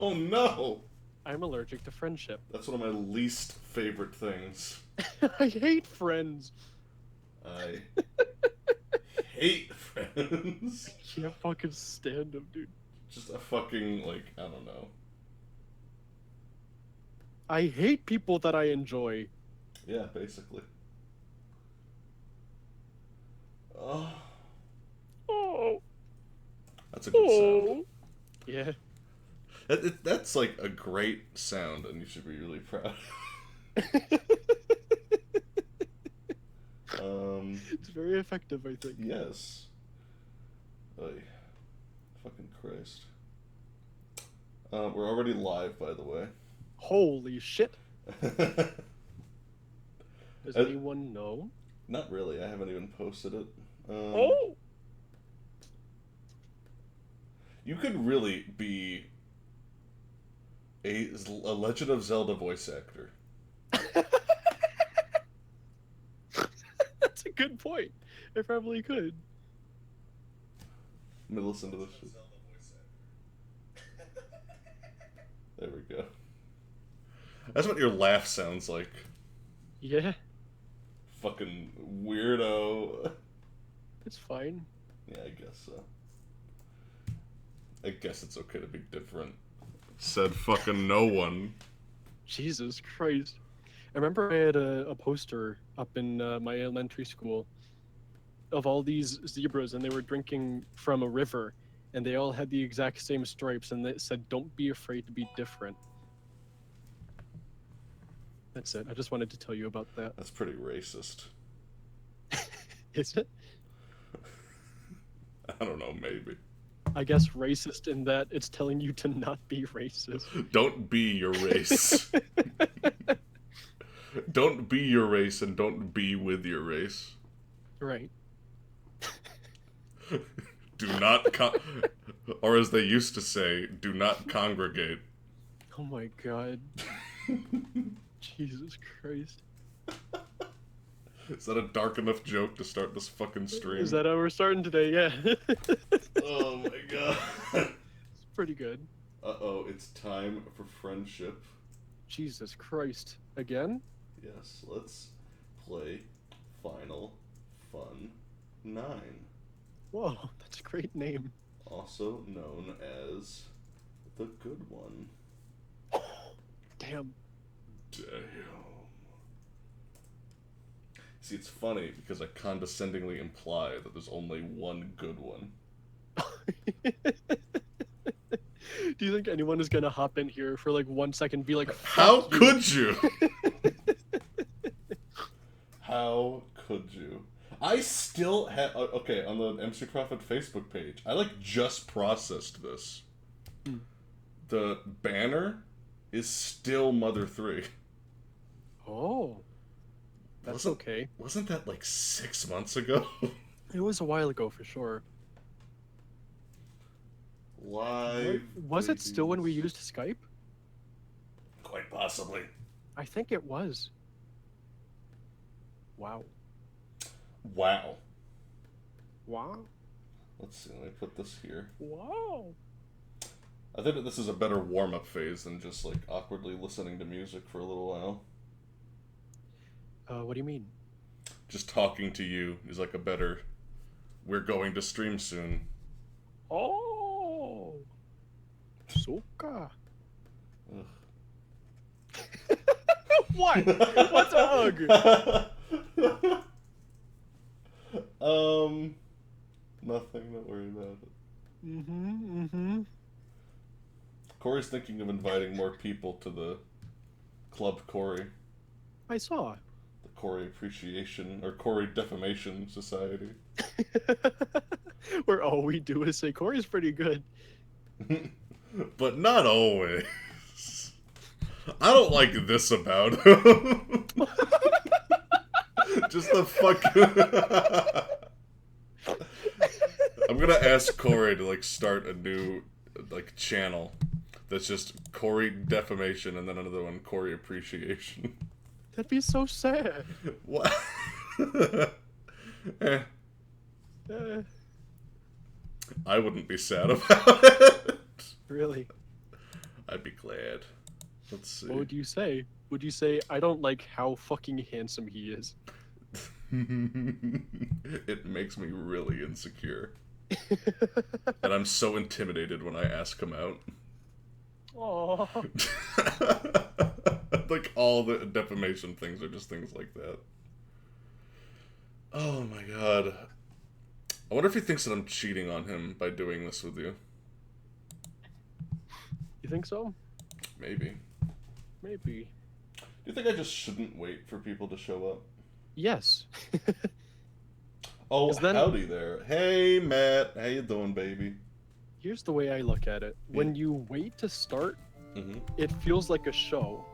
Oh no! I'm allergic to friendship. That's one of my least favorite things. I hate friends. I hate friends. Can't fucking stand them, dude. Just a fucking, like, I don't know. I hate people that I enjoy. Yeah, basically. Oh, Oh, that's a good sound. oh. Yeah. That's like a great sound, and you should be really proud. um, It's very effective, I think. yes. Oy, fucking Christ. We're already live, by the way. Holy shit. Does Uh, anyone know? Not really. I haven't even posted it. Oh! You could really be a Legend of Zelda voice actor. That's a good point. I probably could. Let me listen to this shit. There we go. That's what your laugh sounds like. Yeah, Fucking weirdo. it's fine. Yeah, I guess so. I guess it's okay to be different. Said fucking no one. Jesus Christ. I remember I had a poster up in my elementary school of all these zebras, and they were drinking from a river, and they all had the exact same stripes, and it said, "Don't be afraid to be different." That's it. I just wanted to tell you about that. That's pretty racist. Is it? I don't know, maybe. I guess racist in that it's telling you to not be racist. Don't be your race. Don't be your race and don't be with your race. Right. Do not or as they used to say, do not congregate. Oh my god. Jesus Christ. Is that a dark enough joke to start this fucking stream? Is that how we're starting today? Yeah. Oh my god. It's pretty good. Uh-oh, it's time for friendship. Jesus Christ. Again? Yes, let's play Final Fun 9. Whoa, that's a great name. Also known as the good one. Damn. Damn. See, it's funny because I condescendingly imply that there's only one good one. Do you think anyone is gonna hop in here for like 1 second and be like, How "Fuck you"? could you? How could you? I still have... Okay, on the MC Prophet Facebook page, I like just processed this. Hmm. The banner is still Mother 3. Oh, that's okay. Wasn't that like 6 months ago? It was a while ago for sure. Live. Was it still when we used Skype? Quite possibly. I think it was. Wow. Wow. Wow. Let's see, let me put this here. Wow. I think that this is a better warm-up phase than just like awkwardly listening to music for a little while. What do you mean? Just talking to you is like a better... We're going to stream soon. Oh. Soka. What? What's a hug? Nothing, don't worry about it. Mm-hmm. Corey's thinking of inviting more people to the Club Corey. I saw. The Corey Appreciation, or Corey Defamation Society. Where all we do is say Corey's pretty good. But not always. I don't like this about him. Just the fuck. I'm gonna ask Corey to like start a new like channel that's just Corey Defamation and then another one Corey Appreciation. That'd be so sad. What? Eh, I wouldn't be sad about it. Really? I'd be glad. Let's see. What would you say? Would you say, I don't like how fucking handsome he is? It makes me really insecure. And I'm so intimidated when I ask him out. Aww. Like, all the defamation things are just things like that. Oh my god. I wonder if he thinks that I'm cheating on him by doing this with you. You think so? Maybe. Maybe. Do you think I just shouldn't wait for people to show up? Yes. Oh, then, howdy there. Hey, Matt. How you doing, baby? Here's the way I look at it. When you wait to start, it feels like a show.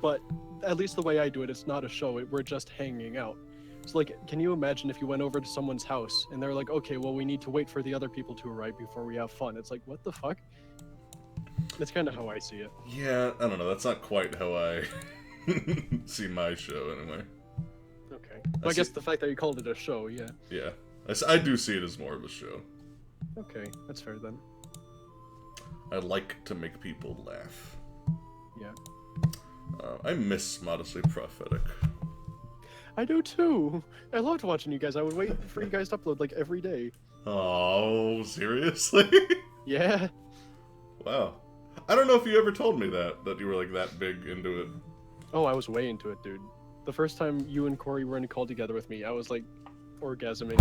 But at least the way I do it, it's not a show. We're just hanging out. So, like, can you imagine if you went over to someone's house and they're like, okay, well, we need to wait for the other people to arrive before we have fun. It's like, what the fuck? That's kind of how I see it. Yeah, I don't know. That's not quite how I see my show, anyway. Okay. Well, I guess the fact that you called it a show, yeah. Yeah. I do see it as more of a show. Okay, that's fair then. I like to make people laugh. Yeah. I miss Modestly Prophetic. I do too. I loved watching you guys. I would wait for you guys to upload like every day. Oh, seriously? Yeah. Wow. I don't know if you ever told me that you were like that big into it. Oh, I was way into it, dude. The first time you and Corey were in a call together with me, I was like orgasming.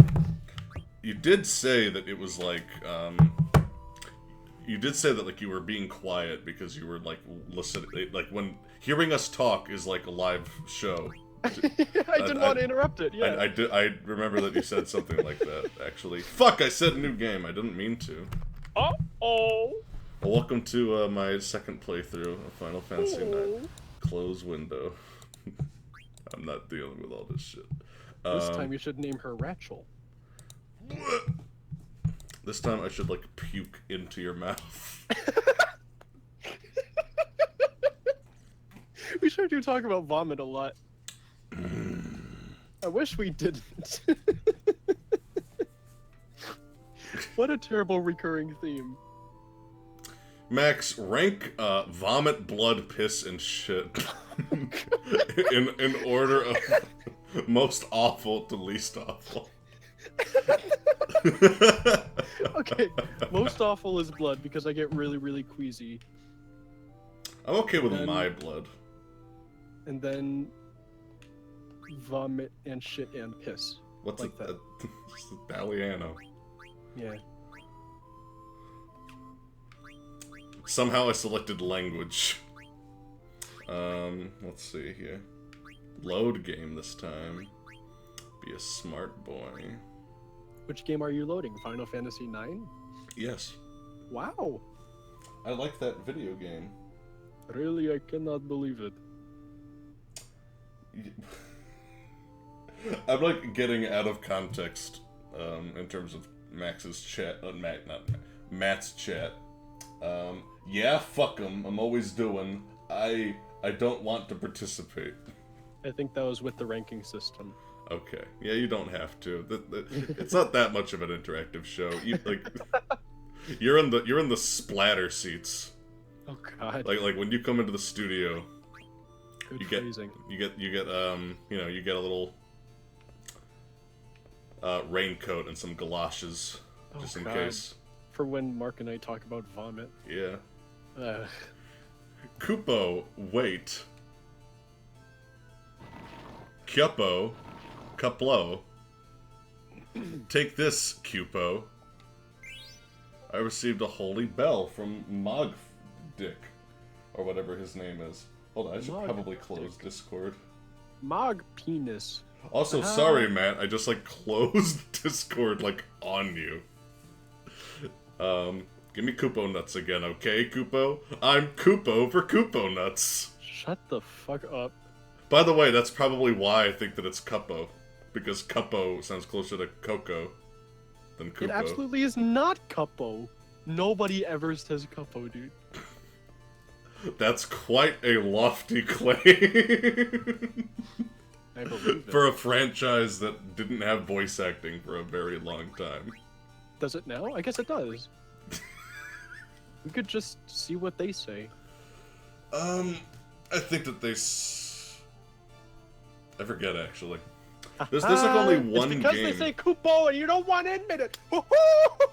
You did say that it was like, you did say that like you were being quiet because you were like listening, like when hearing us talk is like a live show. I didn't want to interrupt it, yeah. I remember that you said something like that, actually. Fuck, I said new game. I didn't mean to. Uh-oh. Well, welcome to my second playthrough of Final Fantasy IX. Close window. I'm not dealing with all this shit. This time you should name her Rachel. This time I should, like, puke into your mouth. We sure do talk about vomit a lot. I wish we didn't. What a terrible recurring theme. Max, rank vomit, blood, piss, and shit in order of most awful to least awful. Okay, most awful is blood because I get really, really queasy. I'm okay with my blood. And then vomit and shit and piss. What's like that? Italiano. Yeah. Somehow I selected language. Let's see here. Load game this time. Be a smart boy. Which game are you loading? Final Fantasy IX? Yes. Wow. I like that video game. Really, I cannot believe it. I'm like getting out of context in terms of Max's chat, Matt's chat. Yeah, fuck him. I'm always doing. I don't want to participate. I think that was with the ranking system. Okay. Yeah, you don't have to. It's not that much of an interactive show. You're in the splatter seats. Oh god. Like when you come into the studio, Good you phrasing. get you get a little raincoat and some galoshes just in case. For when Mark and I talk about vomit. Yeah. Kupo, wait. Kyopo, Kuplo. Take this, Kupo. I received a holy bell from Mog Dick, or whatever his name is. Hold on, I should probably close Discord. Mog penis. Also, sorry, Matt, I just like closed Discord like on you. Give me Kupo nuts again, okay, Kupo? I'm Kupo for Kupo nuts. Shut the fuck up. By the way, that's probably why I think that it's Kupo. Because Kupo sounds closer to Coco than Kupo. It absolutely is not Cuppo. Nobody ever says Cuppo, dude. That's quite a lofty claim. I believe it. For a franchise that didn't have voice acting for a very long time. Does it now? I guess it does. We could just see what they say. I think that I forget, actually. There's like only one it's because game. they say Kupo and you don't want to admit it.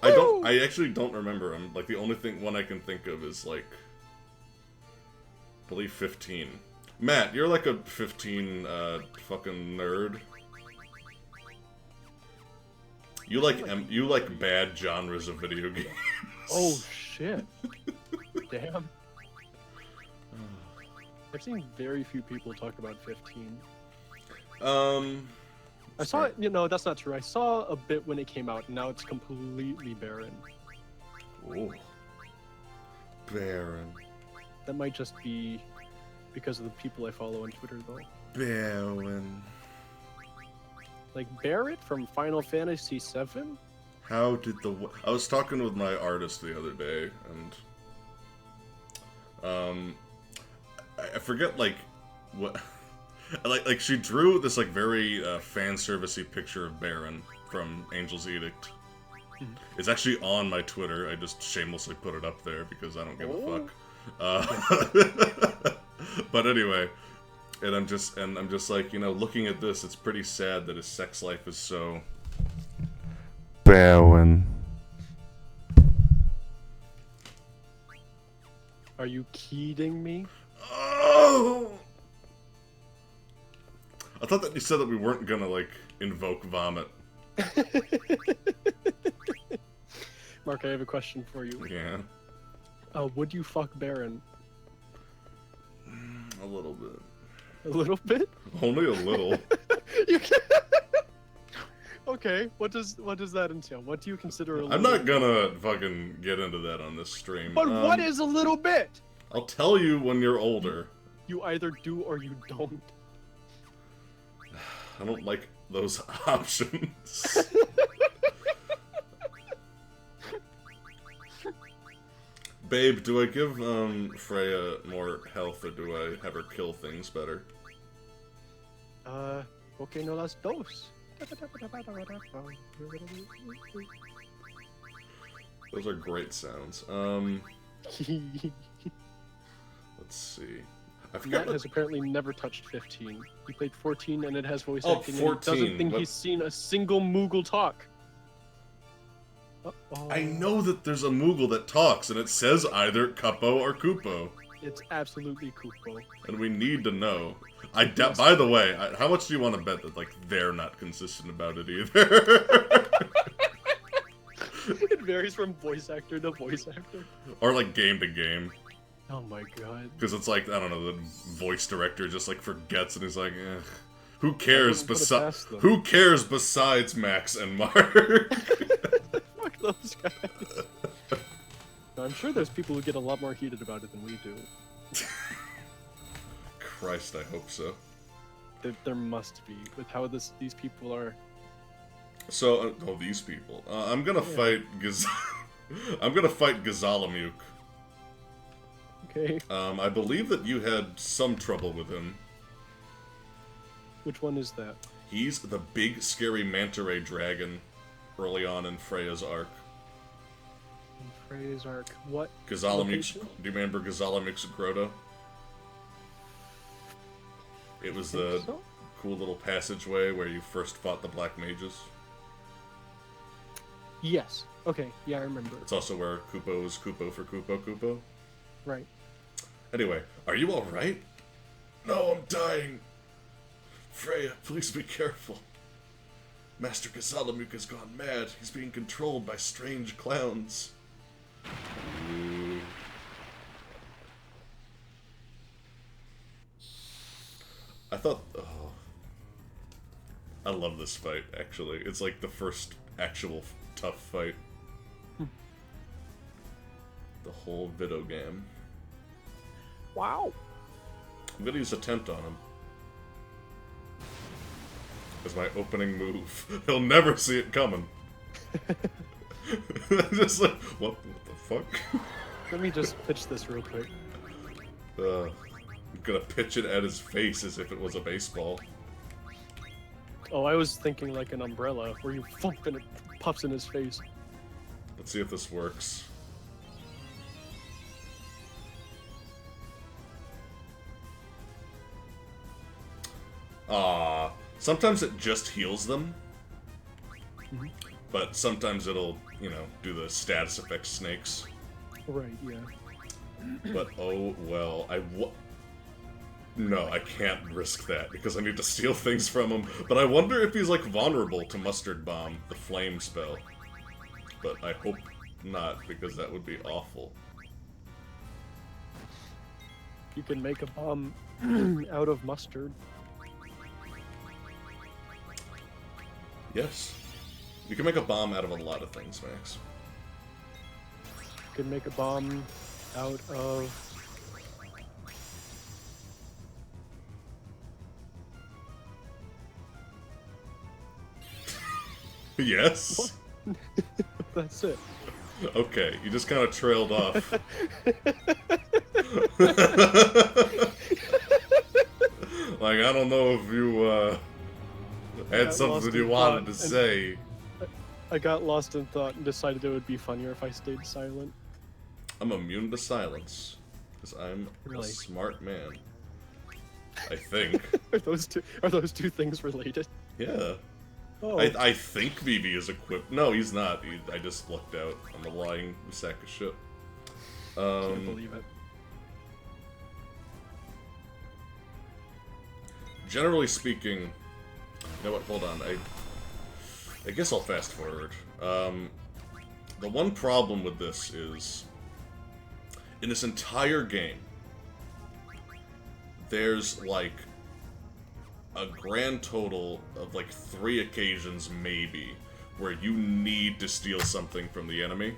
I actually don't remember. I'm like, the only one I can think of is like, I believe 15. Matt, you're like a 15 fucking nerd. You like bad genres of video games. Oh shit. Damn. I've seen very few people talk about 15. I saw it, that's not true. I saw a bit when it came out, and now it's completely barren. Oh. Barren. That might just be because of the people I follow on Twitter, though. Barren. Like Barrett from Final Fantasy VII? How did I was talking with my artist the other day, and I forget like what like she drew this like very fan servicey picture of Baron from Angel's Edict. It's actually on my Twitter. I just shamelessly put it up there because I don't give a fuck. But anyway, and I'm just like, looking at this, it's pretty sad that his sex life is so barren. Are you kidding me? Oh! I thought that you said that we weren't gonna, like, invoke vomit. Mark, I have a question for you. Yeah. Would you fuck Baron? A little bit. A little bit? Only a little. You can... Okay, what does that entail? What do you consider a little I'm not gonna fucking get into that on this stream. But what is a little bit? I'll tell you when you're older. You either do or you don't. I don't like those options. Babe, do I give Freya more health or do I have her kill things better? Okay, no las dos. Those are great sounds. Let's see. I forgot Matt has apparently never touched 15. He played 14 and it has voice Oh, acting 14, and he doesn't think he's seen a single Moogle talk. Uh-oh. I know that there's a Moogle that talks, and it says either Cuppo or Kupo. It's absolutely Kupo. And we need to know. By the way, how much do you want to bet that, like, they're not consistent about it either? It varies from voice actor to voice actor. Or, like, game to game. Oh my god. Because it's like, I don't know, the voice director just, like, forgets, and he's like, eh. Who cares besides Max and Mark? Fuck those guys. I'm sure there's people who get a lot more heated about it than we do. Christ, I hope so. There must be, with how these people are. So, these people. I'm gonna fight I'm gonna fight Gazalamuk. Okay. I believe that you had some trouble with him. Which one is that? He's the big, scary manta ray dragon early on in Freya's arc. In Freya's arc. What? Gazalamuk's. Do you remember Gazalamuk's grotto? It was the cool little passageway where you first fought the Black Mages. Yes. Okay. Yeah, I remember. It's also where Kupo is Kupo for Kupo. Right. Anyway, are you alright? No, I'm dying. Freya, please be careful. Master Gazalamuk has gone mad. He's being controlled by strange clowns. Ooh. I thought... Oh. I love this fight, actually. It's like the first actual tough fight. The whole video game. Wow. I'm gonna use a tempt on him. As my opening move. He'll never see it coming. Just like, what the fuck? Let me just pitch this real quick. I'm gonna pitch it at his face as if it was a baseball. Oh, I was thinking like an umbrella, where you thump and it puffs in his face. Let's see if this works. Sometimes it just heals them, Mhm. but sometimes it'll, you know, do the status effect snakes. Right, yeah. But oh well, no, I can't risk that because I need to steal things from him. But I wonder if he's like vulnerable to Mustard Bomb, the flame spell. But I hope not, because that would be awful. You can make a bomb out of mustard. Yes. You can make a bomb out of a lot of things, Max. You can make a bomb out of... Yes? That's it. Okay, you just kind of trailed off. Like, I don't know if you, had something you wanted to say. I got lost in thought and decided it would be funnier if I stayed silent. I'm immune to silence, because I'm Really? a smart man. I think. Are those two things related? Yeah. Oh, I think Vivi is equipped. No, he's not. I just lucked out. I'm a lying sack of shit. can't believe it. Generally speaking, you know what? Hold on. I guess I'll fast forward. The one problem with this is, in this entire game, there's like a grand total of like 3 occasions maybe where you need to steal something from the enemy.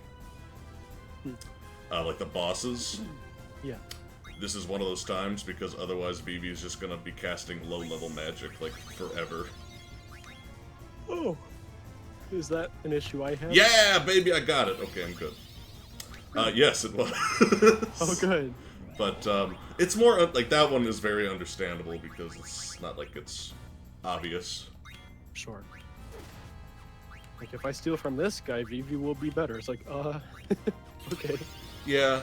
Like the bosses. Yeah. This is one of those times because otherwise Vivi is just gonna be casting low-level magic like forever. Oh. Is that an issue I have? Yeah, baby, I got it. Okay, I'm good. Yes, it was. Oh, good. But it's more like that one is very understandable because it's not like it's obvious. Sure. Like, if I steal from this guy, Vivi will be better. It's like, okay. Yeah.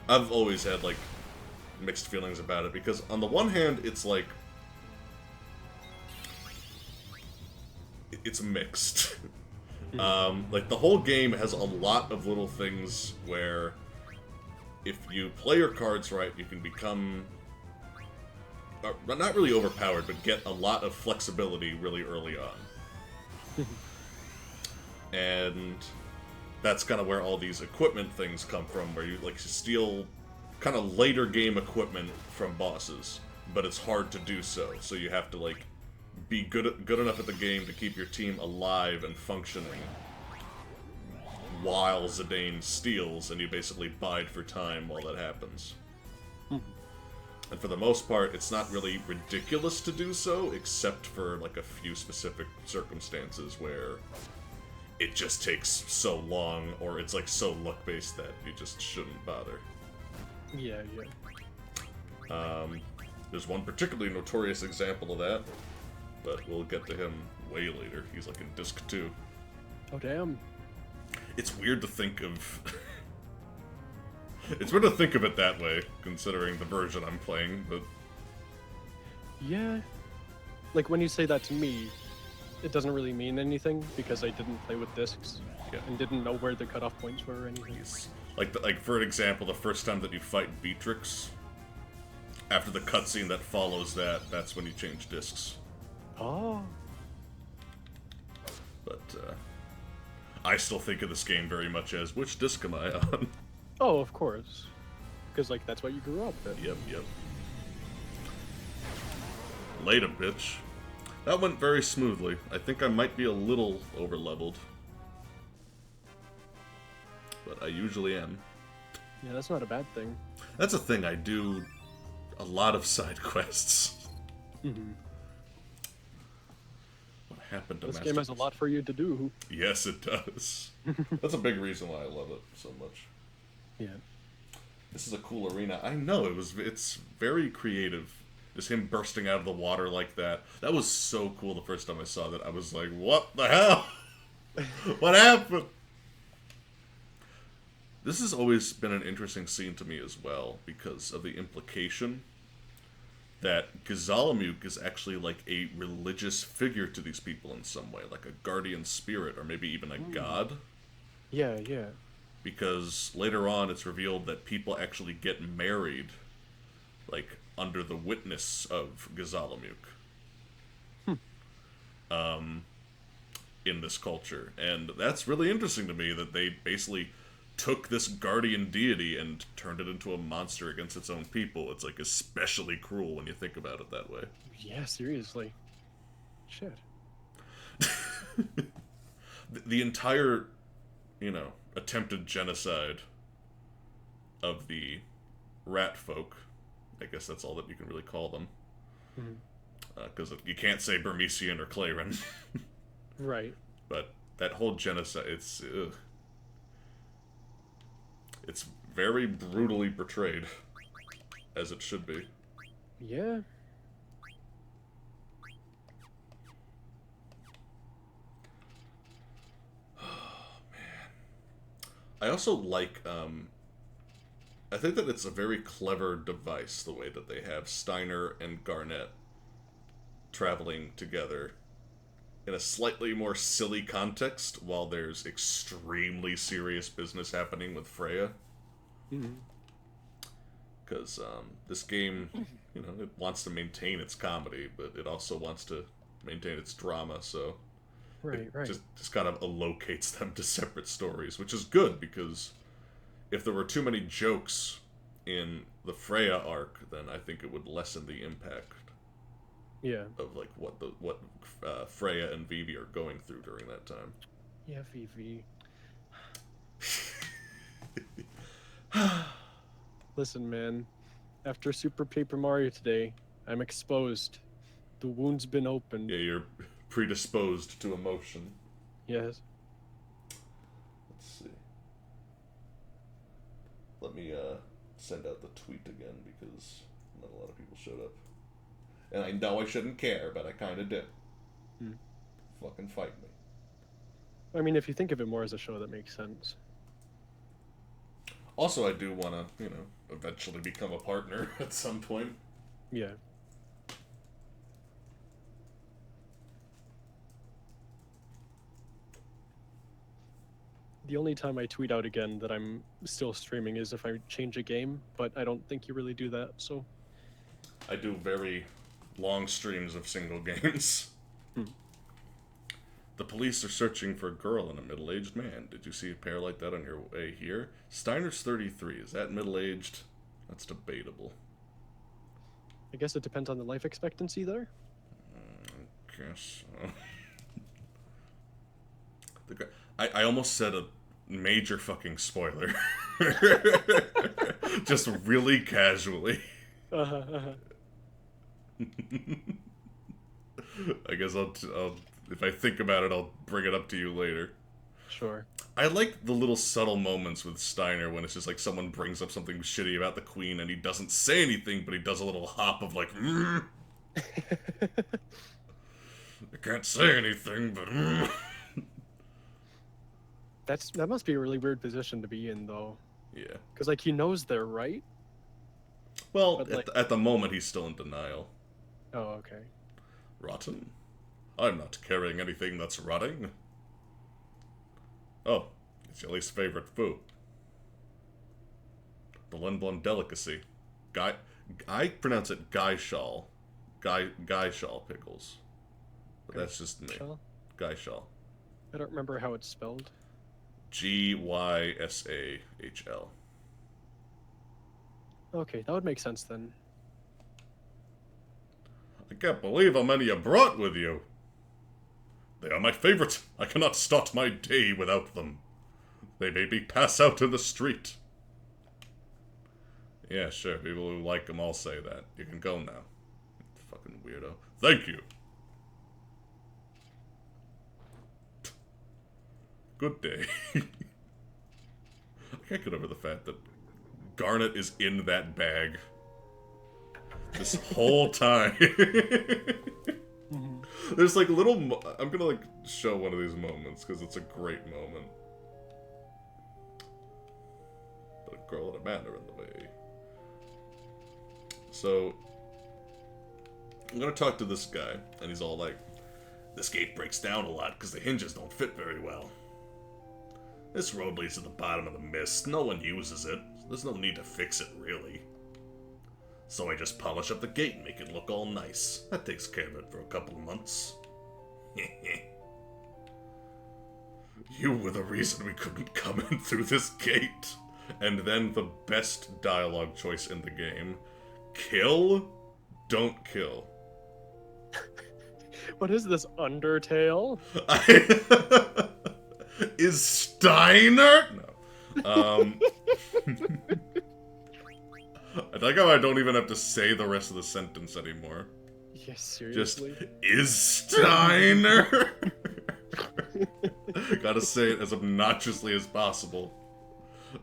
I've always had, like, mixed feelings about it, because on the one hand, it's like... It's mixed. Like, the whole game has a lot of little things where if you play your cards right, you can become... not really overpowered, but get a lot of flexibility really early on. And that's kind of where all these equipment things come from, where you like steal kind of later game equipment from bosses, but it's hard to do so. So you have to like be good enough at the game to keep your team alive and functioning while Zidane steals, and you basically bide for time while that happens. And for the most part, it's not really ridiculous to do so, except for like a few specific circumstances where it just takes so long, or it's like so luck-based that you just shouldn't bother. Yeah. There's one particularly notorious example of that, but we'll get to him way later. He's like in Disc 2. Oh, damn. It's weird to think of... It's weird to think of it that way, considering the version I'm playing, but... Yeah. Like, when you say that to me, it doesn't really mean anything, because I didn't play with discs, Yeah. and didn't know where the cutoff points were or anything. Like for an example, the first time that you fight Beatrix, after the cutscene that follows that, that's when you change discs. Oh. But, I still think of this game very much as, which disc am I on? Oh, of course. Because, like, that's what you grew up with. Yep. Later, bitch. That went very smoothly. I think I might be a little over-leveled. But I usually am. Yeah, that's not a bad thing. That's a thing, I do a lot of side quests. Mm-hmm. What happened to This Master game has a lot for you to do. Yes, it does. That's a big reason why I love it so much. Yeah. This is a cool arena. I know, it's very creative. Just him bursting out of the water like that. That was so cool the first time I saw that. I was like, what the hell? What happened? This has always been an interesting scene to me as well, because of the implication that Gazzalamuk is actually like a religious figure to these people in some way, like a guardian spirit, or maybe even a god. Yeah, yeah. Because later on it's revealed that people actually get married, like, under the witness of Gazzalamuk. Hmm. In this culture. And that's really interesting to me that they basically took this guardian deity and turned it into a monster against its own people. It's like especially cruel when you think about it that way. Yeah, seriously. Shit. The entire, attempted genocide of the rat folk, I guess that's all that you can really call them. Because you can't say Burmesian or Claren. Right. But that whole genocide, it's very brutally portrayed, as it should be. Yeah. I also like, I think that it's a very clever device, the way that they have Steiner and Garnet traveling together in a slightly more silly context, while there's extremely serious business happening with Freya. Because this game, it wants to maintain its comedy, but it also wants to maintain its drama, so Right, right. just kind of allocates them to separate stories, which is good, because if there were too many jokes in the Freya arc, then I think it would lessen the impact Yeah. of like what Freya and Vivi are going through during that time. Yeah, Vivi. Listen, man. After Super Paper Mario today, I'm exposed. The wound's been opened. Yeah, you're predisposed to emotion. Yes. Let's see. Let me send out the tweet again, because not a lot of people showed up. And I know I shouldn't care, but I kind of do. Fucking fight me. I mean, if you think of it more as a show, that makes sense. Also, I do want to, eventually become a partner at some point. Yeah. The only time I tweet out again that I'm still streaming is if I change a game, but I don't think you really do that, so... I do very long streams of single games. The police are searching for a girl and a middle-aged man. Did you see a pair like that on your way here? Steiner's 33. Is that middle-aged? That's debatable. I guess it depends on the life expectancy there. I guess so. I almost said a major fucking spoiler. Just really casually. I guess I'll if I think about it, I'll bring it up to you later. Sure. I like the little subtle moments with Steiner when it's just like someone brings up something shitty about the Queen and he doesn't say anything, but he does a little hop of like, I can't say anything, but That must be a really weird position to be in, though. Yeah. Because, like, he knows they're right. Well, But, like... at the moment, he's still in denial. Oh, okay. Rotten? I'm not carrying anything that's rotting. Oh, it's your least favorite food. The Lindblom delicacy. I pronounce it Gaishal. Gaishal pickles. But that's just me. Gaishal. I don't remember how it's spelled. Gysahl. Okay, that would make sense then. I can't believe how many you brought with you. They are my favorite. I cannot start my day without them. They made me pass out in the street. Yeah, sure. People who like them all say that. You can go now. Fucking weirdo. Thank you. Good day. I can't get over the fact that Garnet is in that bag this whole time. There's like little... I'm gonna like show one of these moments because it's a great moment. But a girl and a man are in the way. So, I'm gonna talk to this guy, and he's all like, "This gate breaks down a lot because the hinges don't fit very well. This road leads to the bottom of the mist. No one uses it. So there's no need to fix it, really. So I just polish up the gate and make it look all nice. That takes care of it for a couple of months." You were the reason we couldn't come in through this gate. And then the best dialogue choice in the game. Kill? Don't kill. What is this, Undertale? Is Steiner? No. I like how I don't even have to say the rest of the sentence anymore. Yes, seriously. Just, is Steiner? Gotta say it as obnoxiously as possible.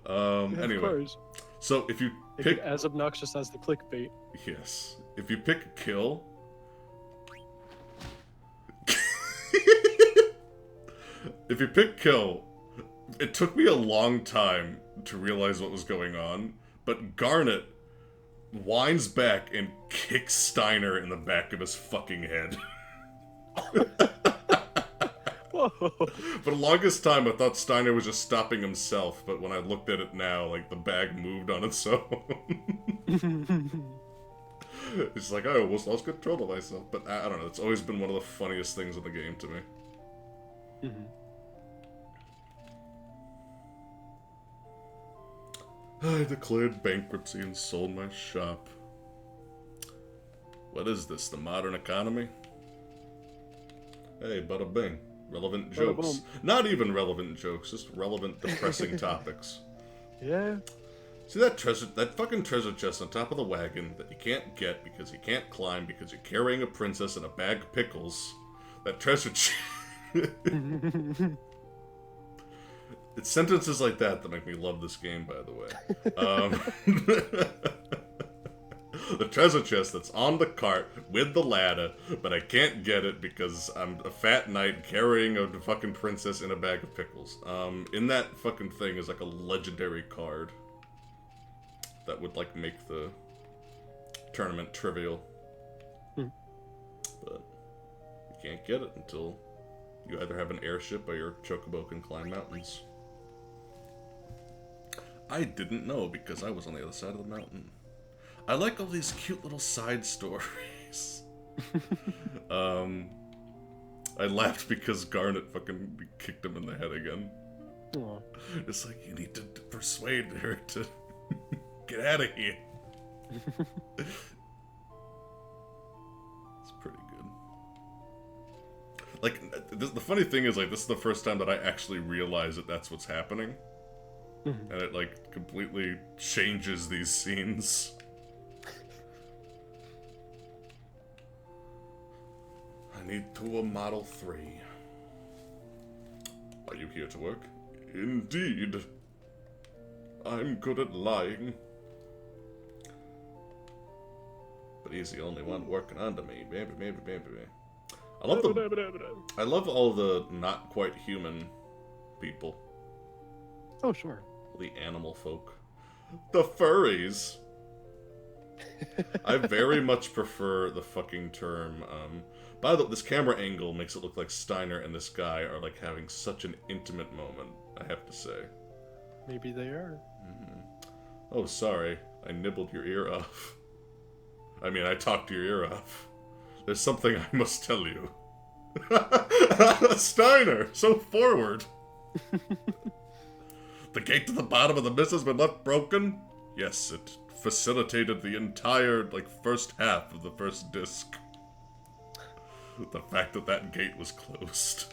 Anyway. Of course. So if you pick... as obnoxious as the clickbait. Yes. If you pick kill... If you pick kill, it took me a long time to realize what was going on, but Garnet winds back and kicks Steiner in the back of his fucking head. Whoa. For the longest time, I thought Steiner was just stopping himself, but when I looked at it now, like, the bag moved on its own. It's like, I almost lost control of myself, but I don't know, it's always been one of the funniest things in the game to me. Mm-hmm. I declared bankruptcy and sold my shop. What is this, the modern economy? Hey, bada bing. Relevant Bada jokes. boom. Not even relevant jokes, just relevant, depressing topics. Yeah. See that fucking treasure chest on top of the wagon that you can't get because you can't climb because you're carrying a princess and a bag of pickles? That treasure chest... It's sentences like that make me love this game, by the way. The treasure chest that's on the cart with the ladder, but I can't get it because I'm a fat knight carrying a fucking princess in a bag of pickles. In that fucking thing is like a legendary card that would like make the tournament trivial. But you can't get it until you either have an airship or your chocobo can climb mountains. I didn't know because I was on the other side of the mountain. I like all these cute little side stories. I laughed because Garnet fucking kicked him in the head again. Aww. It's like, you need to persuade her to get out of here. It's pretty good. Like, the funny thing is, like, this is the first time that I actually realize that that's what's happening. And it, like, completely changes these scenes. I need to a Model 3. Are you here to work? Indeed. I'm good at lying. But he's the only one working under me. Baby. I love all the not quite human people. Oh, sure. The animal folk. The furries! I very much prefer the fucking term, by the way, this camera angle makes it look like Steiner and this guy are like having such an intimate moment, I have to say. Maybe they are. Oh, sorry. I nibbled your ear off. I mean, I talked your ear off. There's something I must tell you. Steiner! So forward! The gate to the bottom of the mist has been left broken? Yes, it facilitated the entire, like, first half of the first disc. The fact that that gate was closed.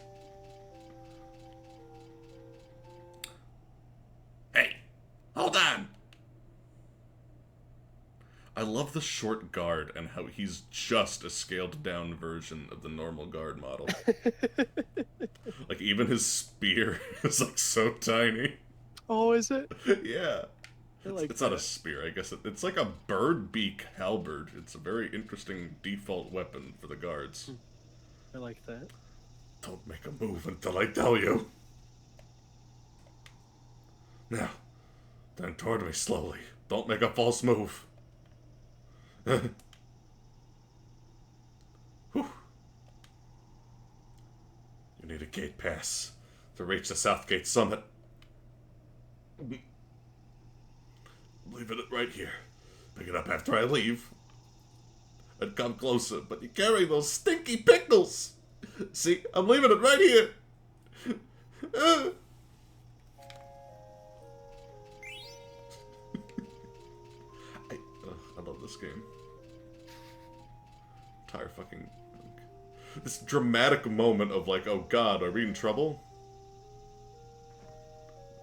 Hey! Hold on! I love the short guard and how he's just a scaled down version of the normal guard model. Like, even his spear is, like, so tiny. Oh, is it? Yeah. It's not a spear, I guess. It's like a bird beak halberd. It's a very interesting default weapon for the guards. I like that. Don't make a move until I tell you. Now, turn toward me slowly. Don't make a false move. need a gate pass to reach the South Gate summit. Leaving it right here. Pick it up after I leave. And come closer, but you carry those stinky pickles! See, I'm leaving it right here! I love this game. Entire fucking... This dramatic moment of like, oh god, are we in trouble?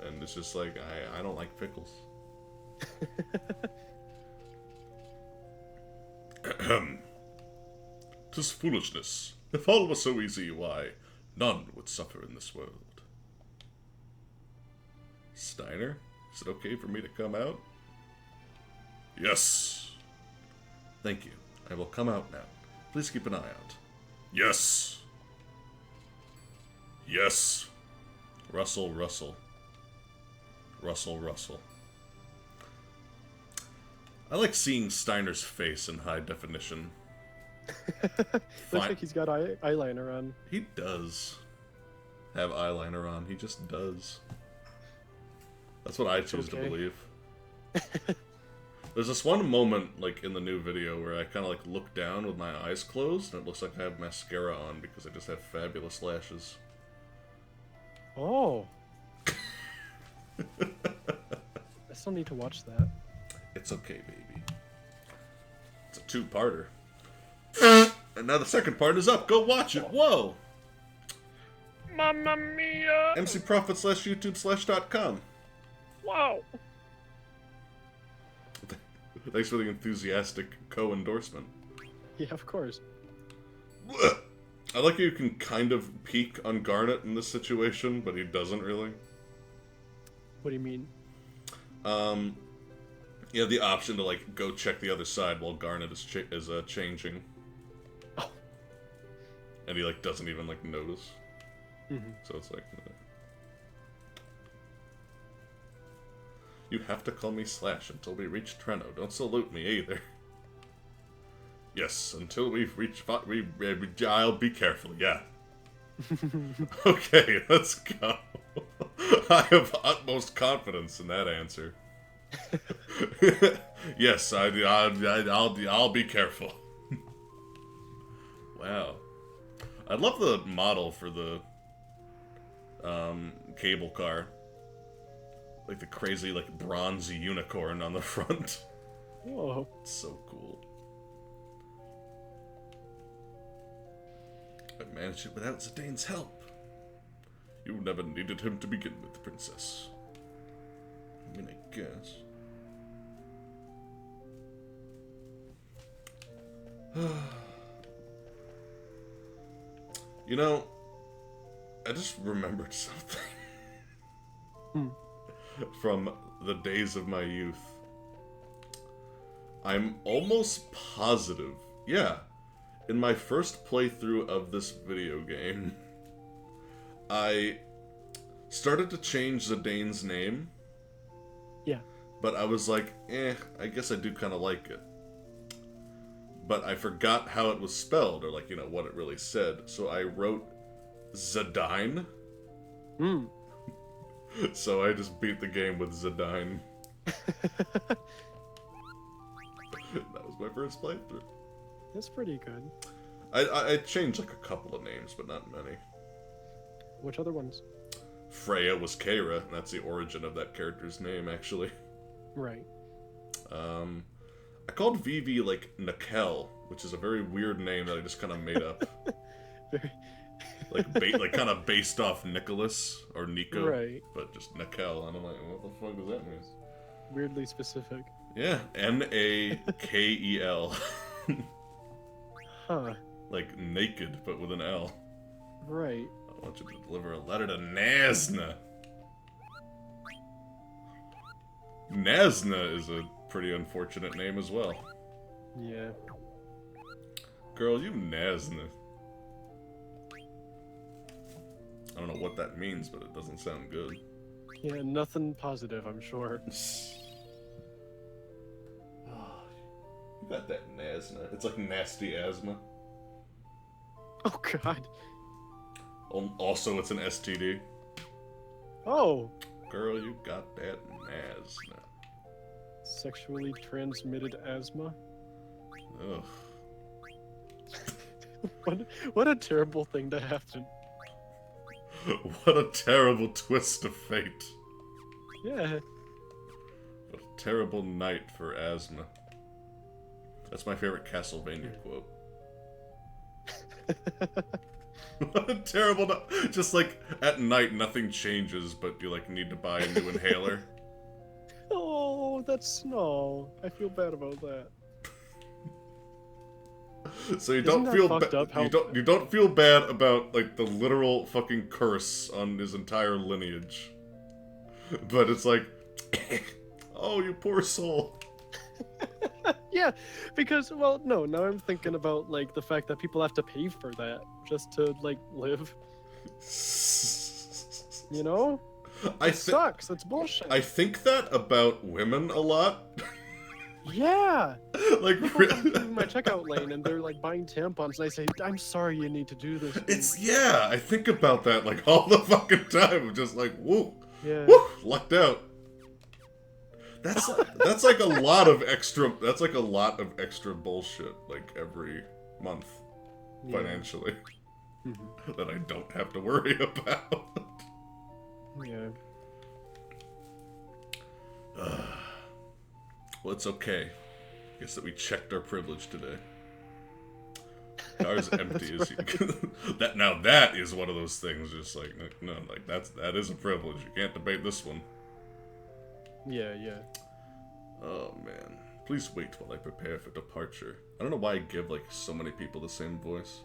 And it's just like, I don't like pickles. 'Tis foolishness. If all was so easy, why, none would suffer in this world. Steiner, is it okay for me to come out? Yes. Thank you. I will come out now. Please keep an eye out. Yes. Yes. Russell, Russell. Russell, Russell. I like seeing Steiner's face in high definition. Looks like he's got eyeliner on. He does have eyeliner on. He just does. That's what I choose to believe. There's this one moment, like, in the new video where I kind of, like, look down with my eyes closed, and it looks like I have mascara on because I just have fabulous lashes. Oh. I still need to watch that. It's okay, baby. It's a two-parter. And now the second part is up. Go watch it. Whoa! Mamma mia! mcprofit/youtube/.com. Wow! Thanks for the enthusiastic co-endorsement. Yeah, of course. I like how you can kind of peek on Garnet in this situation, but he doesn't really. What do you mean? You have the option to, like, go check the other side while Garnet is changing. Oh. And he, like, doesn't even, like, notice. Mm-hmm. So it's like... You have to call me Slash until we reach Treno. Don't salute me either. Yes, until we've reached... I'll be careful, yeah. Okay, let's go. I have utmost confidence in that answer. Yes, I'll be careful. Wow. I love the model for the cable car. Like the crazy, like, bronze unicorn on the front. Whoa. It's so cool. I managed it without Zidane's help. You never needed him to begin with, Princess. I mean, I guess. You know, I just remembered something. From the days of my youth. I'm almost positive, yeah, in my first playthrough of this video game, I started to change Zidane's name. Yeah. But I was like, I guess I do kind of like it. But I forgot how it was spelled, or, like, you know, what it really said. So I wrote Zidane. So I just beat the game with Zidane. That was my first playthrough. That's pretty good. I changed, like, a couple of names, but not many. Which other ones? Freya was Keira, and that's the origin of that character's name, actually. Right. I called Vivi, like, Nakel, which is a very weird name that I just kind of made up. Very... like kind of based off Nicholas, or Nico. Right. But just Nakel, and I'm like, what the fuck does that mean? Weirdly specific. Yeah, Nakel. Huh. Like naked, but with an L. Right. I want you to deliver a letter to Nazna. Nazna is a pretty unfortunate name as well. Yeah. Girl, you Nazna. I don't know what that means, but it doesn't sound good. Yeah, nothing positive, I'm sure. You got that Nazna. It's like nasty asthma. Oh god. Also, it's an STD. Oh, Girl, you got that asthma. sexually transmitted asthma. Ugh. What a terrible thing to happen. What a terrible twist of fate. Yeah. What a terrible night for asthma. That's my favorite Castlevania quote. What a terrible... Just like, at night, nothing changes, but you like need to buy a new inhaler. Oh, that's no. I feel bad about that. So you Isn't don't that feel fucked up how- you don't feel bad about like the literal fucking curse on his entire lineage. But it's like, oh, you poor soul. Yeah, because well, no. Now I'm thinking about like the fact that people have to pay for that just to like live. You know, it sucks. It's bullshit. I think that about women a lot. Yeah. Like People come through my checkout lane and they're like buying tampons, and I say, "I'm sorry, you need to do this." It's yeah. I think about that like all the fucking time. I'm just like, whoa, Yeah. woo, lucked out. That's like a lot of extra. That's like a lot of extra bullshit. Like every month, financially, that I don't have to worry about. Yeah. Well, it's okay. Guess that we checked our privilege today. Car's empty. Is that now? That is one of those things. Just like no, like that is a privilege. You can't debate this one. Yeah, yeah. Oh man, please wait while I prepare for departure. I don't know why I give like so many people the same voice.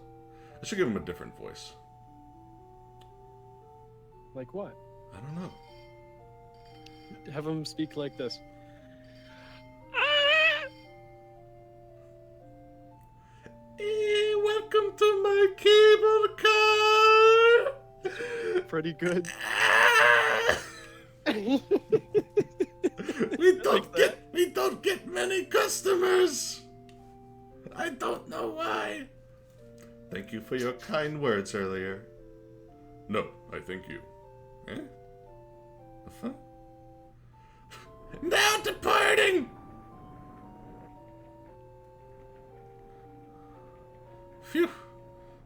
I should give them a different voice. Like what? I don't know. Have them speak like this. Hey, welcome to my cable car. Pretty good. We don't get many customers. I don't know why. Thank you for your kind words earlier. No, I thank you. Eh? The fuck? Now departing! Phew.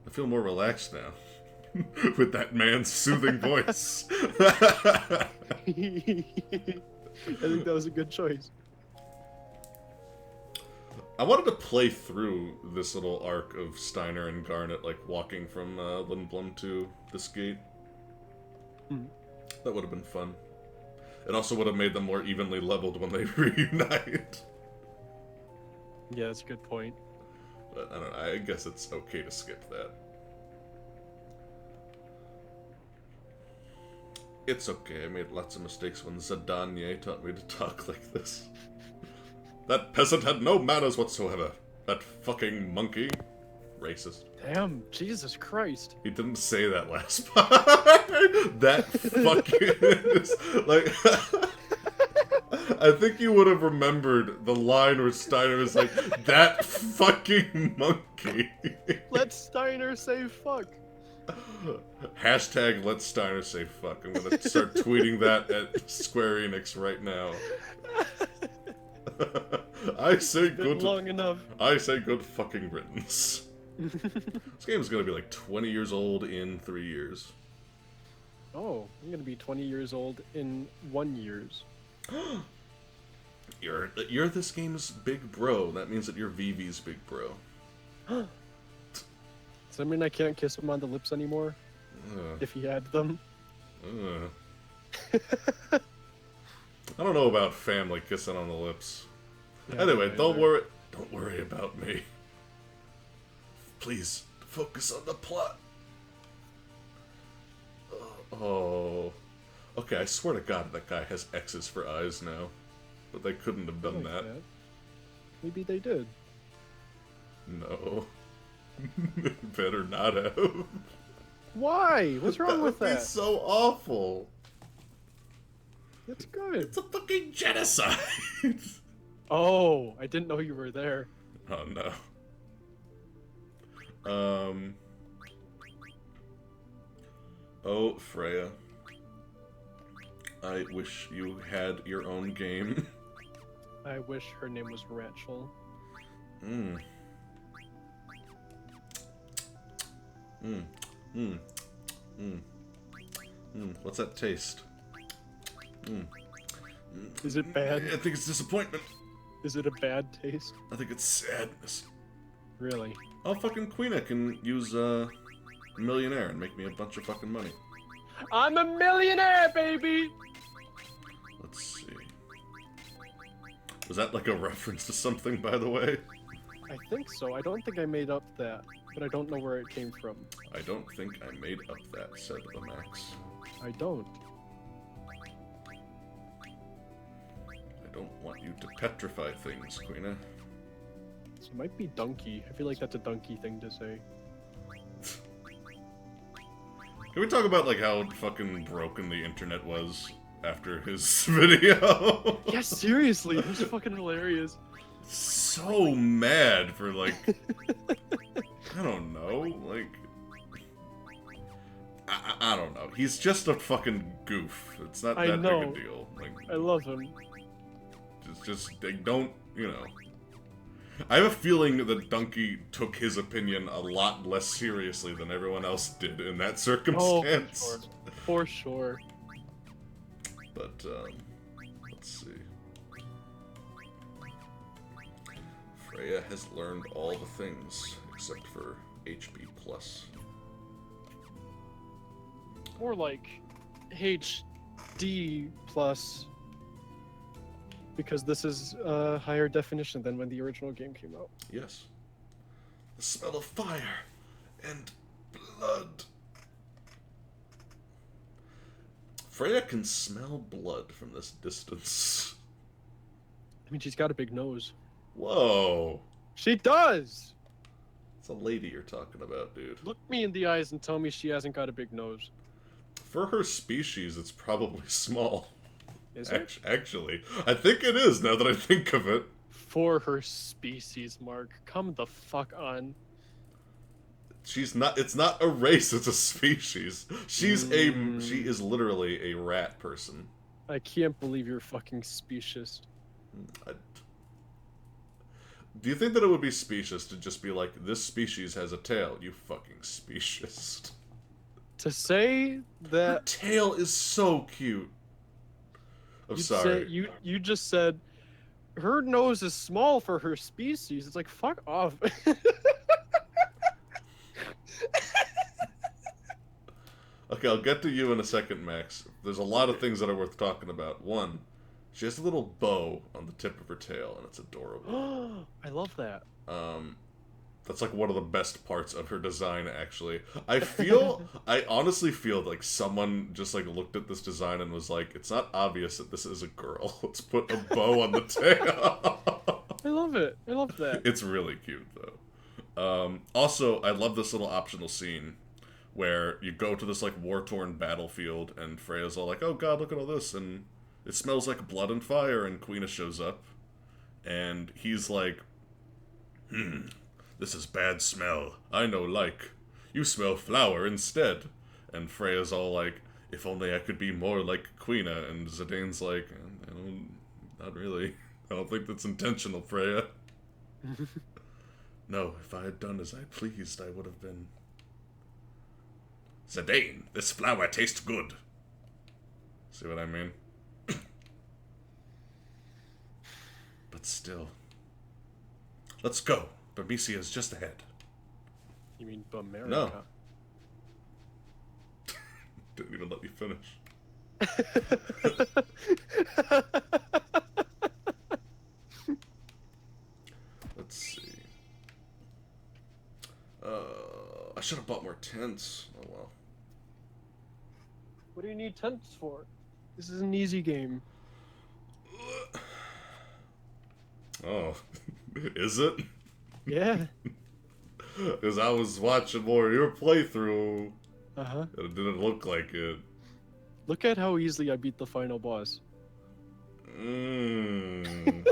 I feel more relaxed now. With that man's soothing voice. I think that was a good choice. I wanted to play through this little arc of Steiner and Garnet, like, walking from Lindblom to this gate. That would have been fun. It also would have made them more evenly leveled when they reunite. Yeah, that's a good point. But, I don't know, I guess it's okay to skip that. It's okay, I made lots of mistakes when Zadanye taught me to talk like this. That peasant had no manners whatsoever. That fucking monkey. Racist. Damn, Jesus Christ. He didn't say that last part. That fucking is, like... I think you would have remembered the line where Steiner is like, that fucking monkey. Let Steiner say fuck. Hashtag let Steiner say fuck. I'm gonna start tweeting that at Square Enix right now. I say good. Long enough. I say good fucking riddance. This game is gonna be like 20 years old in 3 years. Oh, I'm gonna be 20 years old in 1 year. You're this game's big bro. That means that you're Vivi's big bro. Does that mean I can't kiss him on the lips anymore? If he had them? I don't know about family kissing on the lips. Yeah, Anyway, me don't either. worry about me. Please focus on the plot. Oh. Okay, I swear to God that guy has X's for eyes now. But they couldn't have done that. Maybe they did. No. Better not have. Why? What's wrong with that? It's so awful. It's good. It's a fucking genocide. Oh, I didn't know you were there. Oh no. Oh, Freya. I wish you had your own game. I wish her name was Rachel. Mmm. Mmm. Mmm. Mmm. Mmm. What's that taste? Mmm. Is it bad? I think it's disappointment. Is it a bad taste? I think it's sadness. Really? Oh, fucking Queena can use Millionaire and make me a bunch of fucking money. I'm a millionaire, baby! Let's see. Was that like a reference to something, by the way? I think so. I don't think I made up that, but I don't know where it came from. I don't think I made up that, said the Max. I don't. I don't want you to petrify things, Queena. So it might be donkey. I feel like that's a donkey thing to say. Can we talk about like how fucking broken the internet was after his video? Yeah, seriously, it was fucking hilarious. So mad for like, I don't know, like, I don't know. He's just a fucking goof. It's not that big a deal. Like, I love him. Just they don't, you know. I have a feeling that Donkey took his opinion a lot less seriously than everyone else did in that circumstance. Oh, for sure. But, let's see. Freya has learned all the things, except for HP+. More like HD+, because this is a higher definition than when the original game came out. Yes. The smell of fire and blood. Freya can smell blood from this distance. I mean, she's got a big nose. Whoa. She does! It's a lady you're talking about, dude. Look me in the eyes and tell me she hasn't got a big nose. For her species, it's probably small. Is it? Actually, I think it is, now that I think of it. For her species, Mark. Come the fuck on. She's not, it's not a race, it's a species. She is literally a rat person. I can't believe you're fucking specious. Do you think that it would be specious to just be like, this species has a tail, you fucking specious? To say that... Her tail is so cute. I'm sorry. You just said, her nose is small for her species. It's like, fuck off. Okay, I'll get to you in a second, Max. There's a lot of things that are worth talking about. One, she has a little bow on the tip of her tail, and it's adorable. I love that. That's like one of the best parts of her design, actually. I honestly feel like someone just like looked at this design and was like, it's not obvious that this is a girl. Let's put a bow on the tail. I love it. I love that. It's really cute, though. Also, I love this little optional scene where you go to this like war-torn battlefield and Freya's all like, oh god, look at all this, and it smells like blood and fire, and Queena shows up and he's like, this is bad smell. I know like. You smell flower instead. And Freya's all like, if only I could be more like Queena, and Zidane's like, not really. I don't think that's intentional, Freya. No, if I had done as I pleased, I would have been... Zidane, this flower tastes good. See what I mean? But still. Let's go. Bermesia's just ahead. You mean Bumerica? No. Didn't even let me finish. Let's see. I should have bought more tents. Oh well. What do you need tents for? This is an easy game. Oh, is it? Yeah. Because I was watching more of your playthrough. Uh-huh. And it didn't look like it. Look at how easily I beat the final boss. Mmm.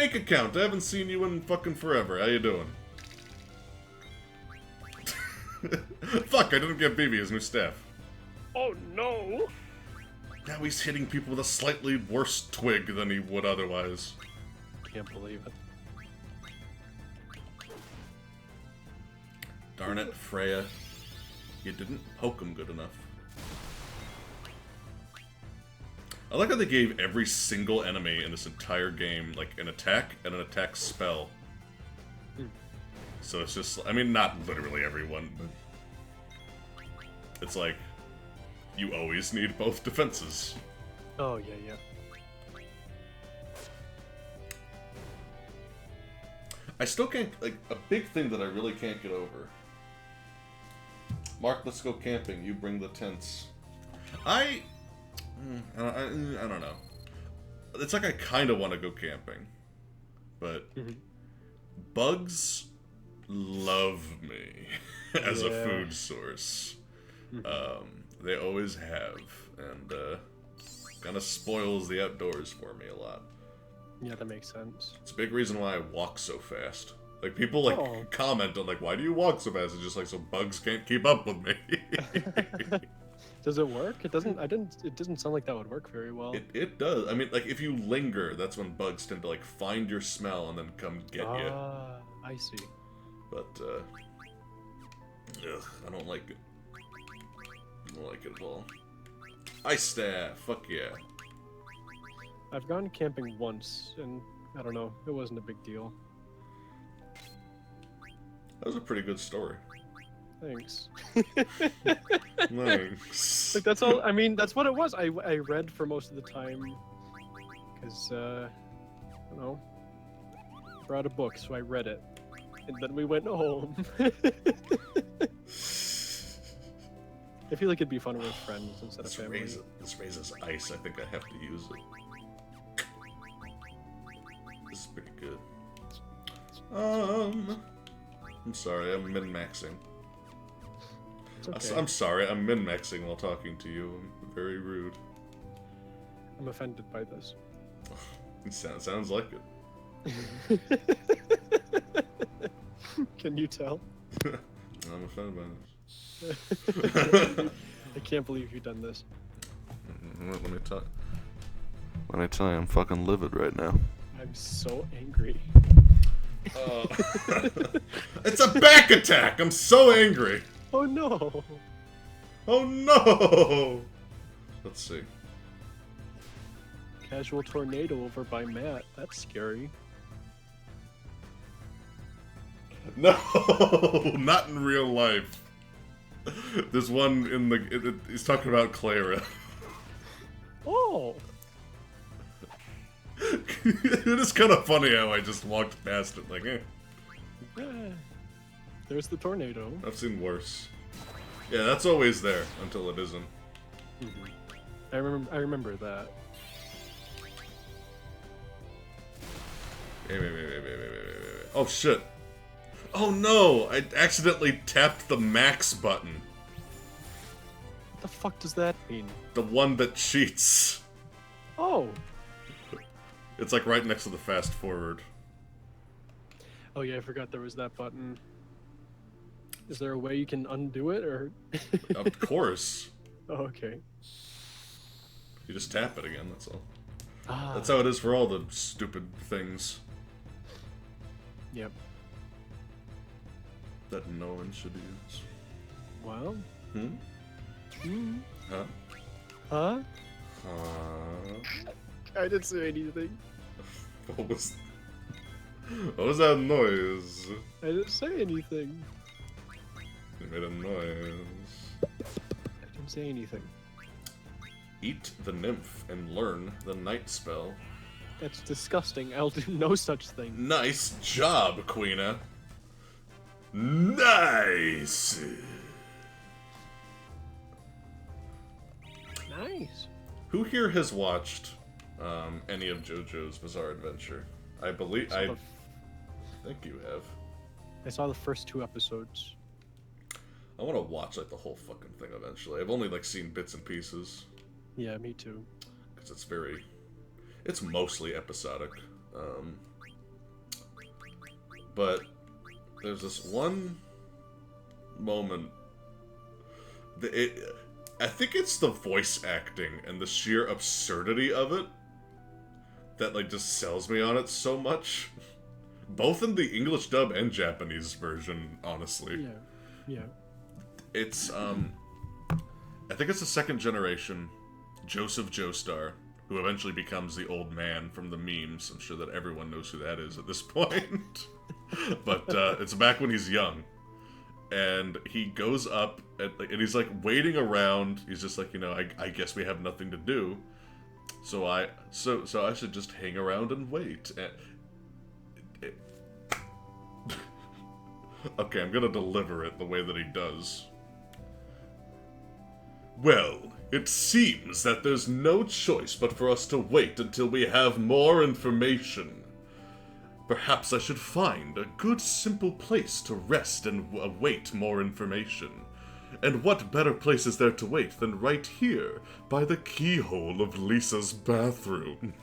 fake account. I haven't seen you in fucking forever. How you doing? Fuck, I didn't get BB his new staff. Oh no! Now he's hitting people with a slightly worse twig than he would otherwise. Can't believe it. Darn it, Freya. You didn't poke him good enough. I like how they gave every single enemy in this entire game, like, an attack and an attack spell. So it's just, I mean, not literally everyone, but... It's like, you always need both defenses. Oh, yeah, yeah. I still can't, like, a big thing that I really can't get over. Mark, let's go camping. You bring the tents. I don't know. It's like I kind of want to go camping. But bugs love me as a food source. They always have. And kind of spoils the outdoors for me a lot. Yeah, that makes sense. It's a big reason why I walk so fast. Like, people, like, comment on, like, why do you walk so fast? It's just, like, so bugs can't keep up with me. Does it work? It doesn't, it doesn't sound like that would work very well. It does. I mean, like, if you linger, that's when bugs tend to, like, find your smell and then come get you. Ah, I see. But, ugh, I don't like it. I don't like it at all. Ice staff, fuck yeah. I've gone camping once, and I don't know, it wasn't a big deal. That was a pretty good story. Thanks. Thanks. Like, that's all, I mean, that's what it was. I read for most of the time, because, I don't know, I brought a book, so I read it. And then we went home. I feel like it'd be fun with friends instead of family. This raises ice. I think I have to use it. This is pretty good. I'm sorry, I'm min-maxing. Okay. I'm sorry, I'm min-maxing while talking to you. I'm very rude. I'm offended by this. It sounds like it. Can you tell? I'm offended by this. I can't believe you've done this. Let me tell you, I'm fucking livid right now. I'm so angry. It's a back attack! I'm so angry! Oh no! Oh no! Let's see. Casual tornado over by Matt. That's scary. No! Not in real life. There's one in the... he's talking about Clara. Oh! It is kind of funny how I just walked past it, like, eh. There's the tornado. I've seen worse. Yeah, that's always there until it isn't. I remember that. Wait. Oh shit! Oh no! I accidentally tapped the max button. What the fuck does that mean? The one that cheats. Oh! It's like right next to the fast forward. Oh yeah, I forgot there was that button. Is there a way you can undo it, or...? Of course. Oh, okay. You just tap it again, that's all. Ah. That's how it is for all the stupid things. Yep. That no one should use. Well... Huh? Huh? Huh? I didn't say anything. What was that noise? I didn't say anything. You made a noise. I didn't say anything. Eat the nymph and learn the night spell. That's disgusting. I'll do no such thing. Nice job, Queena. Nice! Nice. Who here has watched any of JoJo's Bizarre Adventure? I think you have. I saw the first 2 episodes. I want to watch like the whole fucking thing eventually. I've only like seen bits and pieces. Yeah, me too. Because it's mostly episodic. But there's this one moment. I think it's the voice acting and the sheer absurdity of it that like just sells me on it so much. Both in the English dub and Japanese version, honestly. Yeah. It's I think it's the second generation Joseph Joestar, who eventually becomes the old man from the memes. I'm sure that everyone knows who that is at this point. But it's back when he's young. And he goes up, and he's like waiting around. He's just like, I guess we have nothing to do. So I should just hang around and wait. Okay, I'm gonna deliver it the way that he does. Well, it seems that there's no choice but for us to wait until we have more information. Perhaps I should find a good, simple place to rest and await more information. And what better place is there to wait than right here, by the keyhole of Lisa's bathroom?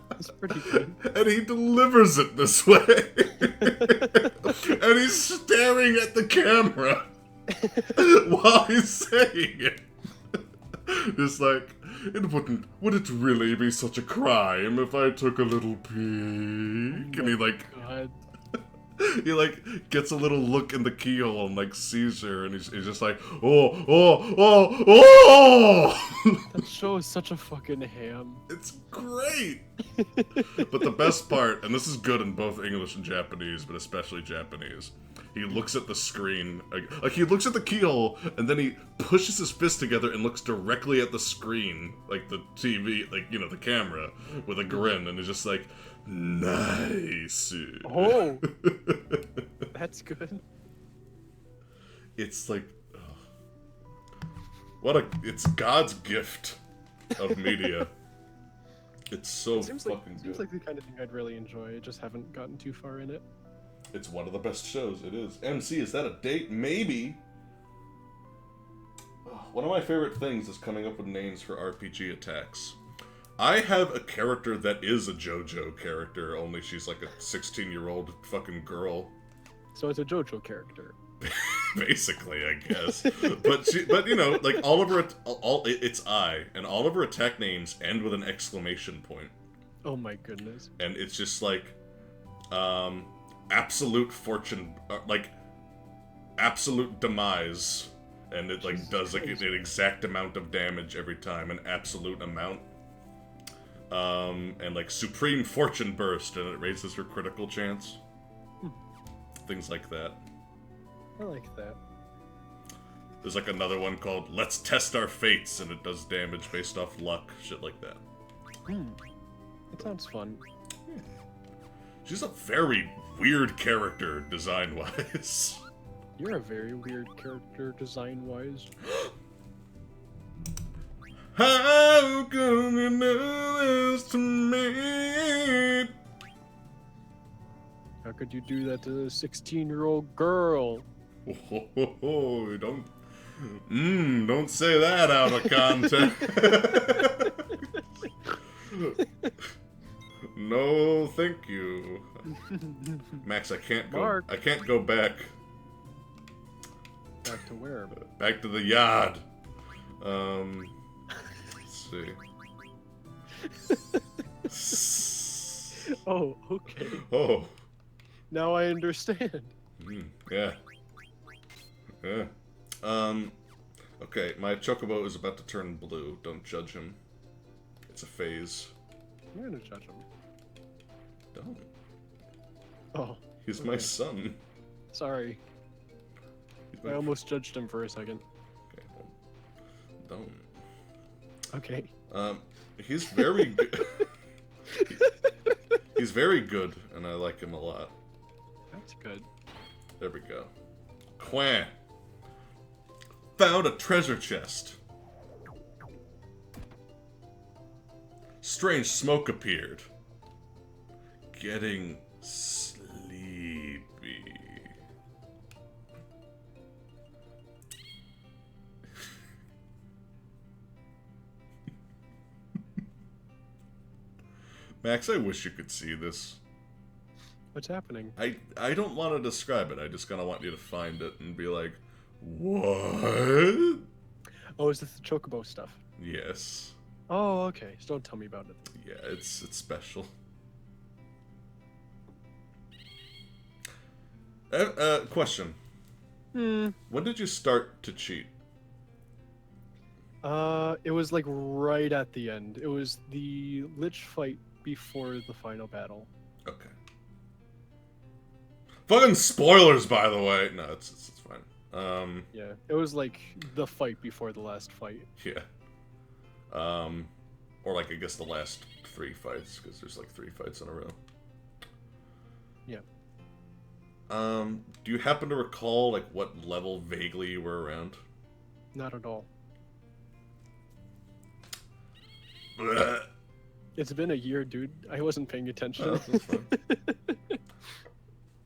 That's pretty good. And he delivers it this way. And he's staring at the camera while he's saying it. It's like, would it really be such a crime if I took a little peek? And he God. he like gets a little look in the keyhole and like sees her, and he's just like, oh. That show is such a fucking ham. It's great. But the best part, and this is good in both English and Japanese, but especially Japanese, he looks at the screen, like he looks at the keyhole, and then he pushes his fist together and looks directly at the screen, like the TV, like, the camera, with a grin, and he's just like, nice. Oh, that's good. It's like, it's God's gift of media. It's so fucking good. Seems like the kind of thing I'd really enjoy. I just haven't gotten too far in it. It's one of the best shows. It is. MC, is that a date? Maybe. One of my favorite things is coming up with names for RPG attacks. I have a character that is a JoJo character, only she's like a 16-year-old fucking girl. So it's a JoJo character. Basically, I guess. but like all of her, it's I, and all of her attack names end with an exclamation point. Oh my goodness. And it's just like, absolute fortune, like, absolute demise, and it like does like an exact amount of damage every time, an absolute amount. And like supreme fortune burst, and it raises her critical chance. Things like that. I like that. There's like another one called Let's Test Our Fates, and it does damage based off luck, shit like that. That sounds fun. Yeah. She's a very weird character, design-wise. You're a very weird character, design-wise. How come you do this to me? How could you do that to a 16-year-old girl? Oh, don't say that out of context. No, thank you. Max, I can't go. I can't go back. Back to where? Back to the yard. Let's see. Oh, okay. Oh. Now I understand. Yeah. Yeah. Okay, my chocobo is about to turn blue. Don't judge him. It's a phase. I'm gonna judge him. Don't. Oh. He's my son. Sorry. I almost judged him for a second. Okay, well, don't. Okay. He's very good. He's very good, and I like him a lot. That's good. There we go. Quah. Found a treasure chest. Strange smoke appeared. Getting sleepy. Max, I wish you could see this. What's happening? I don't want to describe it. I just kind of want you to find it and be like, what? Oh, is this the chocobo stuff? Yes. Oh, okay. So don't tell me about it. Yeah, it's special. Question. When did you start to cheat? It was like right at the end. It was the Lich fight before the final battle. Okay. Fucking spoilers, by the way. No, it's fine. Yeah, it was like the fight before the last fight. Yeah. Or like I guess the last 3 fights, because there's like 3 fights in a row. Yeah. Do you happen to recall like what level vaguely you were around? Not at all. Blech. It's been a year, dude. I wasn't paying attention. Oh, that's fine.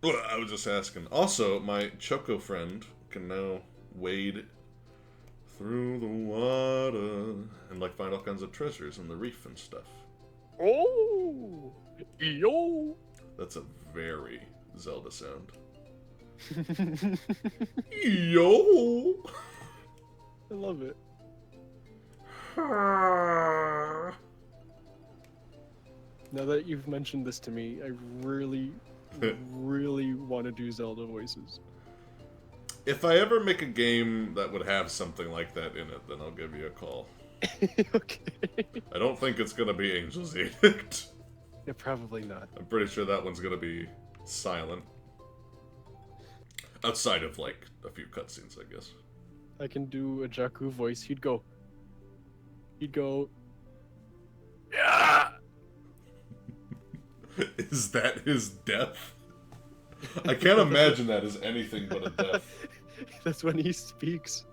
I was just asking. Also, my Choco friend can now wade through the water and like find all kinds of treasures in the reef and stuff. Oh, yo! That's a very Zelda sound. Yo! I love it. Now that you've mentioned this to me, I really, really want to do Zelda voices. If I ever make a game that would have something like that in it, then I'll give you a call. Okay. I don't think it's gonna be Angel's Edict. Yeah, probably not. I'm pretty sure that one's gonna be silent. Outside of, like, a few cutscenes, I guess. I can do a Jakku voice. He'd go. Yeah. Is that his death? I can't imagine that as anything but a death. That's when he speaks.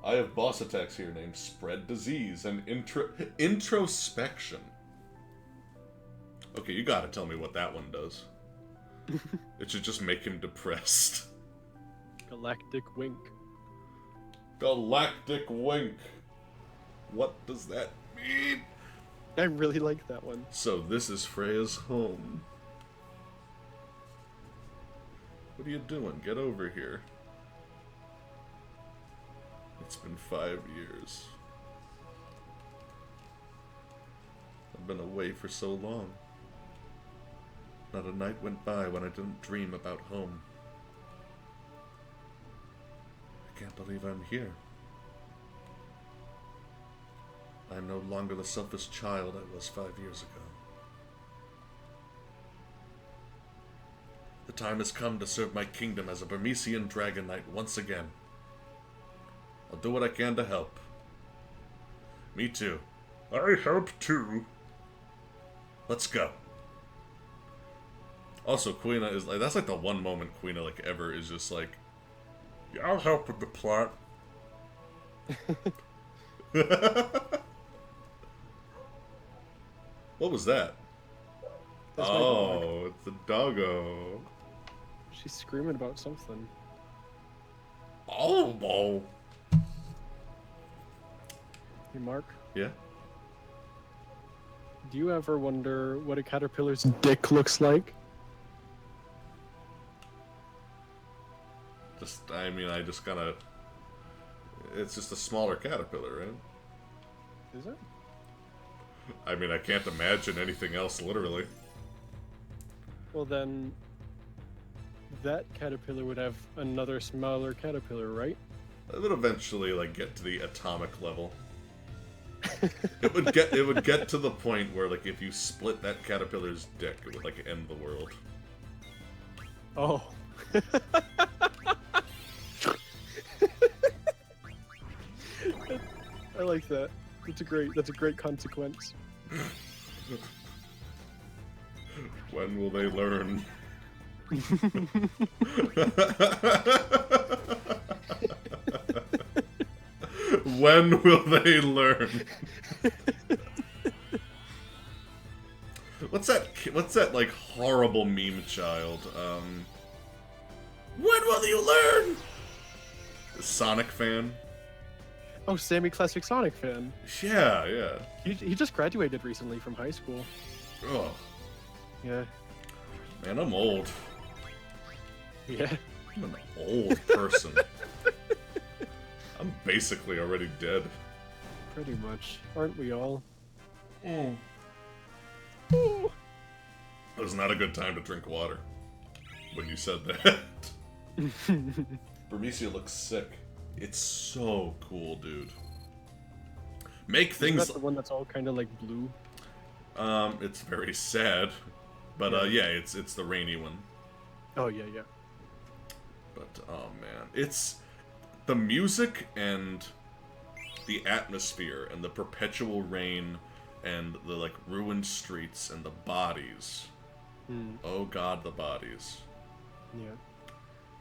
I have boss attacks here named Spread Disease and Introspection. Okay, you gotta tell me what that one does. It should just make him depressed. Galactic wink. Galactic Wink. What does that mean? I really like that one. So this is Freya's home. What are you doing? Get over here. It's been 5 years. I've been away for so long. Not a night went by when I didn't dream about home. I can't believe I'm here. I'm no longer the selfish child I was 5 years ago. The time has come to serve my kingdom as a Burmesian Dragon Knight once again. I'll do what I can to help. Me too. I help too. Let's go. Also, Quina is like, that's like the one moment Quina like ever is just like, yeah, I'll help with the plot. What was that? That's my dog. Oh, it's a doggo. She's screaming about something. Oh. Hey, Mark, Yeah? do you ever wonder what a caterpillar's dick looks like? I just kind of... It's just a smaller caterpillar, right? Is it? I mean, I can't imagine anything else, literally. Well, then, that caterpillar would have another smaller caterpillar, right? It would eventually, like, get to the atomic level. It would get to the point where, like, if you split that caterpillar's dick, it would, like, end the world. Oh. I like that. That's a great consequence. When will they learn? When will they learn? What's that like horrible meme child? When will you learn? Sonic fan? Oh, Sammy, classic Sonic fan. Yeah. He just graduated recently from high school. Ugh. Yeah. Man, I'm old. Yeah. I'm an old person. I'm basically already dead. Pretty much. Aren't we all? It was not a good time to drink water when you said that. Bermesia looks sick. It's so cool, dude. Make things. Isn't that the one that's all kind of like blue? It's very sad, but yeah, it's the rainy one. Oh yeah, yeah. But oh man, it's the music and the atmosphere and the perpetual rain and the like ruined streets and the bodies. Oh god, the bodies. Yeah.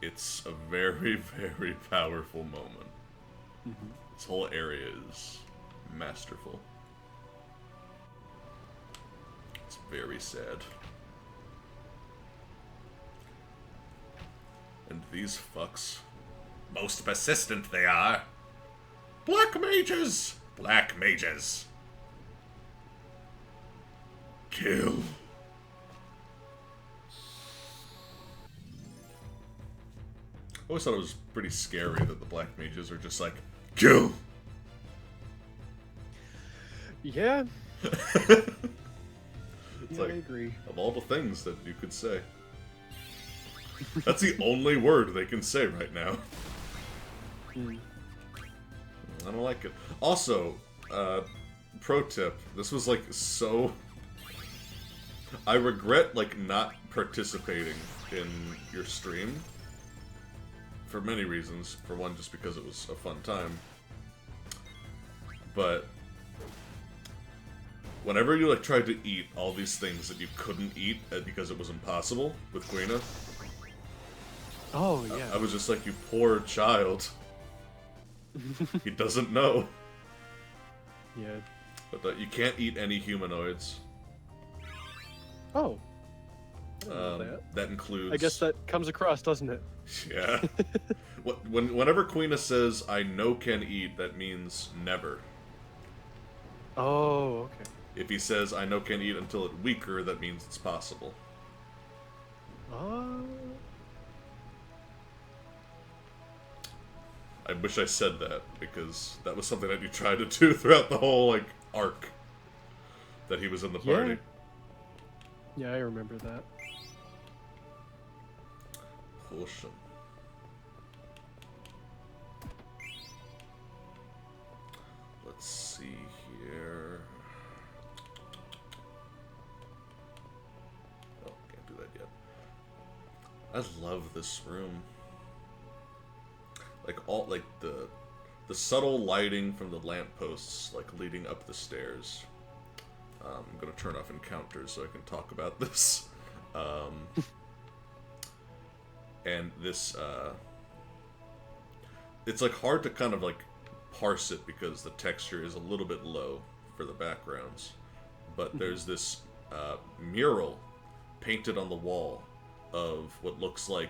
It's a very, very powerful moment. This whole area is masterful. It's very sad. And these fucks. Most persistent they are. Black mages! Black mages. Kill. I always thought it was pretty scary that the black mages are just like, kill! Yeah. It's like, I agree. of all the things that you could say. That's the only word they can say right now. I don't like it. Also, pro tip, this was like so... I regret like not participating in your stream. For many reasons. For one, just because it was a fun time. But whenever you like tried to eat all these things that you couldn't eat because it was impossible with Quina, Oh yeah. I was just like, you poor child. He doesn't know. Yeah. But you can't eat any humanoids. Oh. I didn't know that. That includes... I guess that comes across, doesn't it? Yeah. Whenever Quina says, I no can eat, that means never. Oh, okay. If he says, I no can eat until it's weaker, that means it's possible. I wish I said that, because that was something that you tried to do throughout the whole, like, arc that he was in the party. Yeah, I remember that. Awesome. Let's see here. Oh, can't do that yet. I love this room. Like the subtle lighting from the lampposts, like leading up the stairs. I'm gonna turn off encounters so I can talk about this. And this, it's like hard to kind of like parse it because the texture is a little bit low for the backgrounds. But there's this mural painted on the wall of what looks like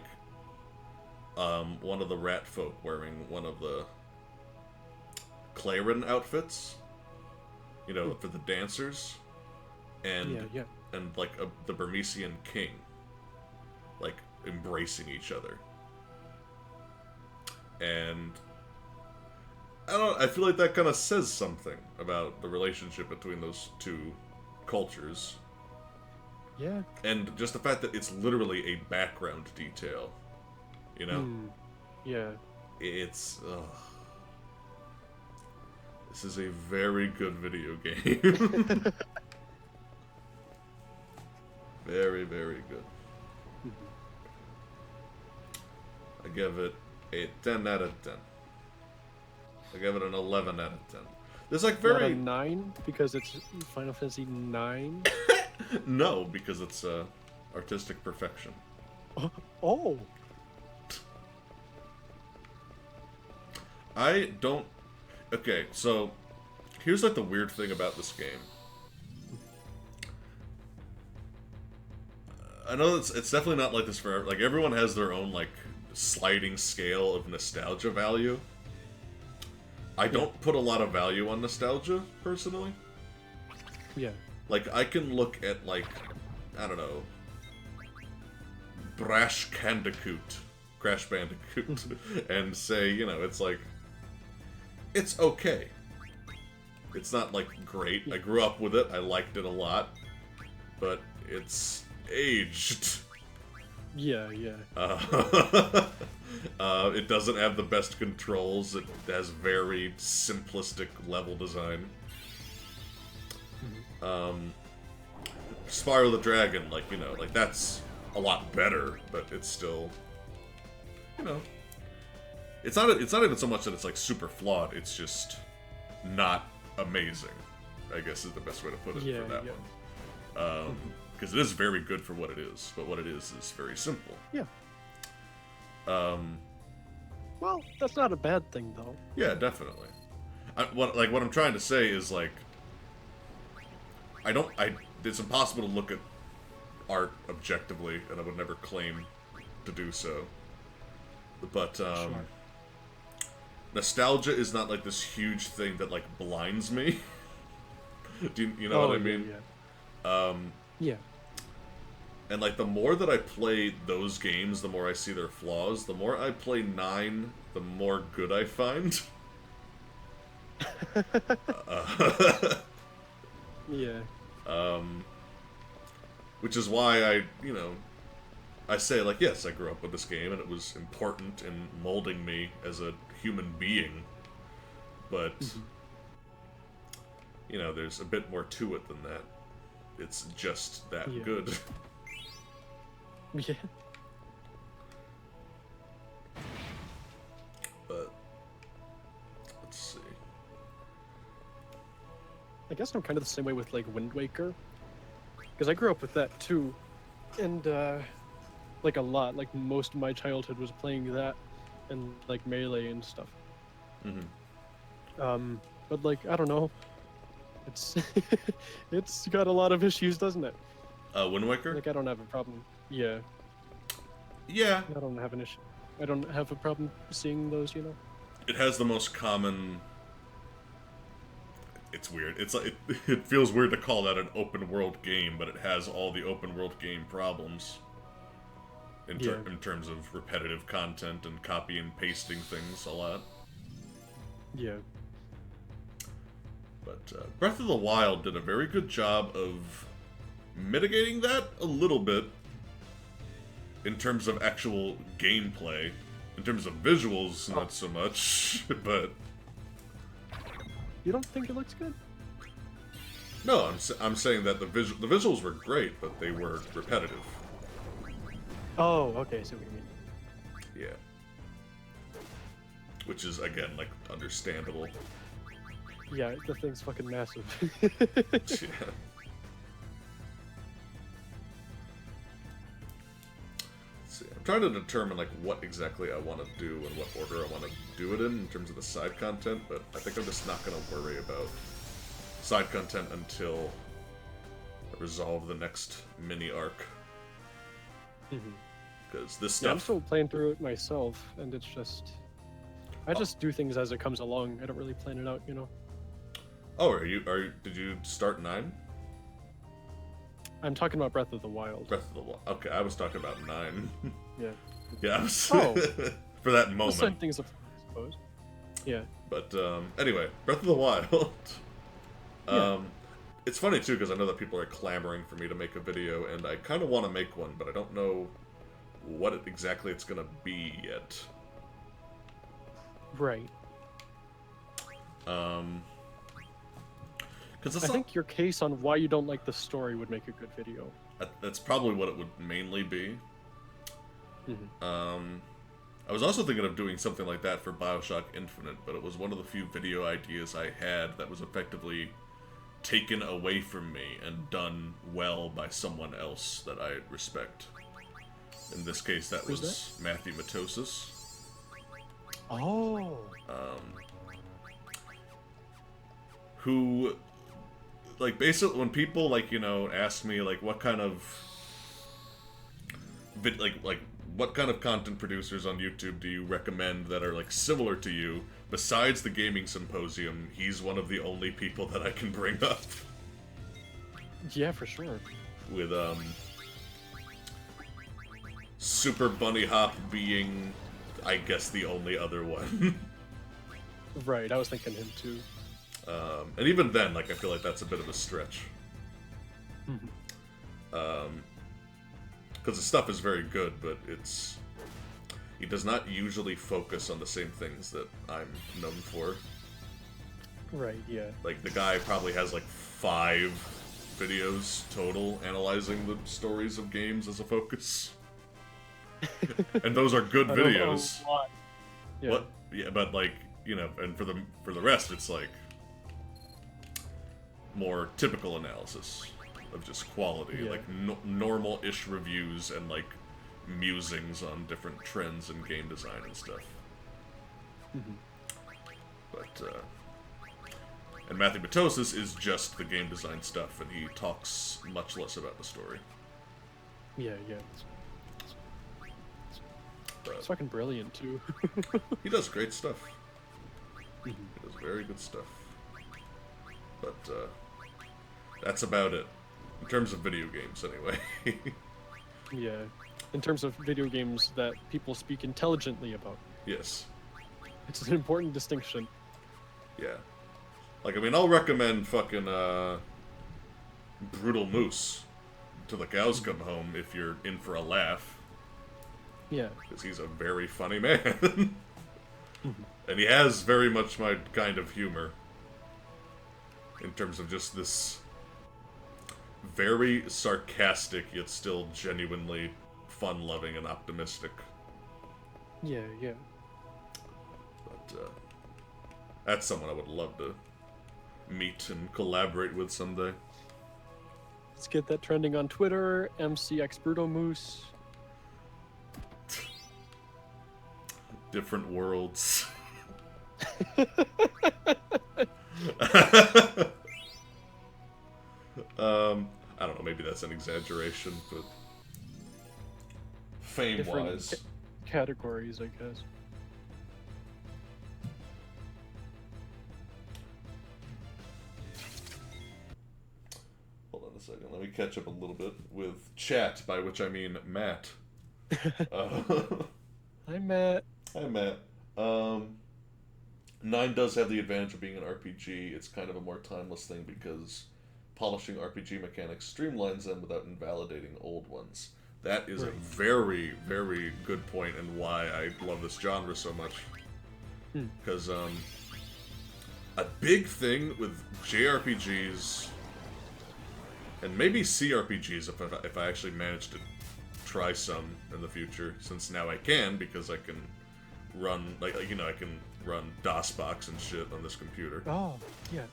one of the rat folk wearing one of the Claren outfits, you know, for the dancers, and and like the Burmesian king, like embracing each other. And I don't know, I feel like that kind of says something about the relationship between those two cultures. Yeah. And just the fact that it's literally a background detail, you know? Yeah. It's... This is a very good video game. Very, very good. I give it a 10 out of 10. I give it an 11 out of 10. There's like very... Not a 9 because it's Final Fantasy 9? No, because it's artistic perfection. Oh! I don't... Okay, so here's like the weird thing about this game. I know it's definitely not like this for... Like, everyone has their own, like, sliding scale of nostalgia value. I don't put a lot of value on nostalgia, personally. Yeah. Like, I can look at, like, I don't know, Brash Bandicoot, Crash Bandicoot, and say, you know, it's like, it's okay. It's not, like, great. I grew up with it, I liked it a lot, but it's aged. Yeah, yeah. It doesn't have the best controls, it has very simplistic level design. Spyro the Dragon, like, you know, like, that's a lot better, but it's still, you know, it's not even so much that it's, like, super flawed, it's just not amazing, I guess is the best way to put it for that one. Because it is very good for what it is, but what it is very simple. Yeah. Well, that's not a bad thing, though. Yeah, definitely. What I'm trying to say is, like, it's impossible to look at art objectively, and I would never claim to do so. But, Sure. nostalgia is not, like, this huge thing that, like, blinds me. Do you know what I mean? Yeah. Yeah. And, like, the more that I play those games, the more I see their flaws. The more I play 9, the more good I find. Yeah. Which is why I say, like, yes, I grew up with this game, and it was important in molding me as a human being. But, you know, there's a bit more to it than that. It's just that good. Yeah. But, let's see. I guess I'm kind of the same way with, like, Wind Waker. Because I grew up with that, too. And, like, a lot. Like, most of my childhood was playing that and, like, Melee and stuff. But, like, I don't know. It's it's got a lot of issues, doesn't it? Wind Waker? Like, I don't have a problem. Yeah. Yeah. I don't have an issue. I don't have a problem seeing those, you know? It has the most common... It's weird. It's like it feels weird to call that an open world game, but it has all the open world game problems. In terms of repetitive content and copy and pasting things a lot. Yeah. But Breath of the Wild did a very good job of mitigating that a little bit in terms of actual gameplay. In terms of visuals, not so much, but... You don't think it looks good? No, I'm saying that the visuals were great, but they were repetitive. Oh, okay, I see what you mean. Yeah. Which is, again, like, understandable. Yeah, the thing's fucking massive. Yeah. See, I'm trying to determine, like, what exactly I want to do and what order I want to do it in terms of the side content, but I think I'm just not going to worry about side content until I resolve the next mini arc. Because this stuff... Yeah, I'm still playing through it myself, and it's just... I just do things as it comes along. I don't really plan it out, you know? Oh, did you start 9? I'm talking about Breath of the Wild. Breath of the Wild. Okay, I was talking about 9. Yeah. Yeah, I was... Oh. For that moment. The same things, I suppose. Yeah. But, anyway, Breath of the Wild. Yeah. It's funny, too, because I know that people are clamoring for me to make a video, and I kind of want to make one, but I don't know what exactly it's going to be yet. Right. Because I think your case on why you don't like the story would make a good video. That's probably what it would mainly be. I was also thinking of doing something like that for BioShock Infinite, but it was one of the few video ideas I had that was effectively taken away from me and done well by someone else that I respect. In this case, that was Matthew Matosis. Oh. Who, like, basically, when people, like, you know, ask me, like, what kind of, what kind of content producers on YouTube do you recommend that are, like, similar to you? Besides the Gaming Symposium, he's one of the only people that I can bring up. Yeah, for sure. with Super Bunny Hop being, I guess, the only other one. Right, I was thinking him too. And even then, like, I feel like that's a bit of a stretch. Because the stuff is very good, but he does not usually focus on the same things that I'm known for. Right, yeah. Like, the guy probably has, like, 5 videos total analyzing the stories of games as a focus. And those are good videos. Yeah. What? Yeah, but, like, you know, and for the rest, it's, like, more typical analysis of just quality. Yeah. Like, normal-ish reviews and, like, musings on different trends in game design and stuff. But, and Matthew Matosis is just the game design stuff, and he talks much less about the story. Yeah. It's fucking brilliant, too. He does great stuff. He does very good stuff. But, that's about it. In terms of video games, anyway. Yeah. In terms of video games that people speak intelligently about. Yes. It's an important distinction. Yeah. Like, I mean, I'll recommend fucking, Brutal Moose till the cows come home if you're in for a laugh. Yeah. Because he's a very funny man. And he has very much my kind of humor. In terms of just this very sarcastic, yet still genuinely fun-loving and optimistic. Yeah. But, that's someone I would love to meet and collaborate with someday. Let's get that trending on Twitter, MCX Bruto Moose. Different worlds. I don't know, maybe that's an exaggeration, but fame-wise. Categories, I guess. Hold on a second, let me catch up a little bit with chat, by which I mean Matt. Hi, Matt. Hi, Matt. 9 does have the advantage of being an RPG. It's kind of a more timeless thing because polishing RPG mechanics streamlines them without invalidating old ones. That is a very, very good point and why I love this genre so much. Because a big thing with JRPGs, and maybe CRPGs if I actually manage to try some in the future, since now I can, because I can run, like, you know, I can run DOSBox and shit on this computer. Oh, yeah.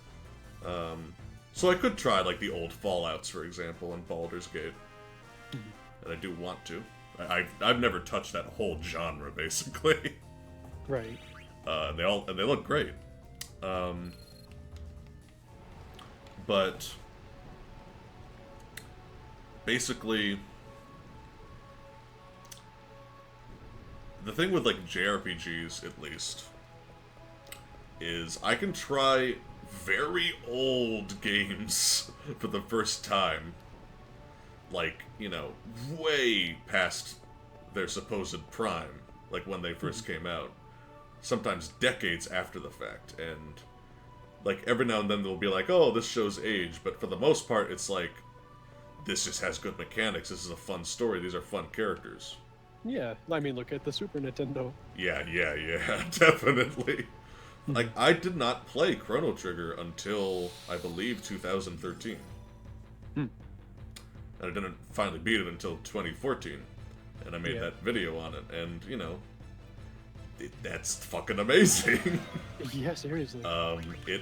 So I could try, like, the old Fallouts, for example, and Baldur's Gate. And I do want to. I've never touched that whole genre, basically. Right. And they look great. But basically, the thing with, like, JRPGs, at least, is I can try very old games for the first time. Like, you know, way past their supposed prime, like when they first came out. Sometimes decades after the fact, and, like, every now and then they'll be like, oh, this shows age, but for the most part, it's like, this just has good mechanics, this is a fun story, these are fun characters. Yeah, I mean, look at the Super Nintendo. Yeah, definitely. Like, I did not play Chrono Trigger until, I believe, 2013. And I didn't finally beat it until 2014. And I made that video on it, and, you know, that's fucking amazing. Yeah, seriously. It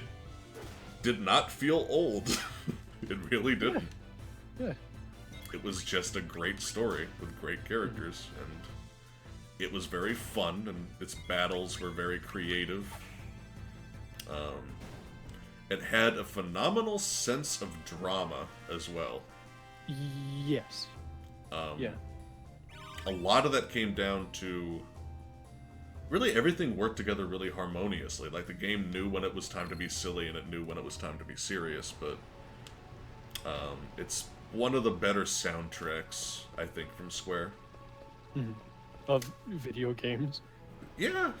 did not feel old. It really didn't. Yeah. It was just a great story with great characters, and it was very fun, and its battles were very creative. It had a phenomenal sense of drama as well. Yes. Yeah. A lot of that came down to really everything worked together really harmoniously. Like, the game knew when it was time to be silly and it knew when it was time to be serious, but its one of the better soundtracks, I think, from Square. Of video games. Yeah.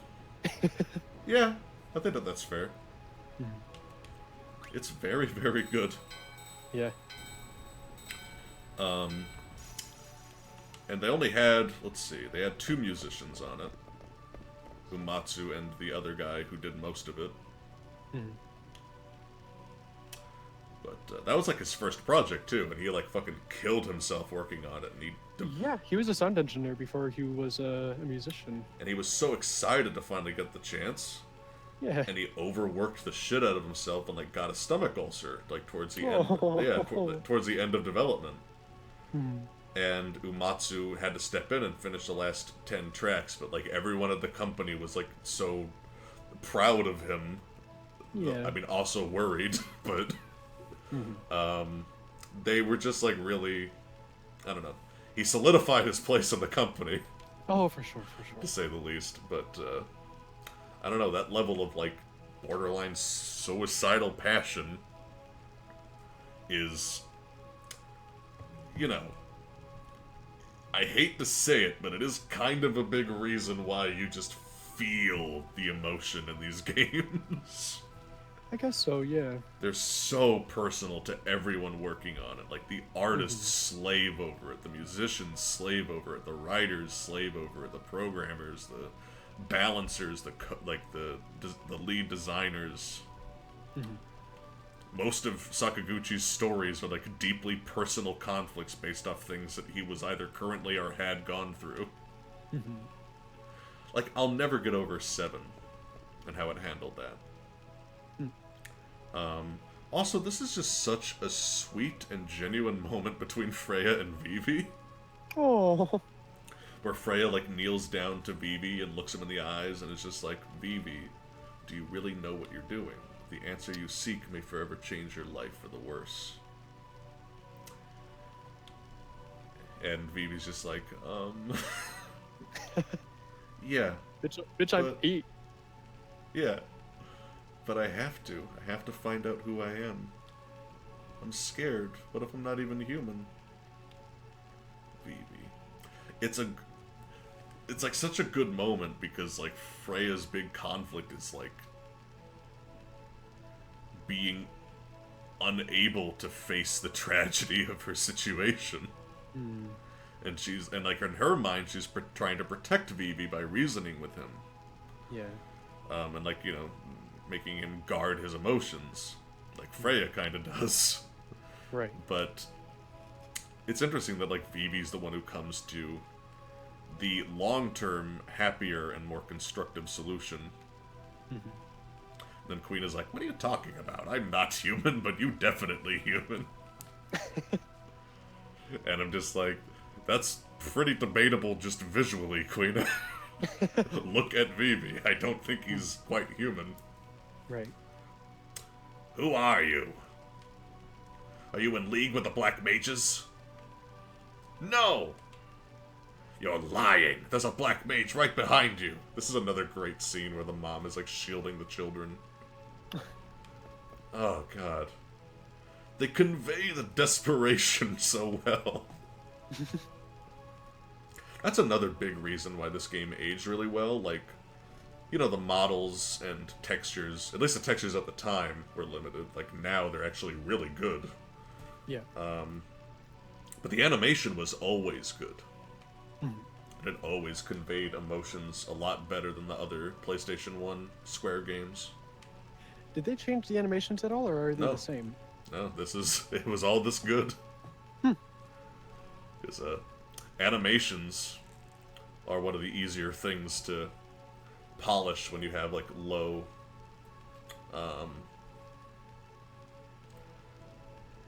Yeah, I think that's fair. It's very, very good. Yeah. And they only had, let's see, they had 2 musicians on it. Umatsu and the other guy who did most of it. But that was like his first project too, and he like fucking killed himself working on it. And Yeah, he was a sound engineer before he was a musician. and he was so excited to finally get the chance. Yeah. And he overworked the shit out of himself and like got a stomach ulcer like towards the end. Yeah, towards the end of development. And Umatsu had to step in and finish the last 10 tracks, but like everyone at the company was like so proud of him. Yeah. I mean, also worried, but they were just like really, I don't know. He solidified his place in the company, Oh, for sure, for to sure. say the least. But I don't know, that level of like borderline suicidal passion is, you know, I hate to say it, but it is kind of a big reason why you just feel the emotion in these games. I guess so, yeah. They're so personal to everyone working on it. Like, the artists slave over it, the musicians slave over it, the writers slave over it, the programmers, the balancers, the lead designers. Most of Sakaguchi's stories are like deeply personal conflicts based off things that he was either currently or had gone through. Like, I'll never get over 7 and how it handled that. Also, this is just such a sweet and genuine moment between Freya and Vivi, Oh. where Freya like kneels down to Vivi and looks him in the eyes and is just like, Vivi, do you really know what you're doing? The answer you seek may forever change your life for the worse. And Vivi's just like, yeah. Bitch, I'm 8. Yeah. But I have to. I have to find out who I am. I'm scared. What if I'm not even human? Vivi. It's like such a good moment because like Freya's big conflict is like being unable to face the tragedy of her situation. And like in her mind she's trying to protect Vivi by reasoning with him. Yeah. And like, you know, making him guard his emotions, like Freya kind of does. Right. But it's interesting that like Vivi's the one who comes to the long-term, happier and more constructive solution. Then Queen is like, "What are you talking about? I'm not human, but you definitely human." And I'm just like, that's pretty debatable just visually, Queen. Look at Vivi. I don't think he's quite human. Right. Who are you? Are you in league with the Black Mages? No! You're lying. There's a Black Mage right behind you. This is another great scene where the mom is like shielding the children. Oh, God. They convey the desperation so well. That's another big reason why this game aged really well. Like, you know, the models and textures, at least the textures at the time, were limited. Like, now they're actually really good. Yeah. But the animation was always good. And it always conveyed emotions a lot better than the other PlayStation 1 Square games. Did they change the animations at all, or are they No. the same? No, it was all this good. Because animations are one of the easier things to polish when you have like low,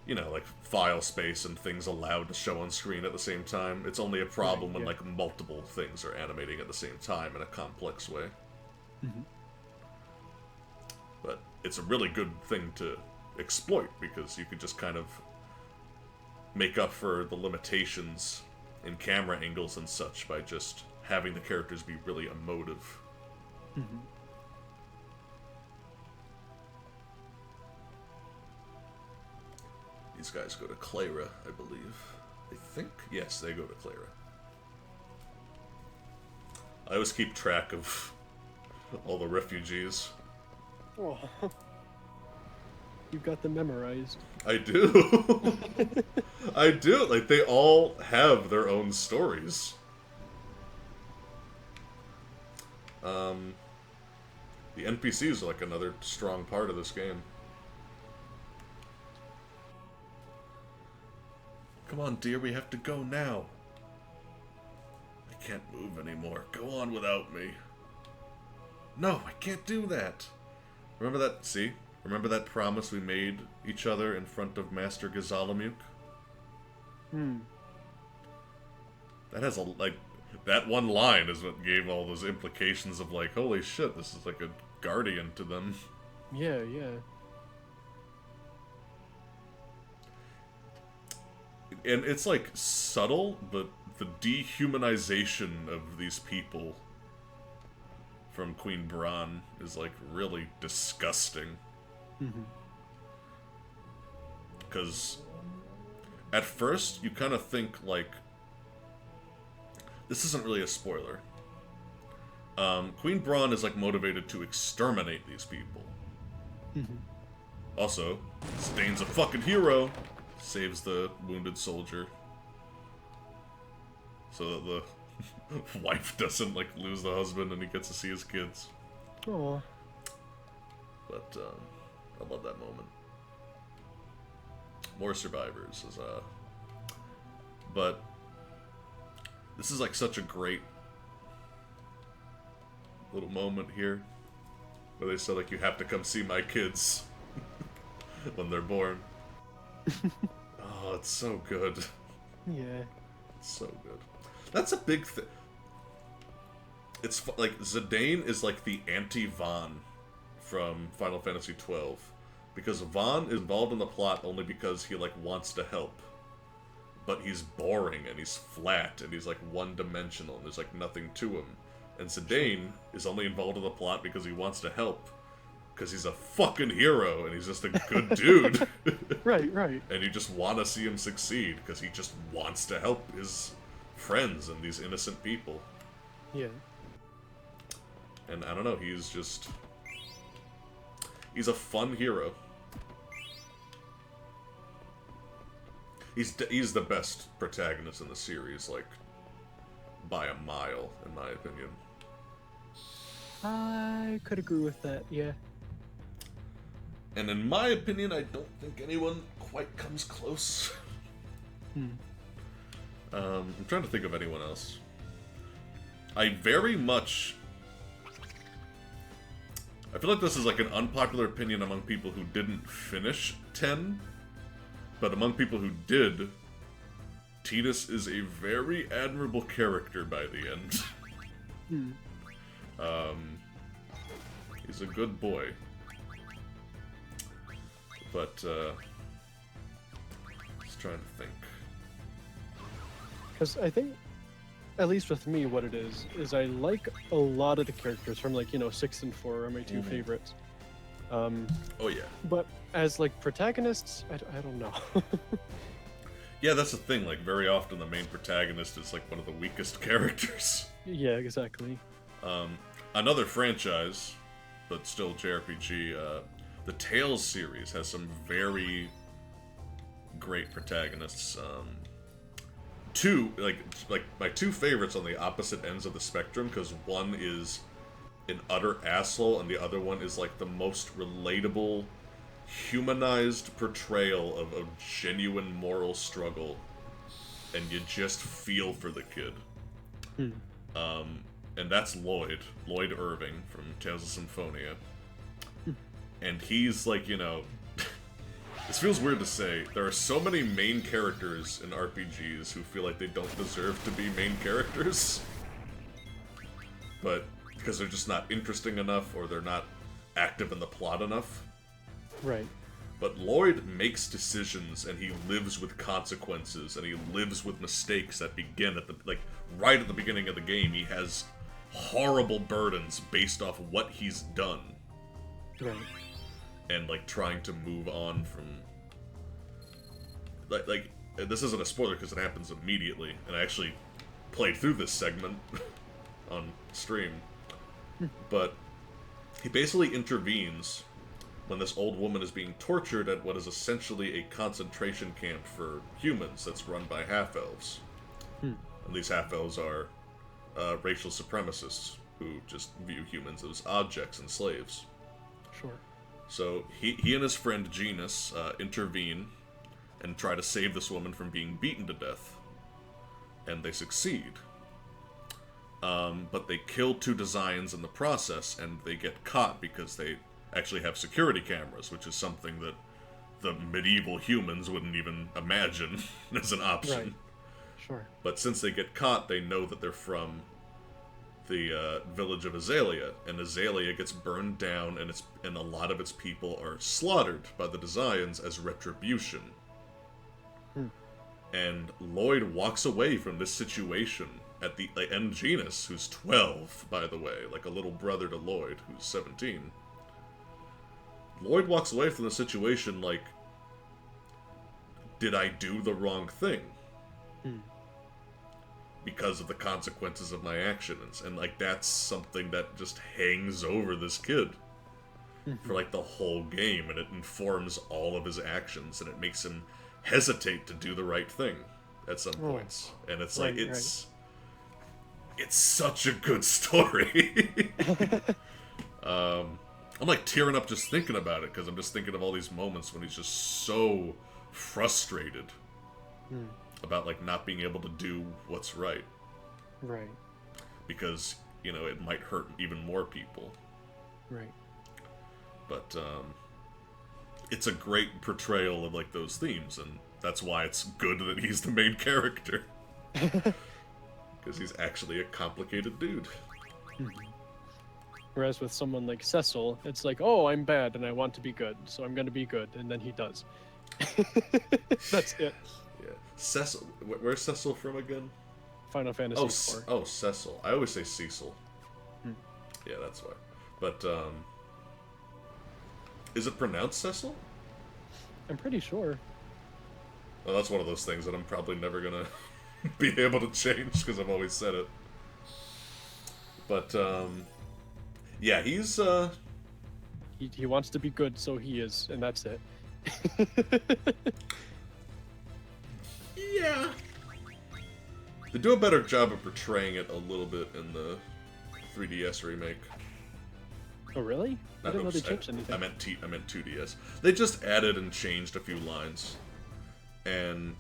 you know, like file space and things allowed to show on screen at the same time. It's only a problem when like multiple things are animating at the same time in a complex way. But it's a really good thing to exploit because you could just kind of make up for the limitations in camera angles and such by just having the characters be really emotive. These guys go to Clara, I believe. I think? Yes, they go to Clara. I always keep track of all the refugees. Oh. You've got them memorized. I do. I do. Like, they all have their own stories. The NPCs are like another strong part of this game. Come on, dear, we have to go now. I can't move anymore. Go on without me. No, I can't do that. Remember that? See? Remember that promise we made each other in front of Master Gazalamuk? That has a, like, that one line is what gave all those implications of, like, holy shit, this is like a guardian to them. Yeah, yeah. And it's, like, subtle, but the dehumanization of these people from Queen Bran is, like, really disgusting. Because at first, you kind of think, like, this isn't really a spoiler. Queen Bran is, like, motivated to exterminate these people. Also, Zdane's a fucking hero. Saves the wounded soldier. So that the wife doesn't, like, lose the husband and he gets to see his kids. Oh. But, I love that moment. More survivors is, but this is, like, such a great little moment here where they said, like, you have to come see my kids when they're born. Oh, it's so good. Yeah. It's so good. That's a big thing. It's like Zidane is like the anti-Vaughn from Final Fantasy XII, because Vaughn is involved in the plot only because he, like, wants to help, but he's boring and he's flat and he's, like, one-dimensional and there's, like, nothing to him. And Zidane is only involved in the plot because he wants to help, because he's a fucking hero and he's just a good dude. Right. And you just want to see him succeed because he just wants to help his friends and these innocent people. Yeah. And I don't know, he's a fun hero. He's the best protagonist in the series, like, by a mile, in my opinion. I could agree with that, yeah. And in my opinion, I don't think anyone quite comes close. I'm trying to think of anyone else. I feel like this is, like, an unpopular opinion among people who didn't finish 10, but among people who did, Tidus is a very admirable character by the end. He's a good boy. But, just trying to think. Because I think, at least with me, what it is I like a lot of the characters from, like, 6 and 4 are my two favorites. Oh, yeah. But as, like, protagonists, I don't know. Yeah, that's the thing. Like, very often the main protagonist is, like, one of the weakest characters. Yeah, exactly. Another franchise, but still JRPG, the Tales series has some very great protagonists. Two, like my two favorites on the opposite ends of the spectrum, because one is an utter asshole and the other one is, like, the most relatable, humanized portrayal of a genuine moral struggle, and you just feel for the kid. And that's Lloyd Irving from Tales of Symphonia. And he's, like, this feels weird to say, there are so many main characters in RPGs who feel like they don't deserve to be main characters. But because they're just not interesting enough, or they're not active in the plot enough. Right. But Lloyd makes decisions, and he lives with consequences, and he lives with mistakes that begin at the, like, right at the beginning of the game. He has horrible burdens based off what he's done. Right. And, like, trying to move on like this isn't a spoiler because it happens immediately, and I actually played through this segment on stream. But he basically intervenes when this old woman is being tortured at what is essentially a concentration camp for humans that's run by half-elves. And these half-elves are racial supremacists who just view humans as objects and slaves. Sure. So he and his friend Genus intervene and try to save this woman from being beaten to death. And they succeed. But they kill 2 Desians in the process, and they get caught because they actually have security cameras, which is something that the medieval humans wouldn't even imagine as an option. Right. Sure. But since they get caught, they know that they're from the village of Azalea, and Azalea gets burned down, and a lot of its people are slaughtered by the Desians as retribution. And Lloyd walks away from this situation at the end. Genus, who's 12, by the way, like a little brother to Lloyd, who's 17. Lloyd walks away from the situation like, did I do the wrong thing? Because of the consequences of my actions. And, like, that's something that just hangs over this kid for, like, the whole game. And it informs all of his actions. And it makes him hesitate to do the right thing at some points. And it's like, it's such a good story. I'm, like, tearing up just thinking about it, because I'm just thinking of all these moments when he's just so frustrated about, like, not being able to do what's right. Right. Because, you know, it might hurt even more people. Right. But, it's a great portrayal of, like, those themes, and that's why it's good that he's the main character. Because he's actually a complicated dude. Whereas with someone like Cecil, it's like, oh, I'm bad and I want to be good, so I'm going to be good, and then he does. That's it. Yeah. Cecil. Where's Cecil from again? Final Fantasy IV. Oh, Cecil. I always say Cecil. Yeah, that's why. But, is it pronounced Cecil? I'm pretty sure. Well, that's one of those things that I'm probably never gonna be able to change, because I've always said it. But, yeah, he's, He wants to be good, so he is, and that's it. Yeah. They do a better job of portraying it a little bit in the 3DS remake. Oh, really? I didn't know they changed anything. I meant 2DS. They just added and changed a few lines. And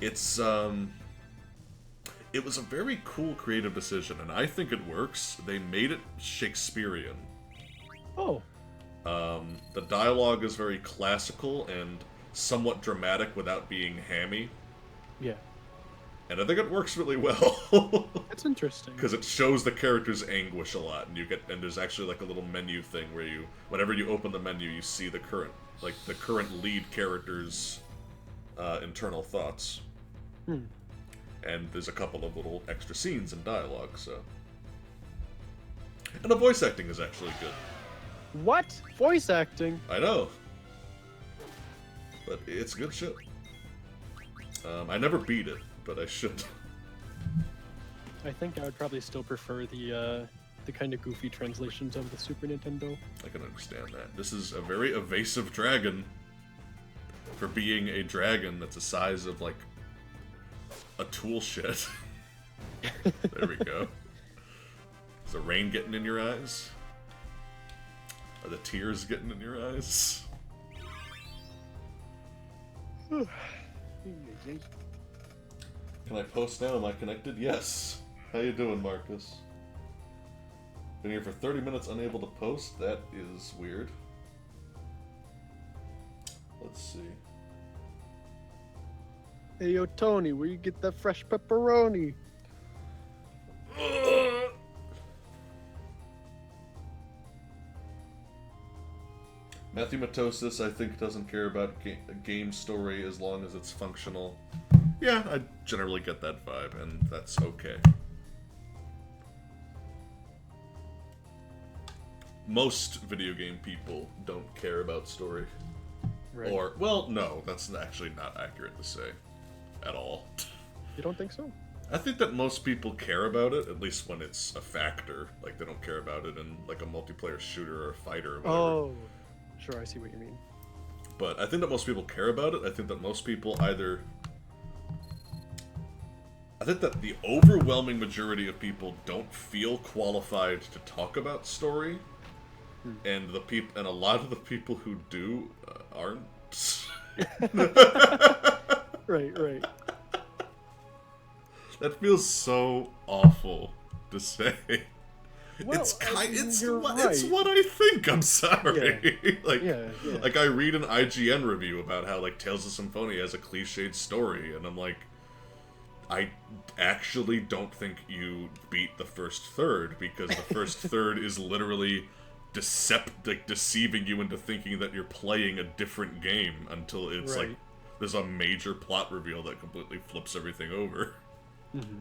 it's, it was a very cool creative decision, and I think it works. They made it Shakespearean. Oh. The dialogue is very classical and somewhat dramatic without being hammy. Yeah. And I think it works really well. That's interesting. Because it shows the character's anguish a lot, and there's actually like a little menu thing where whenever you open the menu, you see the current lead character's internal thoughts. And there's a couple of little extra scenes and dialogue, so. And the voice acting is actually good. What? Voice acting? I know. But it's good shit. I never beat it, but I should. I think I would probably still prefer the kind of goofy translations of the Super Nintendo. I can understand that. This is a very evasive dragon. For being a dragon that's the size of, like, a tool shed. There we go. Is the rain getting in your eyes? Are the tears getting in your eyes? Can I post now? Am I connected? Yes. How you doing, Marcus? Been here for 30 minutes unable to post? That is weird. Let's see. Hey, yo, Tony, where you get that fresh pepperoni? Matthew Matosis, I think, doesn't care about a game story as long as it's functional. Yeah, I generally get that vibe, and that's okay. Most video game people don't care about story. Right. Or, well, no, that's actually not accurate to say at all. You don't think so? I think that most people care about it, at least when it's a factor. Like, they don't care about it in, like, a multiplayer shooter or a fighter or whatever. Oh, sure, I see what you mean. But I think that most people care about it. I think that most people either... I think that the overwhelming majority of people don't feel qualified to talk about story, and a lot of the people who do aren't. Right. That feels so awful to say. Well, It's you're it's right. what I think. I'm sorry. Yeah. Like I read an IGN review about how like Tales of Symphonia has a cliched story, and I'm like, I actually don't think you beat the first third, because the first third is literally deceiving you into thinking that you're playing a different game until it's like there's a major plot reveal that completely flips everything over. Mm-hmm.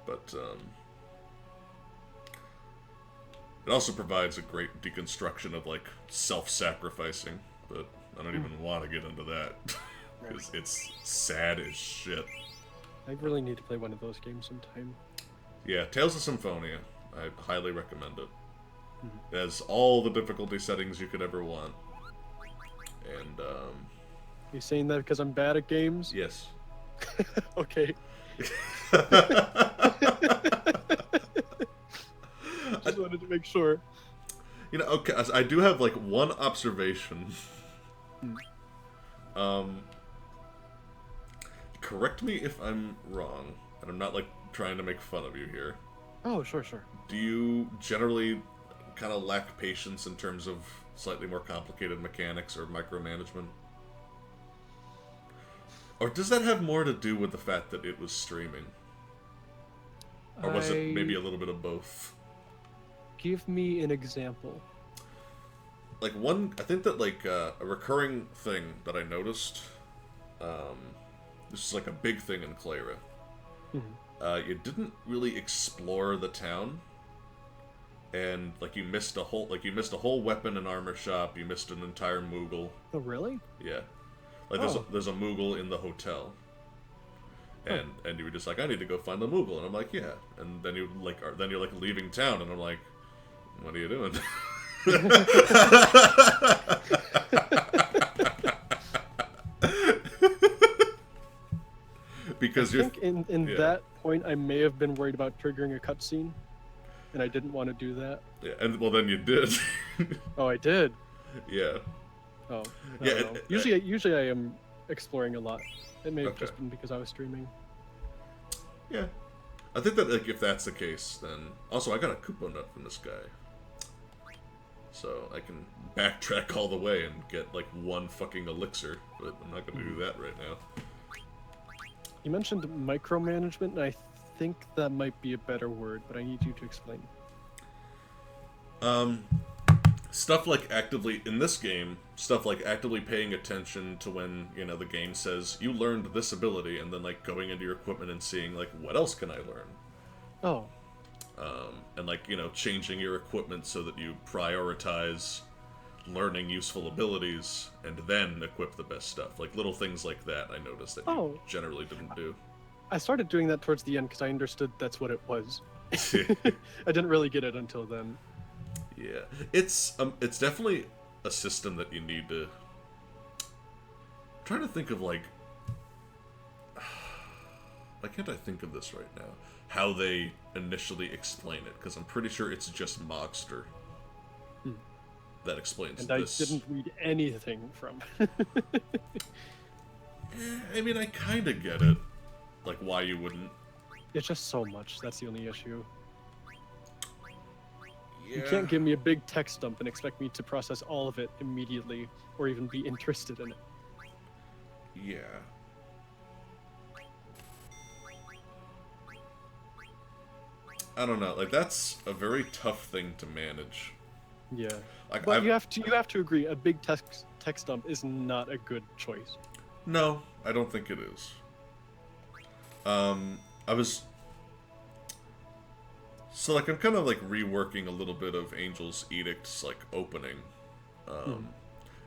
But it also provides a great deconstruction of like self-sacrificing, but I don't even want to get into that because it's sad as shit. I really need to play one of those games sometime. Yeah, Tales of Symphonia. I highly recommend it. It has all the difficulty settings you could ever want. And, You saying that because I'm bad at games? yes. Okay. Just wanted to make sure. You know, okay, I do have, like, one observation. Correct me if I'm wrong, and I'm not, like, trying to make fun of you here. Oh, sure. Do you generally kind of lack patience in terms of slightly more complicated mechanics or micromanagement? Or does that have more to do with the fact that it was streaming? Or was it maybe a little bit of both? Give me an example. Like I think that like a recurring thing that I noticed, this is like a big thing in Clara. Mm-hmm. You didn't really explore the town, and like you missed a whole weapon and armor shop. You missed an entire Moogle. Oh, really? Yeah, like there's a Moogle in the hotel, and you were just like, I need to go find the Moogle, and I'm like, yeah, and then you're like leaving town, and I'm like, what are you doing? Because I think in that point, I may have been worried about triggering a cutscene, and I didn't want to do that. Yeah, and well, then you did. Oh, I did. Yeah. Oh, yeah. Usually I am exploring a lot. It may have just been because I was streaming. Yeah, I think that like if that's the case, then also I got a Koopa nut from this guy, so I can backtrack all the way and get like one fucking elixir. But I'm not going to do that right now. You mentioned micromanagement, and I think that might be a better word, but I need you to explain. Stuff like actively paying attention to when, you know, the game says you learned this ability, and then like going into your equipment and seeing like what else can I learn. Oh. And like, you know, changing your equipment so that you prioritize learning useful abilities and then equip the best stuff. Like little things like that I noticed that you generally didn't do. I started doing that towards the end because I understood that's what it was. I didn't really get it until then. Yeah, it's definitely a system that you need to... I'm trying to think of like... Why can't I think of this right now? How they initially explain it, because I'm pretty sure it's just Mogster that explains and this. I didn't read anything from. I mean, I kind of get it. Like, why you wouldn't. It's just so much. That's the only issue. Yeah. You can't give me a big text dump and expect me to process all of it immediately, or even be interested in it. Yeah. I don't know. Like, that's a very tough thing to manage. Yeah. Like, but you have to agree, a big text dump is not a good choice. No, I don't think it is. So, like, I'm kind of, like, reworking a little bit of Angel's Edict's, like, opening.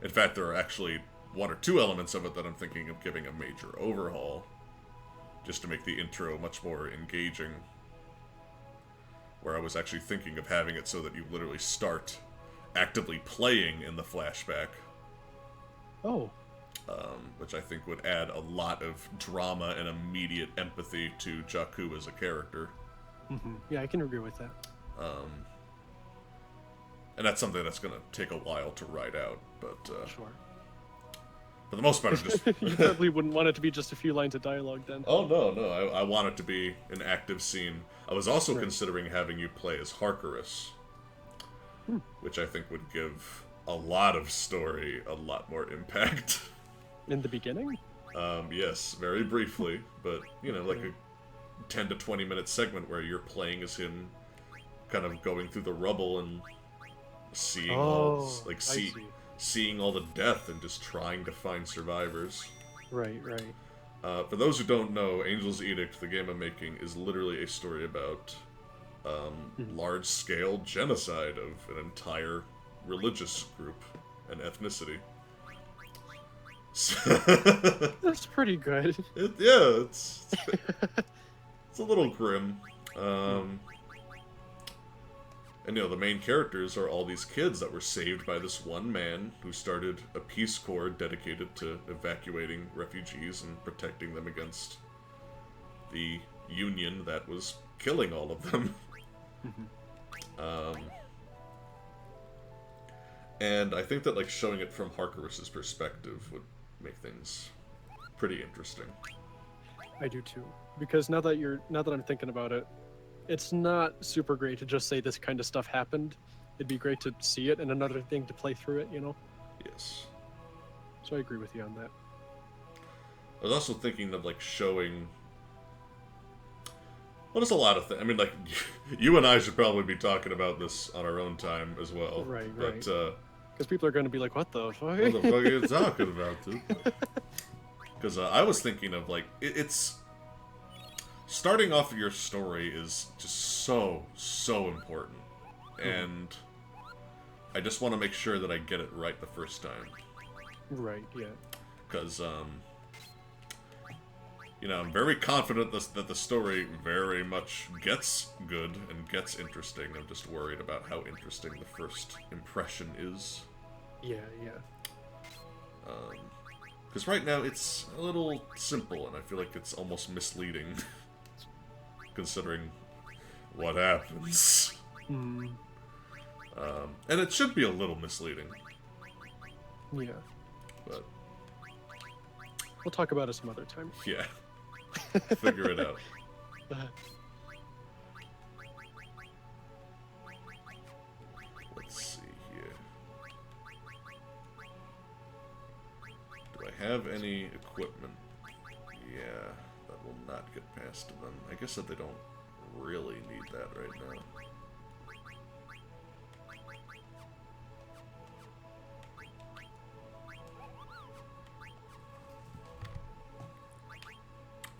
In fact, there are actually one or two elements of it that I'm thinking of giving a major overhaul, just to make the intro much more engaging. Where I was actually thinking of having it so that you literally start actively playing in the flashback. Oh. Which I think would add a lot of drama and immediate empathy to Jakku as a character. Yeah, I can agree with that. And that's something that's going to take a while to write out, but Sure. for the most part, I'm just... You probably wouldn't want it to be just a few lines of dialogue then. Oh, no. I want it to be an active scene. I was also considering having you play as Harkarus, which I think would give a lot of story, a lot more impact. In the beginning? Yes, very briefly, but, you know, like a 10 to 20 minute segment where you're playing as him kind of going through the rubble and seeing seeing all the death and just trying to find survivors. Right. For those who don't know, Angel's Edict, the game I'm making, is literally a story about large-scale genocide of an entire religious group and ethnicity. That's pretty good. It's a little grim. And, you know, the main characters are all these kids that were saved by this one man who started a Peace Corps dedicated to evacuating refugees and protecting them against the Union that was killing all of them. And I think that, like, showing it from Harkarus's perspective would make things pretty interesting. I do too. Because now that I'm thinking about it, it's not super great to just say this kind of stuff happened. It'd be great to see it and another thing to play through it, you know? Yes. So I agree with you on that. I was also thinking of, like, showing... Well, there's a lot of things. I mean, like, you and I should probably be talking about this on our own time as well. Right. But, because people are going to be like, what the fuck? what the fuck are you talking about, dude? Because I was thinking of, like, it's... Starting off your story is just so important. And I just want to make sure that I get it right the first time. Right, yeah. Because, you know, I'm very confident that the story very much gets good and gets interesting. I'm just worried about how interesting the first impression is. Yeah. Because right now it's a little simple, and I feel like it's almost misleading. Considering what happens. And it should be a little misleading. Yeah. But... We'll talk about it some other time. Yeah. Figure it out. Let's see here. Do I have any equipment? Yeah. Will not get past to them. I guess that they don't really need that right now.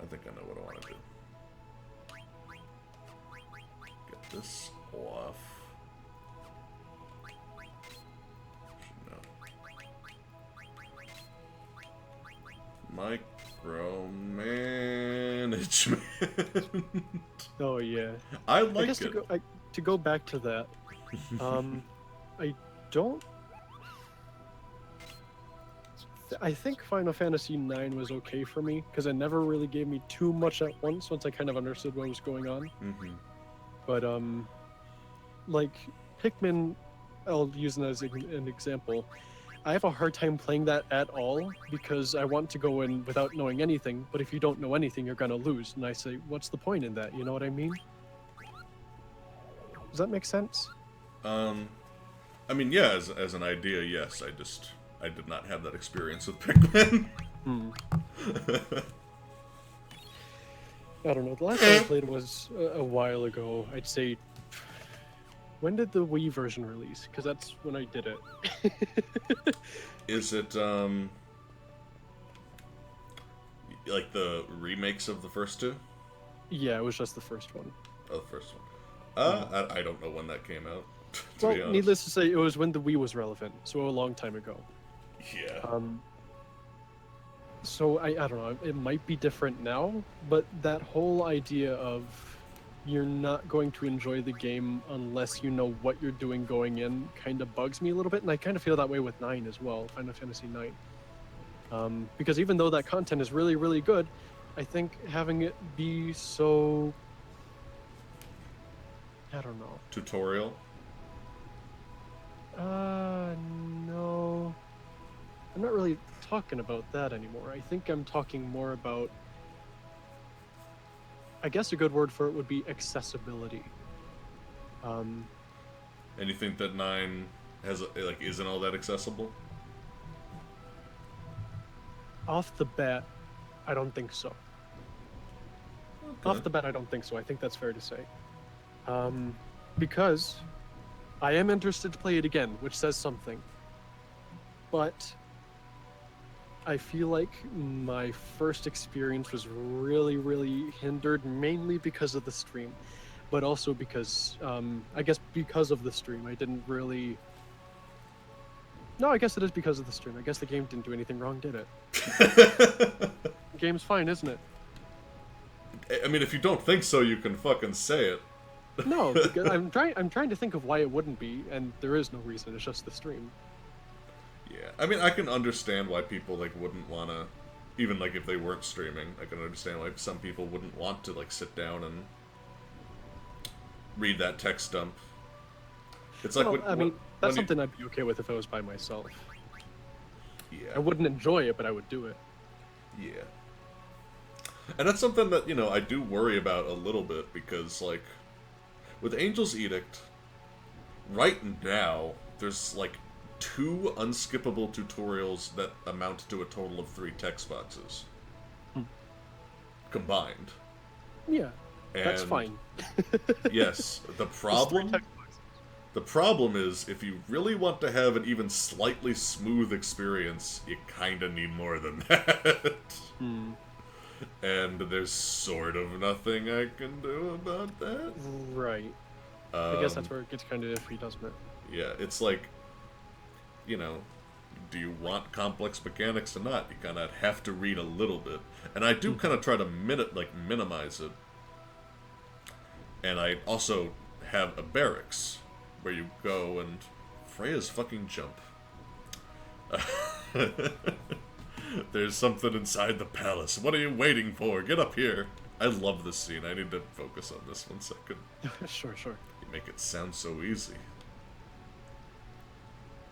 I think I know what I want to do. Get this off. No. Micromanagement. Oh yeah. I like guess it. To go back to that, I don't. I think Final Fantasy IX was okay for me because it never really gave me too much at once I kind of understood what was going on. But like Pikmin, I'll use it as an example. I have a hard time playing that at all because I want to go in without knowing anything, but if you don't know anything, you're gonna lose. And I say, what's the point in that? You know what I mean? Does that make sense? I mean, yeah, as an idea, yes. I did not have that experience with Pikmin. I don't know. The last time I played was a while ago. I'd say... When did the Wii version release? Because that's when I did it. Is it, like the remakes of the first two? Yeah, it was just the first one. Oh, the first one. I don't know when that came out. to Well, be honest. needless to say, it was when the Wii was relevant, so a long time ago. Yeah. So I don't know, it might be different now, but that whole idea of you're not going to enjoy the game unless you know what you're doing going in kind of bugs me a little bit, and I kind of feel that way with 9 as well, Final Fantasy 9. Because even though that content is really, really good, I think having it be so... I don't know. Tutorial? No. I'm not really talking about that anymore. I think I'm talking more about... I guess a good word for it would be accessibility. And you think that 9 has like isn't all that accessible? Off the bat, I don't think so. Okay. Off the bat, I don't think so. I think that's fair to say. Because I am interested to play it again, which says something. But I feel like my first experience was really, really hindered, mainly because of the stream, but also because, I guess because of the stream, I didn't really... No, I guess it is because of the stream. I guess the game didn't do anything wrong, did it? The game's fine, isn't it? I mean, if you don't think so, you can fucking say it. No, because I'm trying to think of why it wouldn't be, and there is no reason. It's just the stream. Yeah, I mean, I can understand why people like wouldn't want to, even like if they weren't streaming. I can understand why some people wouldn't want to like sit down and read that text dump. It's like, Well, I mean, that's something I'd be okay with if I was by myself. Yeah. I wouldn't enjoy it, but I would do it. Yeah. And that's something that, you know, I do worry about a little bit, because, like, with Angel's Edict, right now, there's, like, 2 unskippable tutorials that amount to a total of 3 text boxes. Combined. Yeah, that's And fine. Yes, the Just 3 problem... text boxes. The problem is, if you really want to have an even slightly smooth experience, you kinda need more than that. And there's sort of nothing I can do about that. Right. I guess that's where it gets kind of iffy, doesn't it? Yeah, it's like, you know, do you want complex mechanics or not? You kind of have to read a little bit. And I do kind of try to minimize it. And I also have a barracks where you go and Freya's fucking jump. There's something inside the palace. What are you waiting for? Get up here. I love this scene. I need to focus on this 1 second. Sure. You make it sound so easy.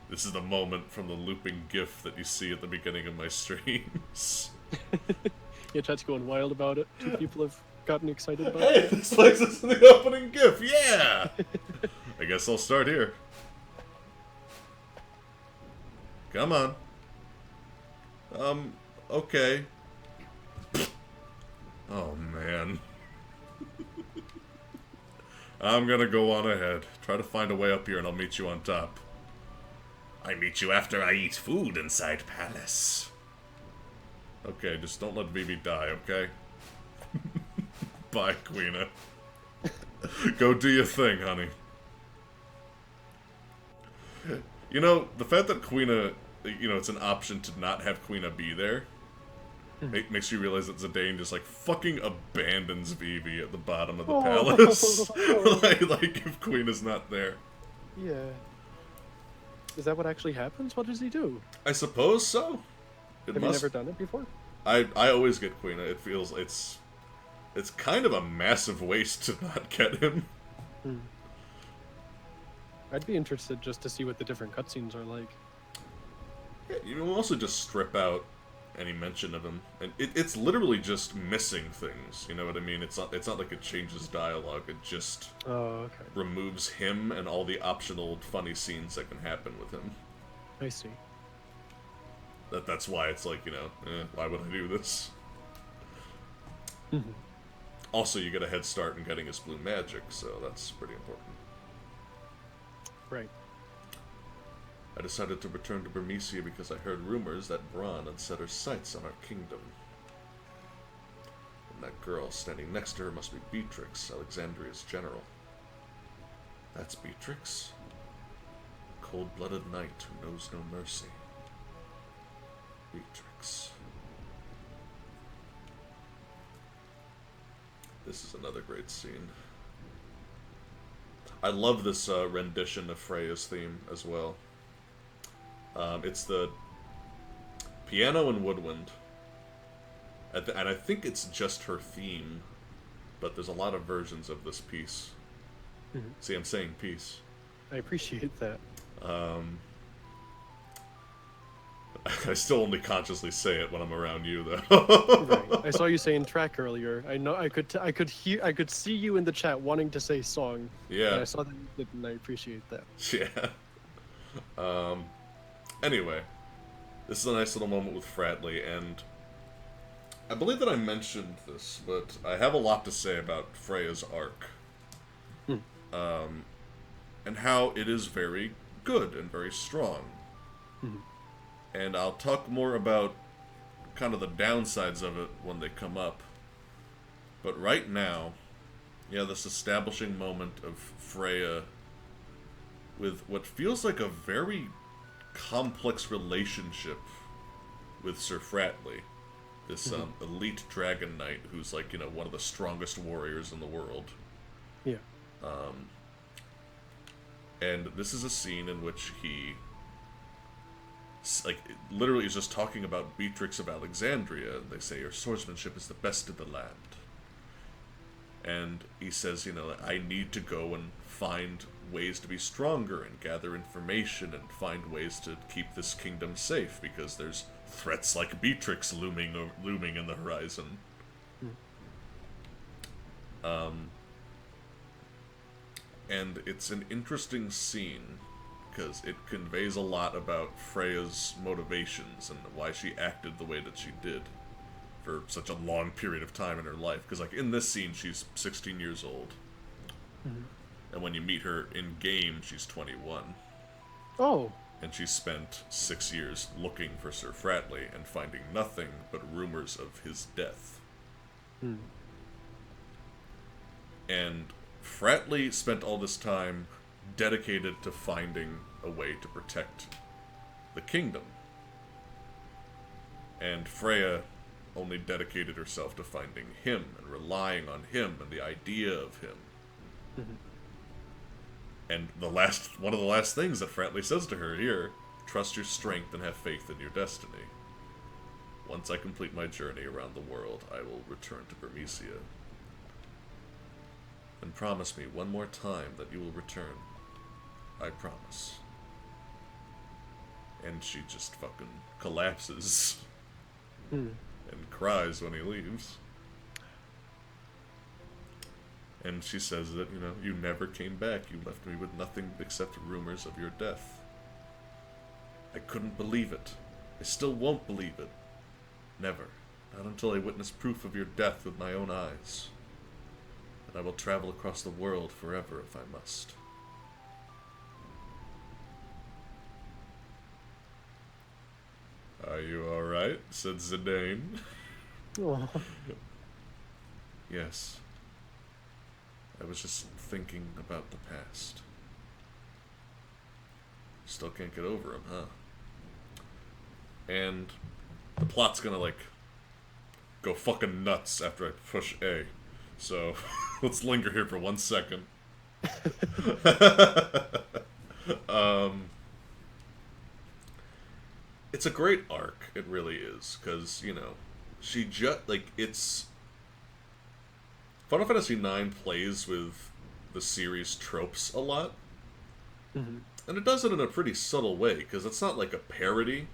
This is the moment from the looping GIF that you see at the beginning of my streams. Yeah, chat's going wild about it. 2 people have gotten excited about Hey, it. this place is the opening GIF. Yeah! I guess I'll start here. Come on. Okay. Oh, man. I'm gonna go on ahead. Try to find a way up here and I'll meet you on top. I meet you after I eat food inside palace. Okay, just don't let Vivi die, okay? Bye, Queena. Go do your thing, honey. You know, the fact that Queena, you know, it's an option to not have Queena be there, makes you realize that Zidane just, like, fucking abandons Vivi at the bottom of the palace. like, if Queena's not there. Yeah. Is that what actually happens? What does he do? I suppose so. Have you never done it before? I always get Queena. It feels, it's kind of a massive waste to not get him. I'd be interested just to see what the different cutscenes are like. Yeah, you can also just strip out any mention of him, and it's literally just missing things. You know what I mean? It's not like it changes dialogue. It just removes him and all the optional funny scenes that can happen with him. I see. That's why it's like, you know, why would I do this? Also, you get a head start in getting his blue magic, so that's pretty important. Right. I decided to return to Burmecia because I heard rumors that Braun had set her sights on our kingdom. And that girl standing next to her must be Beatrix, Alexandria's general. That's Beatrix? Cold-blooded knight who knows no mercy. Beatrix. This is another great scene. I love this rendition of Freya's theme as well. It's the piano and woodwind. And I think it's just her theme, but there's a lot of versions of this piece. Mm-hmm. See, I'm saying piece. I appreciate that. I still only consciously say it when I'm around you, though. Right. I saw you saying track earlier. I know I could see you in the chat wanting to say song. Yeah. And I saw that you did, and I appreciate that. Yeah. Anyway, this is a nice little moment with Fratley, and I believe that I mentioned this, but I have a lot to say about Freya's arc. And how it is very good and very strong. And I'll talk more about kind of the downsides of it when they come up. But right now, yeah, this establishing moment of Freya with what feels like a very complex relationship with Sir Fratley. This elite dragon knight who's like, you know, one of the strongest warriors in the world. Yeah. And this is a scene in which he, like, literally is just talking about Beatrix of Alexandria, and they say, your swordsmanship is the best in the land. And he says, you know, I need to go and find ways to be stronger and gather information and find ways to keep this kingdom safe, because there's threats like Beatrix looming in the horizon. And it's an interesting scene, because it conveys a lot about Freya's motivations and why she acted the way that she did for such a long period of time in her life. Because, like, in this scene, she's 16 years old. And when you meet her in-game, she's 21. Oh. And she spent 6 years looking for Sir Fratley and finding nothing but rumors of his death. And Fratley spent all this time dedicated to finding a way to protect the kingdom. And Freya only dedicated herself to finding him and relying on him and the idea of him. And one of the last things that Fratley says to her here, trust your strength and have faith in your destiny. Once I complete my journey around the world, I will return to Bermesia. And promise me one more time that you will return. I promise. And she just fucking collapses. And cries when he leaves. And she says that, you know, you never came back. You left me with nothing except rumors of your death. I couldn't believe it. I still won't believe it. Never. Not until I witness proof of your death with my own eyes. And I will travel across the world forever if I must. Are you alright? Said Zidane. Yes. I was just thinking about the past. Still can't get over him, huh? And the plot's gonna, like, go fucking nuts after I push A. So, let's linger here for 1 second. It's a great arc, it really is, because, you know, she just, like, it's... Final Fantasy IX plays with the series tropes a lot. And it does it in a pretty subtle way, because it's not like a parody.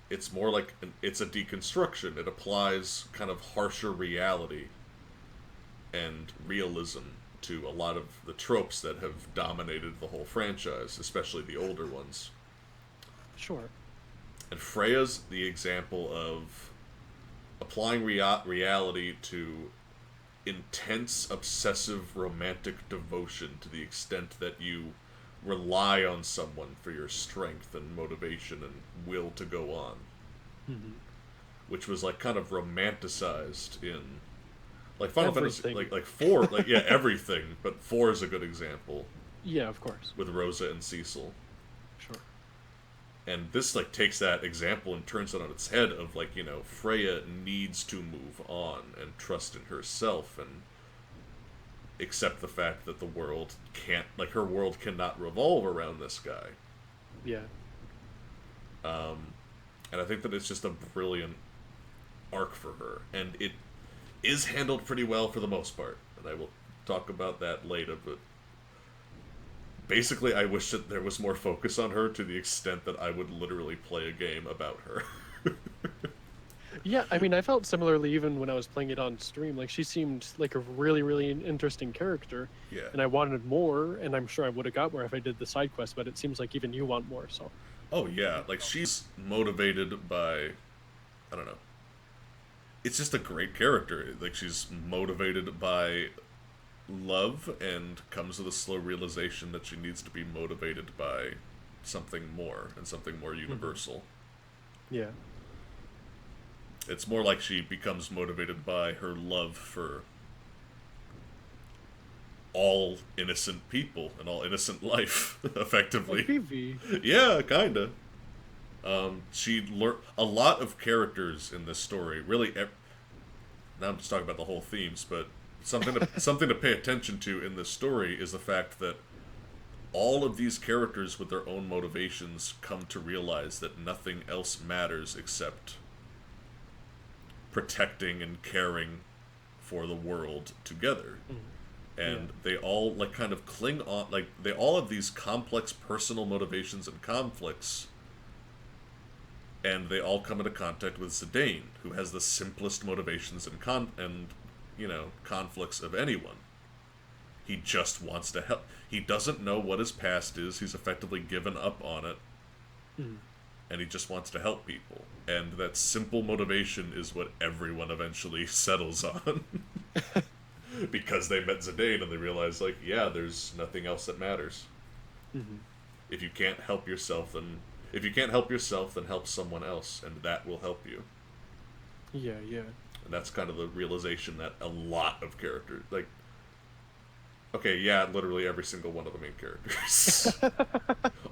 It's more like, it's a deconstruction. It applies kind of harsher reality and realism to a lot of the tropes that have dominated the whole franchise, especially the older ones. Sure. And Freya's the example of applying reality to intense, obsessive, romantic devotion to the extent that you rely on someone for your strength and motivation and will to go on. Which was, like, kind of romanticized in, like, Final Fantasy, like 4, like, yeah, everything, but 4 is a good example. Yeah, of course. with Rosa and Cecil. Sure. And this, like, takes that example and turns it on its head of, like, you know, Freya needs to move on and trust in herself and accept the fact that the world can't, like, her world cannot revolve around this guy. Yeah. And I think that it's just a brilliant arc for her. And it is handled pretty well for the most part. And I will talk about that later, but basically I wish that there was more focus on her to the extent that I would literally play a game about her. Yeah, I mean, I felt similarly even when I was playing it on stream. Like, she seemed like a really, really interesting character, Yeah. and I wanted more, and I'm sure I would have got more if I did the side quest, but it seems like even you want more, so. Oh, yeah. Like, she's motivated by... I don't know. It's just a great character. Like, she's motivated by love and comes to the slow realization that she needs to be motivated by something more and something more universal. Yeah. It's more like she becomes motivated by her love for all innocent people and all innocent life, effectively. PV. Yeah, kinda. She learned a lot of characters in this story. Really, now I'm just talking about the whole themes, but something to pay attention to in this story is the fact that all of these characters with their own motivations come to realize that nothing else matters except protecting and caring for the world together. And they all, like, kind of cling on, like, they all have these complex personal motivations and conflicts, and they all come into contact with Zidane, who has the simplest motivations and conflicts of anyone. He just wants to help. He doesn't know what his past is. He's effectively given up on it. And he just wants to help people. And that simple motivation is what everyone eventually settles on. Because they met Zidane and they realize, like, yeah, there's nothing else that matters. If you can't help yourself, then help someone else, and that will help you. Yeah, yeah. And that's kind of the realization that a lot of characters, like, okay, yeah, literally every single one of the main characters.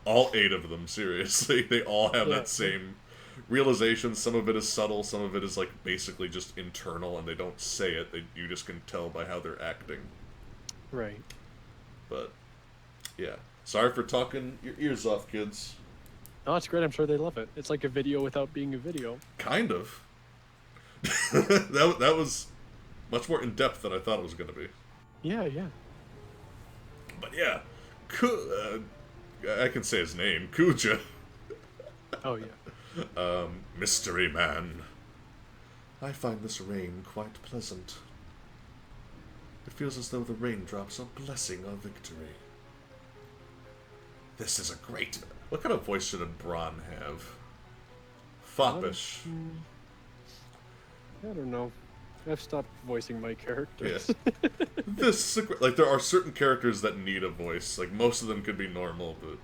All 8 of them, seriously. They all have that same realization. Some of it is subtle, some of it is, like, basically just internal, and they don't say it. You just can tell by how they're acting. Right. But, yeah. Sorry for talking your ears off, kids. Oh, it's great. I'm sure they love it. It's like a video without being a video. Kind of. that was much more in-depth than I thought it was going to be. Yeah, yeah. But yeah, I can say his name, Kuja. Oh, yeah. Mystery Man. I find this rain quite pleasant. It feels as though the raindrops are blessing our victory. This is a great... What kind of voice should a Bronn have? Foppish. I don't know. I've stopped voicing my characters. Yes. This is like, there are certain characters that need a voice. Like, most of them could be normal, but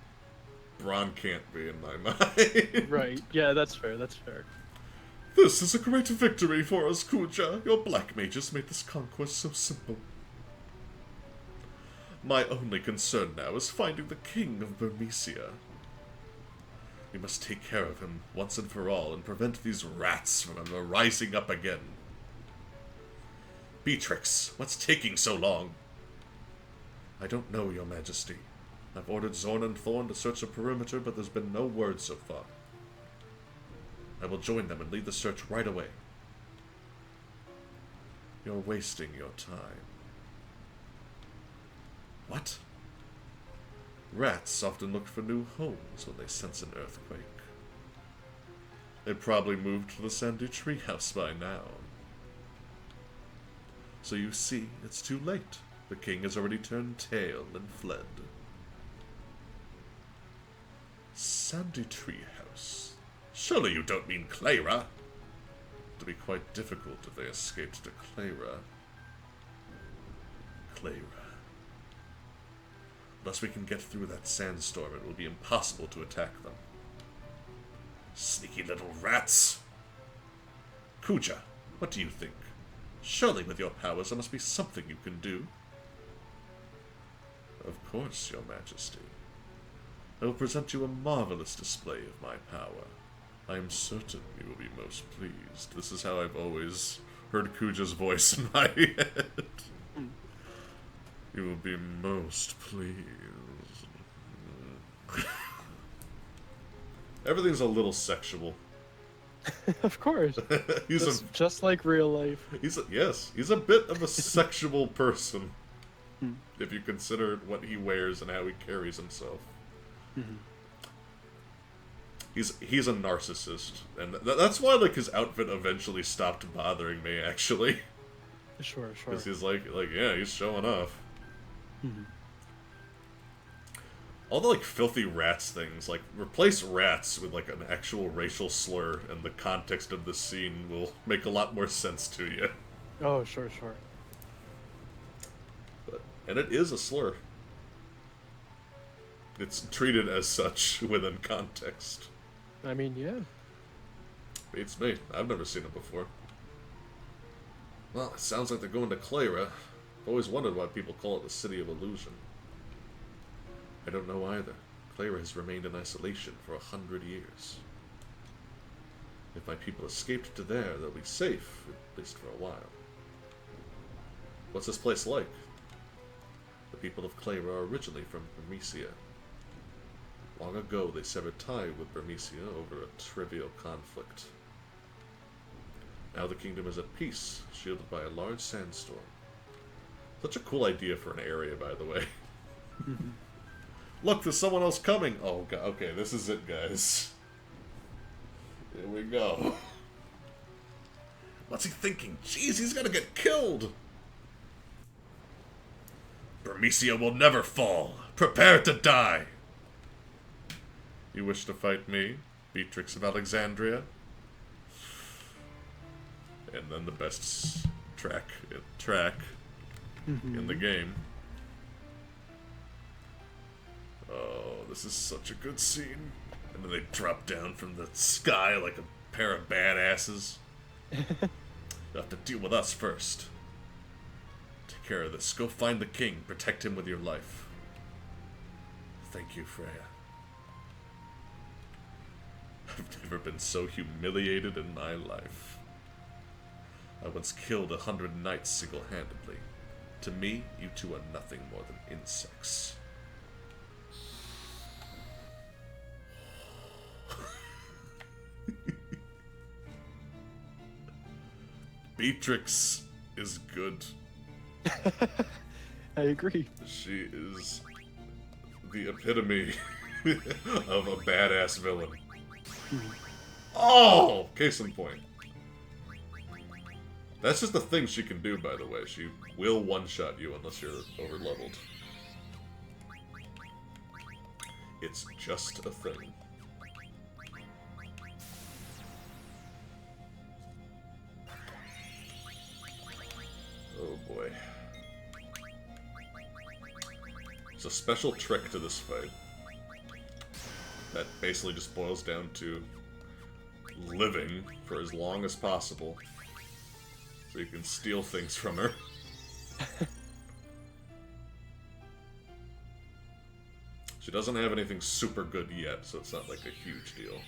Bronn can't be in my mind. Right. Yeah, that's fair. That's fair. This is a great victory for us, Kuja. Your black mages made this conquest so simple. My only concern now is finding the king of Bermesia. We must take care of him once and for all and prevent these rats from rising up again. Beatrix, what's taking so long? I don't know, Your Majesty. I've ordered Zorn and Thorn to search the perimeter, but there's been no word so far. I will join them and lead the search right away. You're wasting your time. What? Rats often look for new homes when they sense an earthquake. They probably moved to the Sandy Treehouse by now. So you see, it's too late. The king has already turned tail and fled. Sandy Treehouse. Surely you don't mean Clara? It'd be quite difficult if they escaped to Clara. Clara. Unless we can get through that sandstorm, it will be impossible to attack them. Sneaky little rats! Kuja, what do you think? Surely with your powers there must be something you can do. Of course, Your Majesty. I will present you a marvelous display of my power. I am certain you will be most pleased. This is how I've always heard Kuja's voice in my head. You will be most pleased. Everything's a little sexual. Of course. He's just like real life. He's a bit of a sexual person. If you consider what he wears and how he carries himself. He's a narcissist, and that's why like his outfit eventually stopped bothering me. Actually, Sure. because he's like yeah, he's showing off. All the like filthy rats things, like replace rats with like an actual racial slur, and the context of the scene will make a lot more sense to you. Oh, sure. And it is a slur. It's treated as such within context. I mean, yeah. Beats me. I've never seen it before. Well, it sounds like they're going to Clara. I've always wondered why people call it the City of Illusion. I don't know either. Clara has remained in isolation for 100 years. If my people escaped to there, they'll be safe, at least for a while. What's this place like? The people of Clara are originally from Bermesia. Long ago, they severed tie with Bermesia over a trivial conflict. Now the kingdom is at peace, shielded by a large sandstorm. Such a cool idea for an area, by the way. Look, there's someone else coming! Oh, God. Okay, this is it, guys. Here we go. What's he thinking? Jeez, he's gonna get killed! Bermesia will never fall! Prepare to die! You wish to fight me, Beatrix of Alexandria? And then the best track in the game. Oh, this is such a good scene. And then they drop down from the sky like a pair of badasses. You'll have to deal with us first. Take care of this. Go find the king. Protect him with your life. Thank you, Freya. I've never been so humiliated in my life. I once killed 100 knights single-handedly. To me, you two are nothing more than insects. Beatrix is good. I agree. She is the epitome of a badass villain. Oh! Case in point. That's just the thing she can do, by the way. She will one-shot you unless you're over-leveled. It's just a thing. Oh boy. There's a special trick to this fight that basically just boils down to living for as long as possible so you can steal things from her. She doesn't have anything super good yet, so it's not like a huge deal.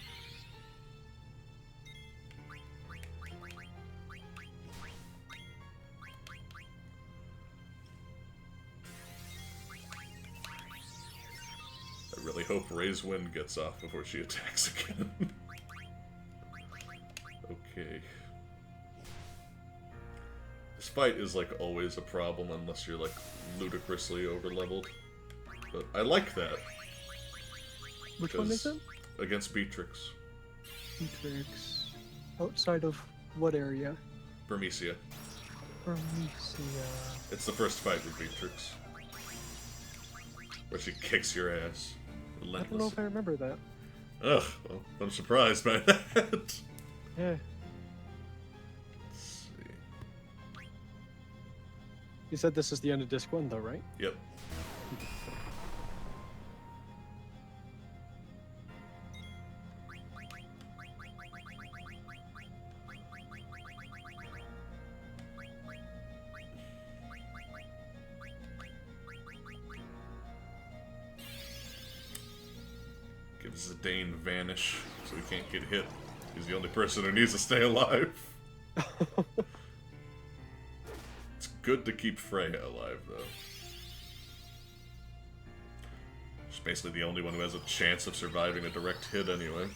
I really hope Ray's wind gets off before she attacks again. Okay. This fight is like always a problem unless you're like ludicrously overleveled. But I like that. Which one is it? Against Beatrix. Beatrix. Outside of what area? Bermesia. Bermesia. It's the first fight with Beatrix. Where she kicks your ass. I don't know if I remember that. Ugh, well, I'm surprised by that. Yeah. Let's see. You said this is the end of disc 1 though, right? Yep. Give Zidane vanish so he can't get hit. He's the only person who needs to stay alive. It's good to keep Freya alive, though. She's basically the only one who has a chance of surviving a direct hit anyway.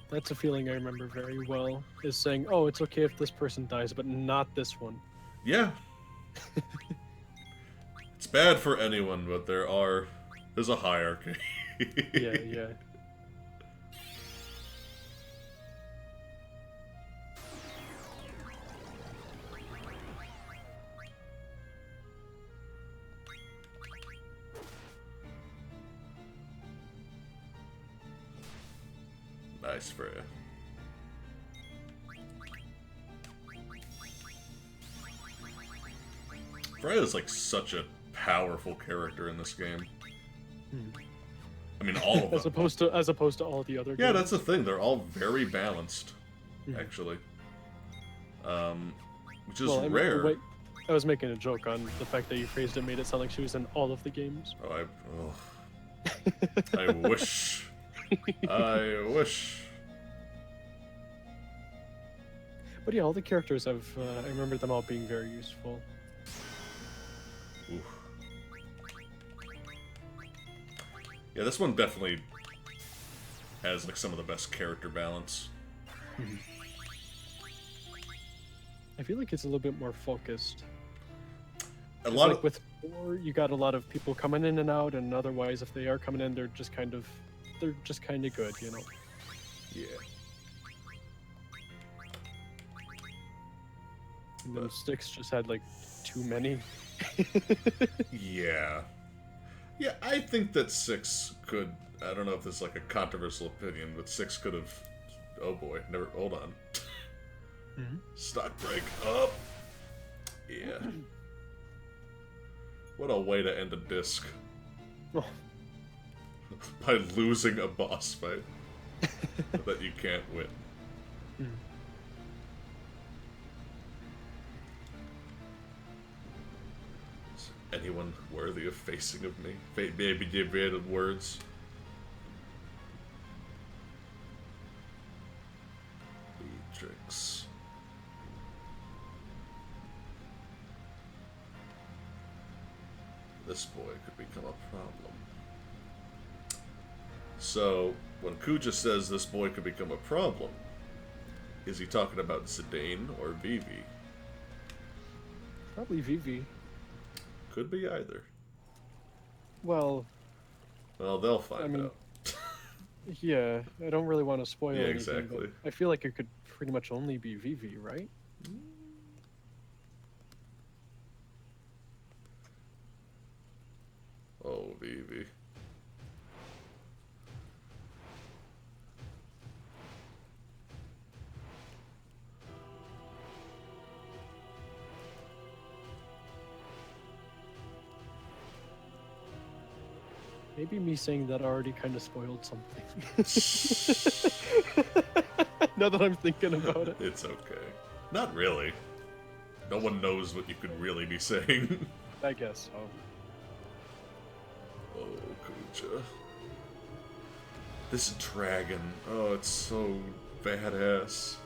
That's a feeling I remember very well, is saying, oh, it's okay if this person dies, but not this one. Yeah. It's bad for anyone, but there's a hierarchy. Yeah. Nice, Freya. Freya's like such a powerful character in this game. I mean, all of them. As opposed to all the other Yeah, games. that's the thing. They're all very balanced, actually. Which is rare. Wait, I was making a joke on the fact that you phrased it, made it sound like she was in all of the games. I wish. I wish. But yeah, all the characters I remember them all being very useful. Oof. Yeah, this one definitely has like some of the best character balance. I feel like it's a little bit more focused. With 4, you got a lot of people coming in and out, and otherwise, if they are coming in, they're just kind of good, you know. Yeah. And then 6 just had like too many. Yeah. Yeah, I think that 6 could... I don't know if this is like a controversial opinion, but 6 could have... Oh boy, never... Hold on. Stock break up. Yeah. What a way to end a disc. Oh. By losing a boss fight that you can't win. Anyone worthy of facing of me? Maybe deviated words. Beatrix. This boy could become a problem. So, when Kuja says this boy could become a problem, is he talking about Zidane or Vivi? Probably Vivi. Could be either. Well, they'll find out. Yeah, I don't really want to spoil anything. Exactly. But I feel like it could pretty much only be Vivi, right? Oh, Vivi. Maybe me saying that already kind of spoiled something. Now that I'm thinking about it. It's okay. Not really. No one knows what you could really be saying. I guess so. Oh, Kuja. This dragon. Oh, it's so badass.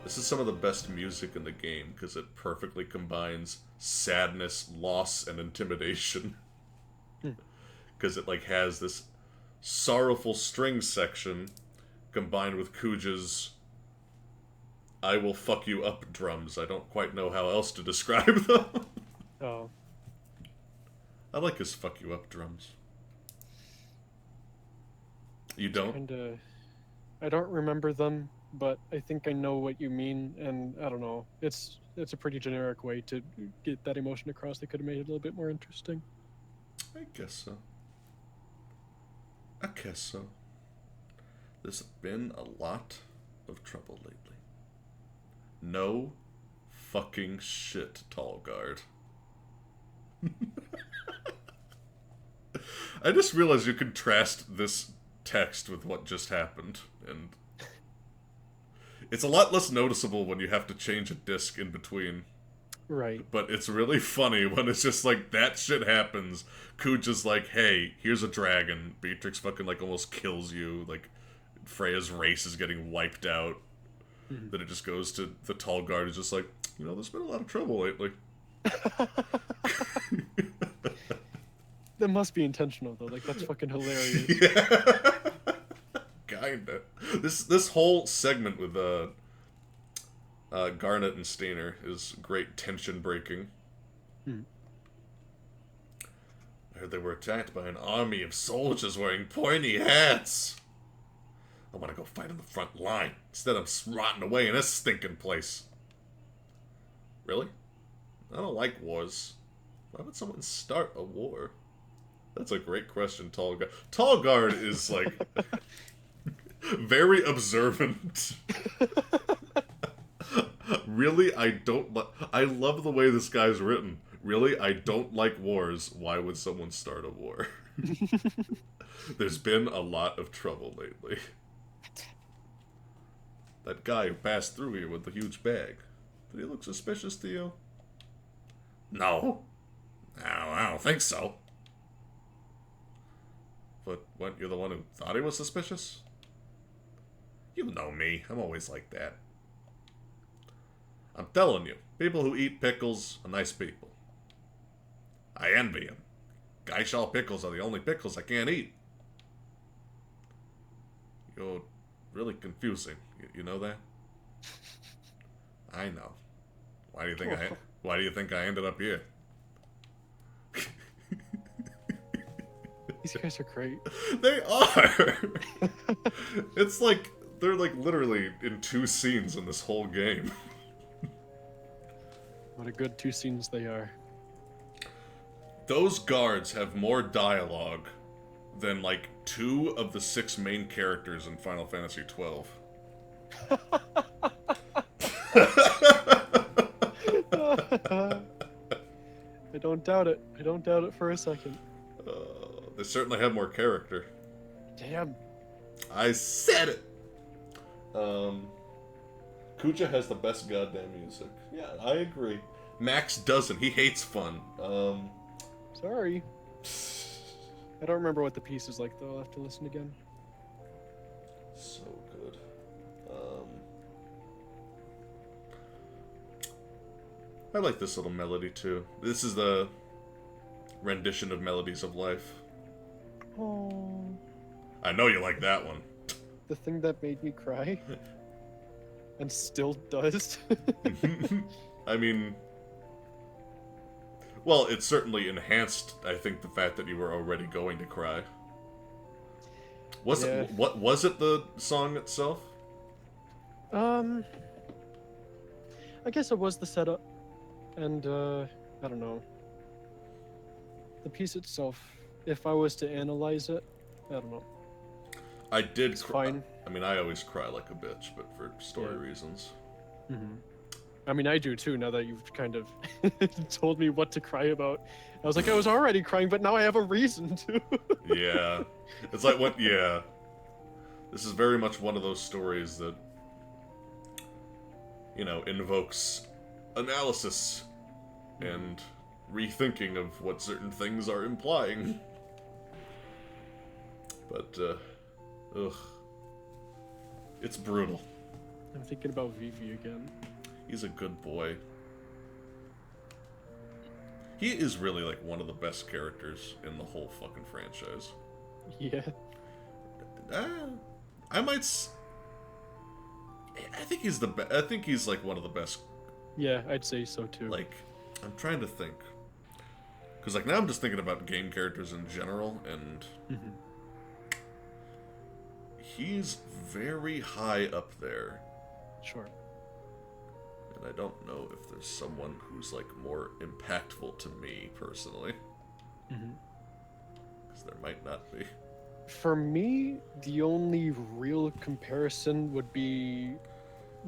This is some of the best music in the game because it perfectly combines sadness, loss, and intimidation. Because it like has this sorrowful string section combined with Kuja's "I will fuck you up" drums. I don't quite know how else to describe them. Oh. I like his "fuck you up" drums. You don't? I don't remember them, but I think I know what you mean, and I don't know. It's a pretty generic way to get that emotion across. They could have made it a little bit more interesting. I guess so. I guess so. There's been a lot of trouble lately. No fucking shit, Tall Guard. I just realized you contrast this text with what just happened, and It's a lot less noticeable when you have to change a disc in between. Right. But it's really funny when it's just like, that shit happens. Kuja's like, hey, here's a dragon. Beatrix fucking, like, almost kills you. Like, Freya's race is getting wiped out. Mhm. Then it just goes to the tall guard who's just like, there's been a lot of trouble lately. That must be intentional, though. Like, that's fucking hilarious. Yeah. Kinda. This whole segment with Garnet and Steiner is great tension breaking. I heard they were attacked by an army of soldiers wearing pointy hats. I want to go fight on the front line. Instead, I'm rotting away in this stinking place. Really? I don't like wars. Why would someone start a war? That's a great question, Tall Guard. Tall Guard is, like, very observant. Really, I don't I love the way this guy's written. Really, I don't like wars. Why would someone start a war? There's been a lot of trouble lately. That guy who passed through here with the huge bag. Did he look suspicious to you? No. I don't think so. But what, you're the one who thought he was suspicious? You know me. I'm always like that. I'm telling you, people who eat pickles are nice people. I envy them. Geishal pickles are the only pickles I can't eat. You're really confusing. You know that? I know. Why do you think I ended up here? These guys are great. They are. It's like they're like literally in 2 scenes in this whole game. What a good 2 scenes they are. Those guards have more dialogue than like 2 of the 6 main characters in Final Fantasy XII. I don't doubt it. I don't doubt it for a second. They certainly have more character. Damn. I said it! Kuja has the best goddamn music. Yeah, I agree. Max doesn't. He hates fun. Sorry. I don't remember what the piece is like, though. I'll have to listen again. So good. I like this little melody, too. This is the rendition of Melodies of Life. Oh. I know you like that one. The thing that made me cry. And still does. I mean... Well, it certainly enhanced, I think, the fact that you were already going to cry. Was it the song itself? I guess it was the setup. And, I don't know. The piece itself, if I was to analyze it, I don't know. I did cry. Fine. I mean, I always cry like a bitch, but for story reasons. Mm-hmm. I mean, I do too, now that you've kind of told me what to cry about. I was like, I was already crying, but now I have a reason to. Yeah. It's like, what? Yeah. This is very much one of those stories that, invokes analysis and rethinking of what certain things are implying. But, ugh. It's brutal. I'm thinking about Vivi again. He's a good boy. He is really, like, one of the best characters in the whole fucking franchise. Yeah. I think he's I think he's, like, one of the best. Yeah, I'd say so, too. Like, I'm trying to think. Because, like, now I'm just thinking about game characters in general, and... He's very high up there. Sure. And I don't know if there's someone who's, like, more impactful to me, personally. Because there might not be. For me, the only real comparison would be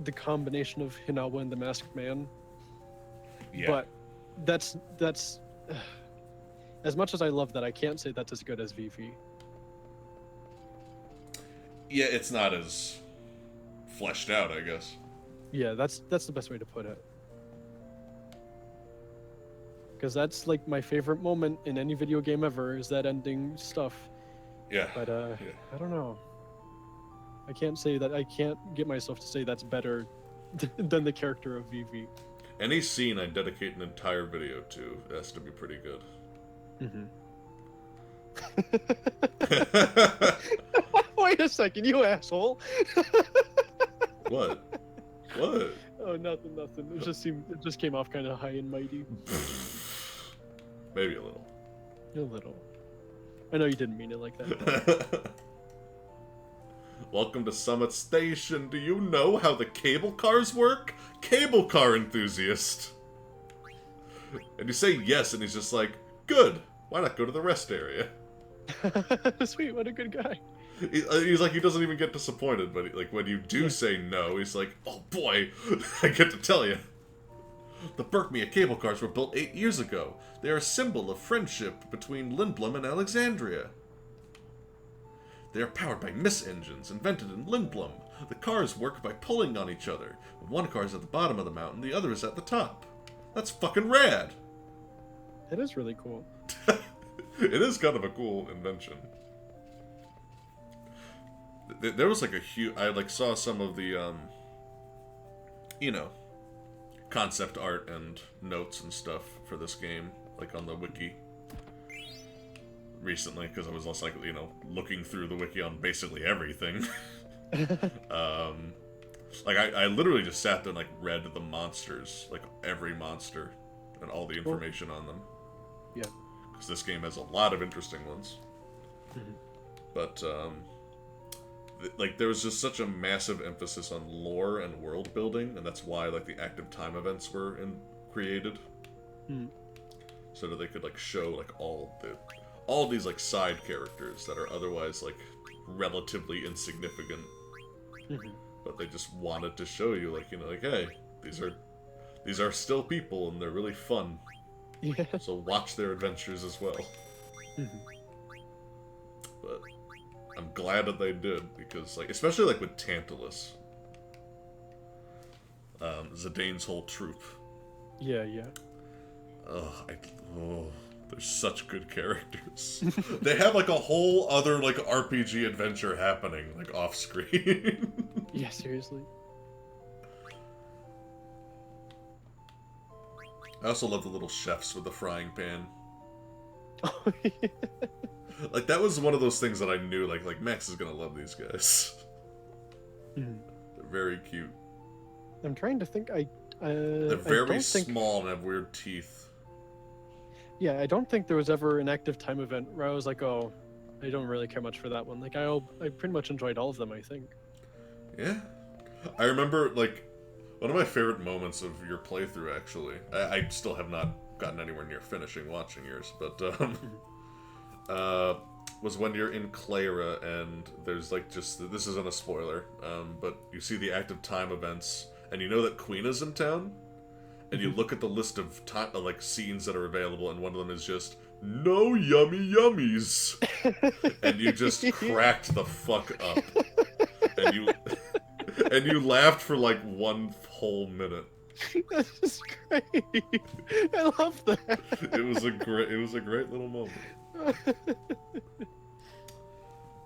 the combination of Hinawa and the Masked Man. Yeah. But that's as much as I love that, I can't say that's as good as Vivi. Yeah, it's not as fleshed out, I guess. Yeah, that's the best way to put it. Because that's like my favorite moment in any video game ever is that ending stuff. Yeah. But Yeah. I don't know. I can't get myself to say that's better than the character of Vivi. Any scene I dedicate an entire video to has to be pretty good. Wait a second, you asshole! What? What? Oh, nothing. It just came off kind of high and mighty. Maybe a little. A little. I know you didn't mean it like that. Welcome to Summit Station. Do you know how the cable cars work? Cable car enthusiast. And you say yes, and he's just like, good. Why not go to the rest area? Sweet, what a good guy. He's like, he doesn't even get disappointed, but like when you do say no, he's like, oh boy, I get to tell you. The Berkmia cable cars were built 8 years ago. They are a symbol of friendship between Lindblom and Alexandria. They are powered by Miss engines, invented in Lindblom. The cars work by pulling on each other. When one car is at the bottom of the mountain, the other is at the top. That's fucking rad! That is really cool. It is kind of a cool invention. There was like a huge... I like saw some of the, you know, concept art and notes and stuff for this game, like on the wiki. Recently, because I was less like, you know, looking through the wiki on basically everything. Like, I literally just sat there and, like, read the monsters, like, every monster, and all the information on them. Yeah. Because this game has a lot of interesting ones. But, like, there was just such a massive emphasis on lore and world building, and that's why, like, the active time events were created. So that they could, like, show, like, all these, like, side characters that are otherwise, like, relatively insignificant. But they just wanted to show you, like, you know, like, hey, these are still people, and they're really fun. Yeah. So watch their adventures as well. But I'm glad that they did, because, like, especially, like, with Tantalus. Zidane's whole troop. Yeah. They're such good characters. They have, like, a whole other, like, RPG adventure happening, like, off-screen. Yeah, seriously. I also love the little chefs with the frying pan. Oh, yeah. Like, that was one of those things that I knew, like Max is gonna love these guys. They're very cute. I'm trying to think, They're very small and have weird teeth. Yeah, I don't think there was ever an active time event where I was like, oh, I don't really care much for that one. Like, I pretty much enjoyed all of them, I think. Yeah. I remember, like, one of my favorite moments of your playthrough, actually. I still have not gotten anywhere near finishing watching yours, but, was when you're in Clara and there's, like, just... This isn't a spoiler, but you see the active time events, and you know that Queena's in town? And you look at the list of like scenes that are available, and one of them is just no yummy yummies, and you just cracked the fuck up, and you laughed for like one whole minute. That's great. I love that. It was a great little moment.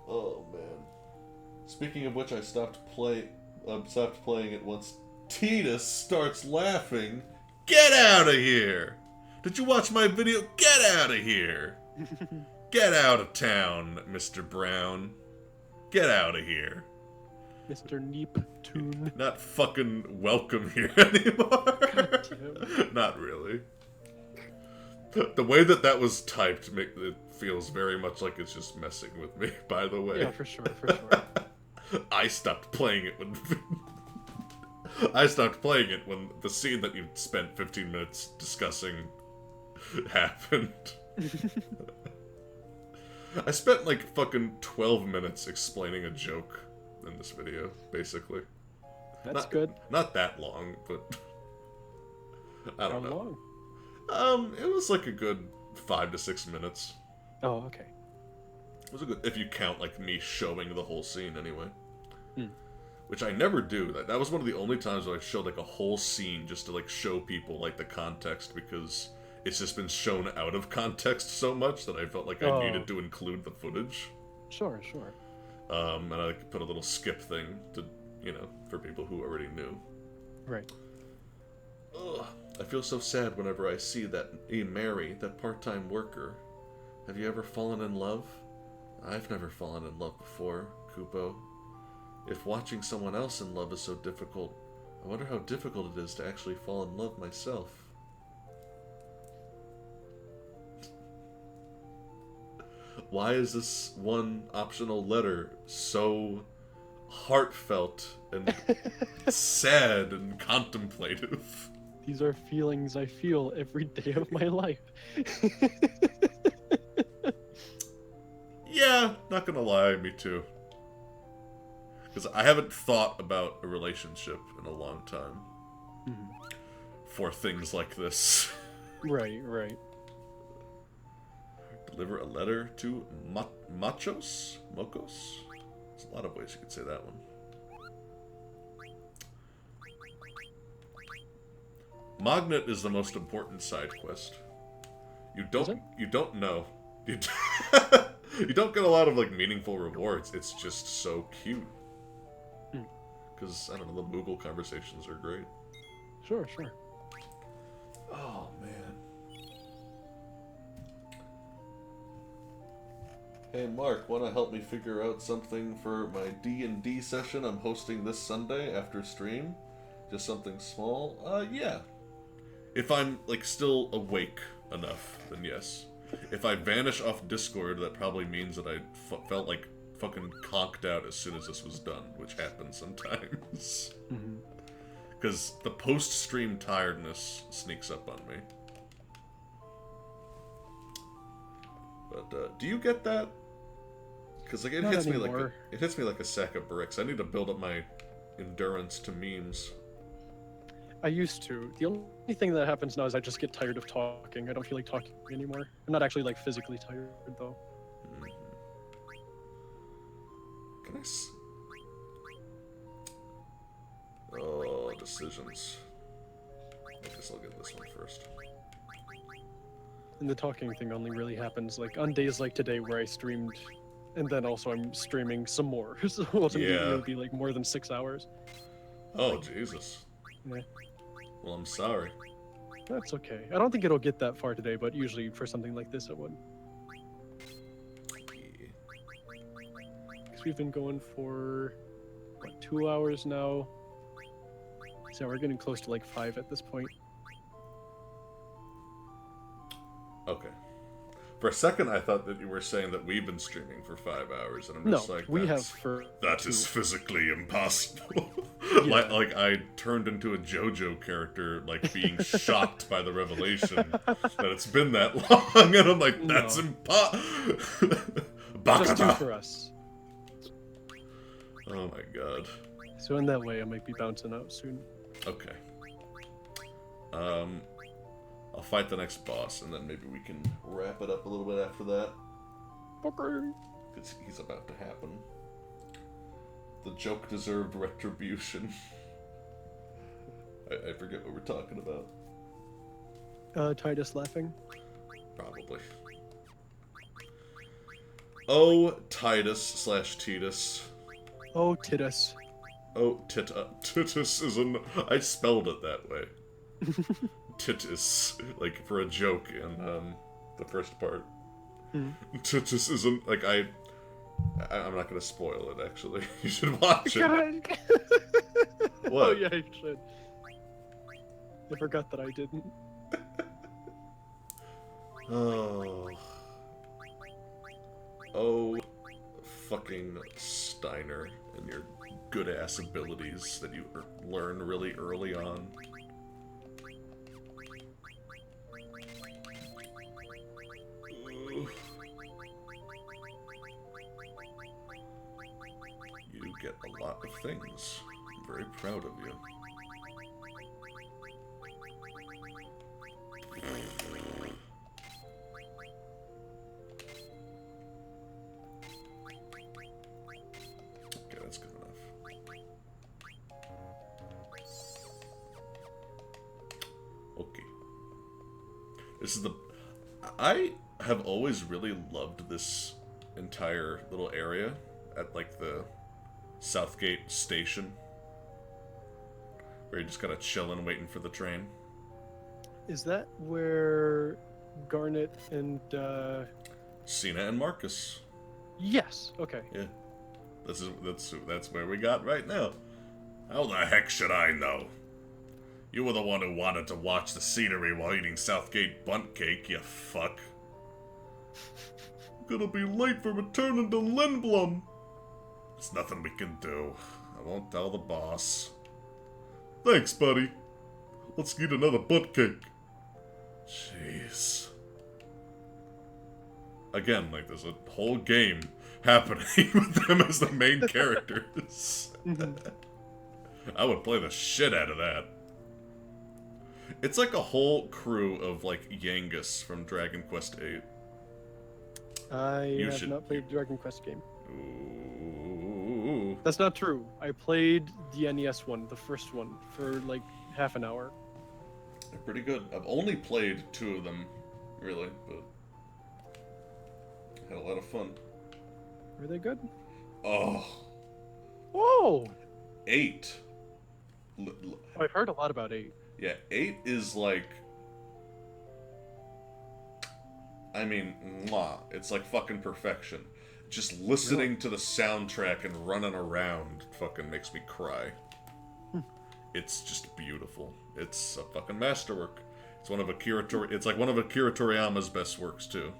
Oh man. Speaking of which, I stopped playing it once Tina starts laughing. Get out of here! Did you watch my video? Get out of here! Get out of town, Mr. Brown. Get out of here. Mr. Neep-Toon. Not fucking welcome here anymore. Not really. The way that was typed, it feels very much like it's just messing with me, by the way. Yeah, for sure. I stopped playing it when the scene that you spent 15 minutes discussing happened. I spent like fucking 12 minutes explaining a joke in this video, basically. That's good. Not that long, but I don't know. How long? It was like a good 5 to 6 minutes. Oh, okay. It was a good, if you count like me showing the whole scene anyway. which I never do. That was one of the only times where I showed like a whole scene just to like show people like the context, because it's just been shown out of context so much that I felt like I needed to include the footage. Sure. And I put a little skip thing to, for people who already knew. Right. Ugh, I feel so sad whenever I see that Mary, that part-time worker. Have you ever fallen in love? I've never fallen in love before, Kupo. If watching someone else in love is so difficult, I wonder how difficult it is to actually fall in love myself. Why is this one optional letter so heartfelt and sad and contemplative? These are feelings I feel every day of my life. Yeah, not gonna lie, me too. Because I haven't thought about a relationship in a long time. For things like this. Right. Deliver a letter to Machos? Mokos? There's a lot of ways you could say that one. Magnet is the most important side quest. You don't know. You don't get a lot of like meaningful rewards. It's just so cute. Because I don't know, the Moogle conversations are great. Sure. Oh man. Hey Mark, want to help me figure out something for my D&D session I'm hosting this Sunday after stream? Just something small? Yeah. If I'm, like, still awake enough, then yes. If I vanish off Discord, that probably means that I felt, like, fucking conked out as soon as this was done, which happens sometimes. Because the post-stream tiredness sneaks up on me. But, do you get that? Because like it hits me like a sack of bricks. I need to build up my endurance to memes. I used to. The only thing that happens now is I just get tired of talking. I don't feel like talking anymore. I'm not actually like physically tired though. Can I Oh, decisions. I guess I'll get this one first. And the talking thing only really happens like on days like today where I streamed, and then also I'm streaming some more. So it'll be like more than 6 hours. Oh, Jesus. Yeah. Well, I'm sorry. That's okay. I don't think it'll get that far today, but usually for something like this it would. Because we've been going for, what, 2 hours now? So we're getting close to like 5 at this point. Okay. For a second, I thought that you were saying that we've been streaming for 5 hours, and I'm just no, like, we have for that 2. is physically impossible. Yeah. like I turned into a JoJo character, like being shocked by the revelation that it's been that long, and I'm like, that's impossible. Just 2 for us. Oh my god. So in that way, I might be bouncing out soon. Okay. I'll fight the next boss, and then maybe we can wrap it up a little bit after that. Okay. Because he's about to happen. The joke deserved retribution. I forget what we're talking about. Titus laughing? Probably. Oh, Titus / Titus. Oh, Titus. Oh, Titus is an... I spelled it that way. Titus, like, for a joke in, the first part. Titus isn't, like, I'm not gonna spoil it, actually. You should watch it. What? Oh, yeah, you should. I forgot that I didn't. Oh, fucking Steiner and your good-ass abilities that you learn really early on. You get a lot of things. I'm very proud of you. Okay, that's good enough. This is the... I have always really loved this entire little area at, like, the Southgate station. Where you're just kind of chilling, waiting for the train. Is that where Garnet and Cena and Marcus. Yes. Okay. Yeah. That's where we got right now. How the heck should I know? You were the one who wanted to watch the scenery while eating Southgate bunt cake, you fuck. I'm gonna be late for returning to Lindblom. There's nothing we can do. I won't tell the boss. Thanks, buddy. Let's eat another butt cake. Jeez. Again, like, there's a whole game happening with them as the main characters. I would play the shit out of that. It's like a whole crew of, like, Yangus from Dragon Quest VIII. I have not played the Dragon Quest game. Ooh. That's not true. I played the NES one, the first one, for like half an hour. They're pretty good. I've only played 2 of them, really, but had a lot of fun. Were they good? Oh. Whoa! 8. I've heard a lot about 8. Yeah, 8 is like... I mean, mwah. It's like fucking perfection. Just listening to the soundtrack and running around fucking makes me cry. It's just beautiful. It's a fucking masterwork. It's one of It's like one of Akira Toriyama's best works too.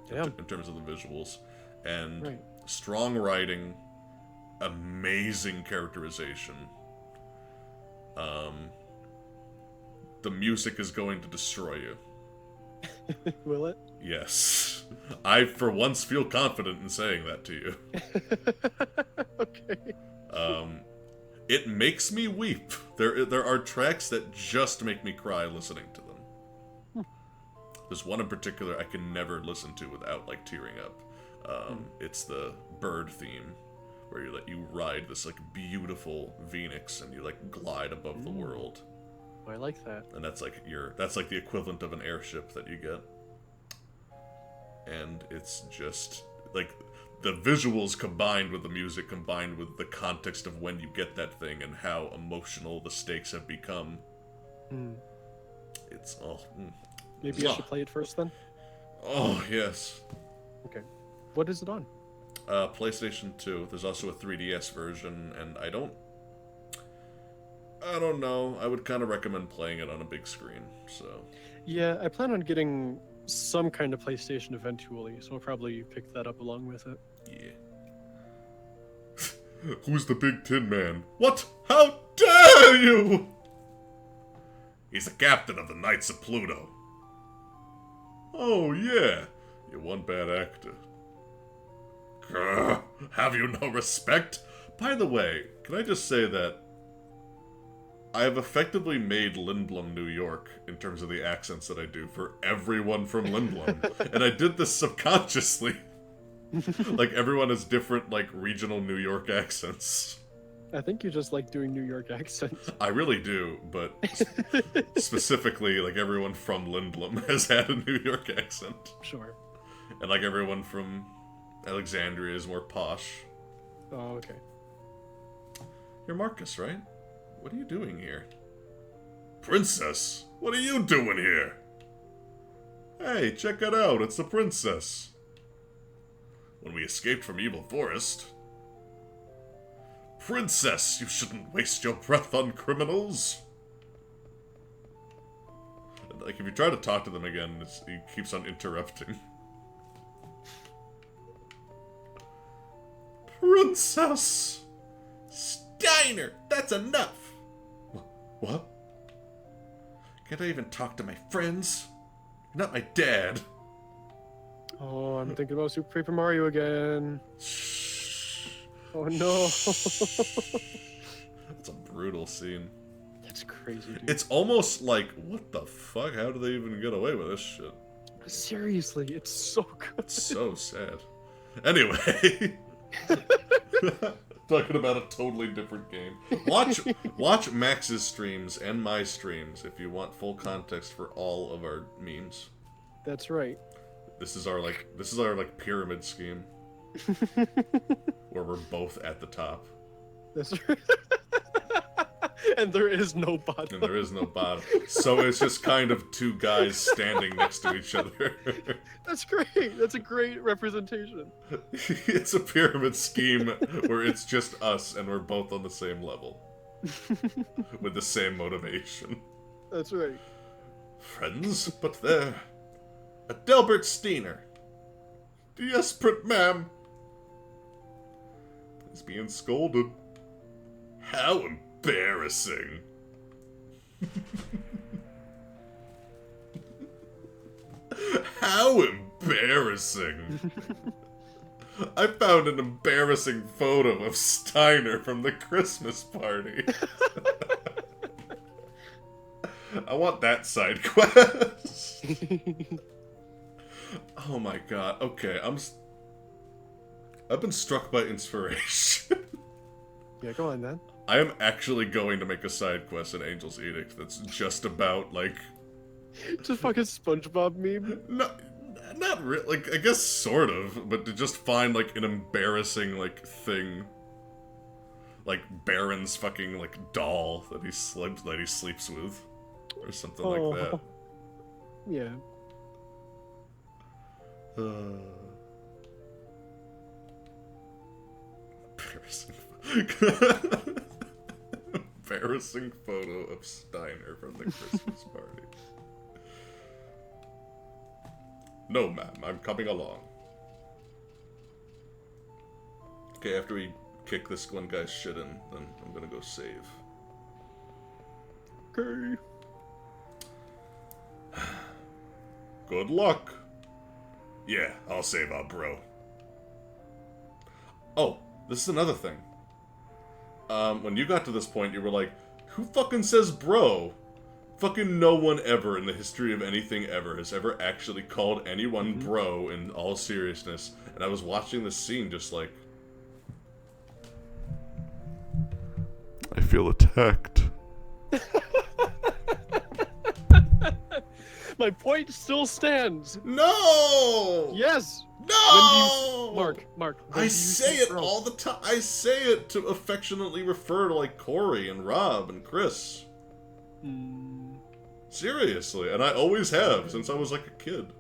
Damn. In terms of the visuals. And Right. strong writing, amazing characterization. The music is going to destroy you. Will it? Yes. I, for once, feel confident in saying that to you. Okay. It makes me weep. There are tracks that just make me cry listening to them. There's one in particular I can never listen to without, like, tearing up. It's the bird theme, where you ride this, like, beautiful phoenix and you, like, glide above the world. I like that. And that's like the equivalent of an airship that you get. And it's just like the visuals combined with the music combined with the context of when you get that thing and how emotional the stakes have become. It's Maybe I should play it first then? Oh, yes. Okay. What is it on? PlayStation 2. There's also a 3DS version, and I don't know. I would kind of recommend playing it on a big screen, so... Yeah, I plan on getting some kind of PlayStation eventually, so I'll probably pick that up along with it. Yeah. Who's the big tin man? What? How dare you! He's the captain of the Knights of Pluto. Oh, yeah. You're one bad actor. Grr, have you no respect? By the way, can I just say that I have effectively made Lindblom, New York, in terms of the accents that I do for everyone from Lindblom. And I did this subconsciously. Like, everyone has different, like, regional New York accents. I think you just like doing New York accents. I really do, but specifically, like, everyone from Lindblom has had a New York accent. Sure. And, like, everyone from Alexandria is more posh. Oh, okay. You're Marcus, right? What are you doing here? Princess, what are you doing here? Hey, check it out, it's the princess. When we escaped from Evil Forest. Princess, you shouldn't waste your breath on criminals. Like, if you try to talk to them again, he keeps on interrupting. Princess! Steiner, that's enough! What? Can't I even talk to my friends? You're not my dad. Oh, I'm thinking about Super Paper Mario again. Shh. Oh no. That's a brutal scene. That's crazy, dude. It's almost like, what the fuck? How do they even get away with this shit? Seriously, it's so good. It's so sad. Anyway. Talking about a totally different game. Watch Max's streams and my streams if you want full context for all of our memes. That's right. This is our pyramid scheme. Where we're both at the top. That's right. And there is no bottom. And there is no bottom. So it's just kind of two guys standing next to each other. That's great. That's a great representation. It's a pyramid scheme where it's just us and we're both on the same level. With the same motivation. That's right. Friends, but they're a Delbert Steiner. Yes, ma'am. He's being scolded. How embarrassing. How embarrassing. I found an embarrassing photo of Steiner from the Christmas party. I want that side quest. Oh my god. Okay, I've been struck by inspiration. Yeah, go on then. I am actually going to make a side quest in Angel's Edict that's just about, like... Just fucking SpongeBob meme? No, not really. Like, I guess sort of, but to just find, like, an embarrassing, like, thing. Like, Baron's fucking, like, doll that he sleeps with. Or something like that. Yeah. Embarrassing photo of Steiner from the Christmas party. No, ma'am, I'm coming along. Okay, after we kick this one guy's shit in, then I'm gonna go save. Okay. Good luck. Yeah, I'll save our bro. Oh, this is another thing. When you got to this point, you were like, who fucking says bro? Fucking no one ever in the history of anything ever has ever actually called anyone bro in all seriousness. And I was watching this scene just like... I feel attacked. My point still stands. No! Yes! No! Mark. I say it all the time. I say it to affectionately refer to, like, Corey and Rob and Chris. Seriously, and I always have since I was, like, a kid.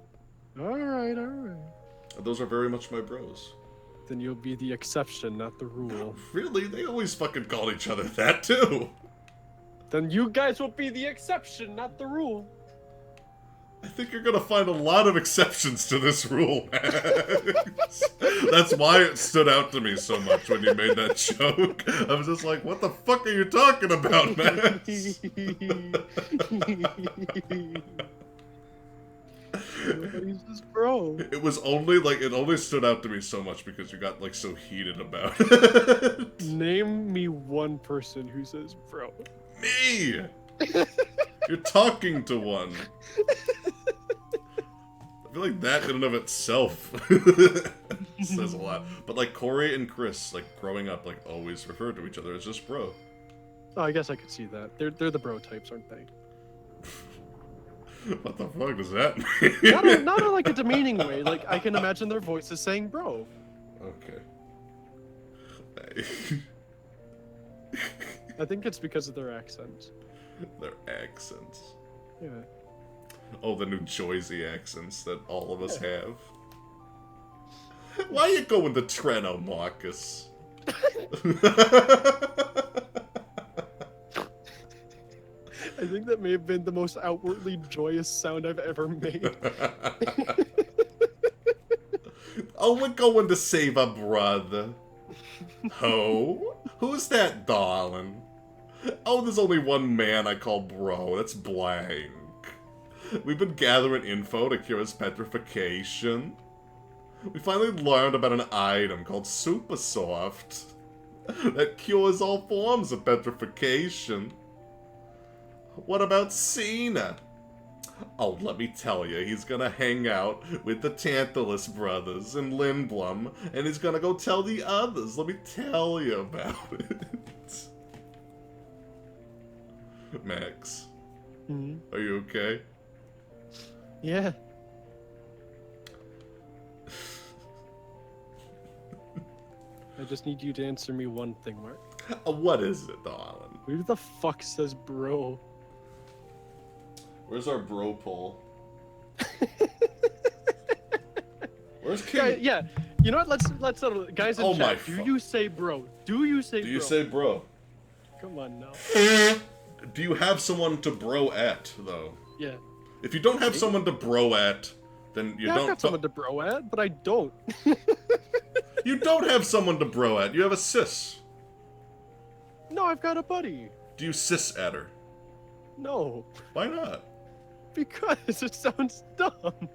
Alright. Those are very much my bros. Then you'll be the exception, not the rule. Really? They always fucking called each other that, too. Then you guys will be the exception, not the rule. I think you're gonna find a lot of exceptions to this rule, Max. That's why it stood out to me so much when you made that joke. I was just like, what the fuck are you talking about, Max? He's just bro. It was only, like, it only stood out to me so much because you got, like, so heated about it. Name me one person who says bro. Me! You're talking to one. I feel like that in and of itself says a lot. But like Corey and Chris, like growing up, like always referred to each other as just bro. Oh, I guess I could see that. They're the bro types, aren't they? What the fuck does that mean? Not in like a demeaning way. Like I can imagine their voices saying bro. Okay. I think it's because of their accents. Their accents. Yeah. Oh, the New Jersey accents that all of us have. Why you going to Treno, Marcus? I think that may have been the most outwardly joyous sound I've ever made. Oh, we're going to save a brother. Ho? Who's that, darling? Oh, there's only one man I call bro. That's blank. We've been gathering info to cure his petrification. We finally learned about an item called Super Soft that cures all forms of petrification. What about Cena? Oh, let me tell you, he's gonna hang out with the Tantalus brothers and Lindblom, and he's gonna go tell the others. Let me tell you about it. Max, are you okay? Yeah. I just need you to answer me one thing, Mark. What is it, darling? Who the fuck says bro? Where's our bro poll? Where's King? Yeah. You know what? Let's settle it. Guys in chat. Do you say bro? Do you say bro? Do you say bro? Come on now. Do you have someone to bro at, though? Yeah. If you don't have someone to bro at, then you don't. I've got someone to bro at, but I don't. You don't have someone to bro at. You have a sis. No, I've got a buddy. Do you sis at her? No. Why not? Because it sounds dumb.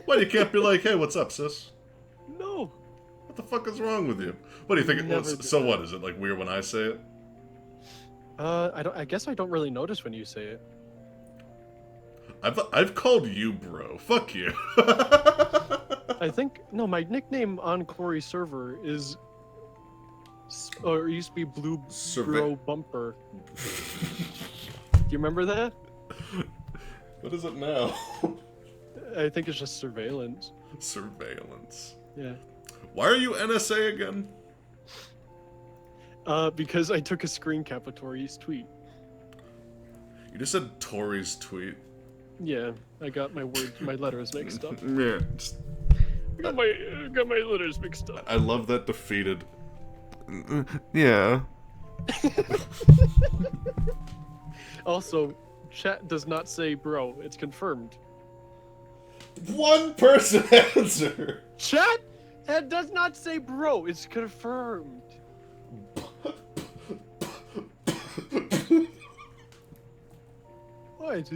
Well, you can't be like, hey, what's up, sis? No. What the fuck is wrong with you? What do you think? So what, is it like weird when I say it? I guess I don't really notice when you say it. I've called you bro. Fuck you. I think no, my nickname on Corey's server is, or it used to be Blue Bro Bumper. Do you remember that? What is it now? I think it's just surveillance. Surveillance. Yeah. Why are you NSA again? Because I took a screen cap of Tori's tweet. You just said Tori's tweet. Yeah, I got my letters mixed up. Yeah. I got my letters mixed up. I love that defeated. Yeah. Also, chat does not say bro. It's confirmed. One person answer. Chat that does not say bro. It's confirmed. What?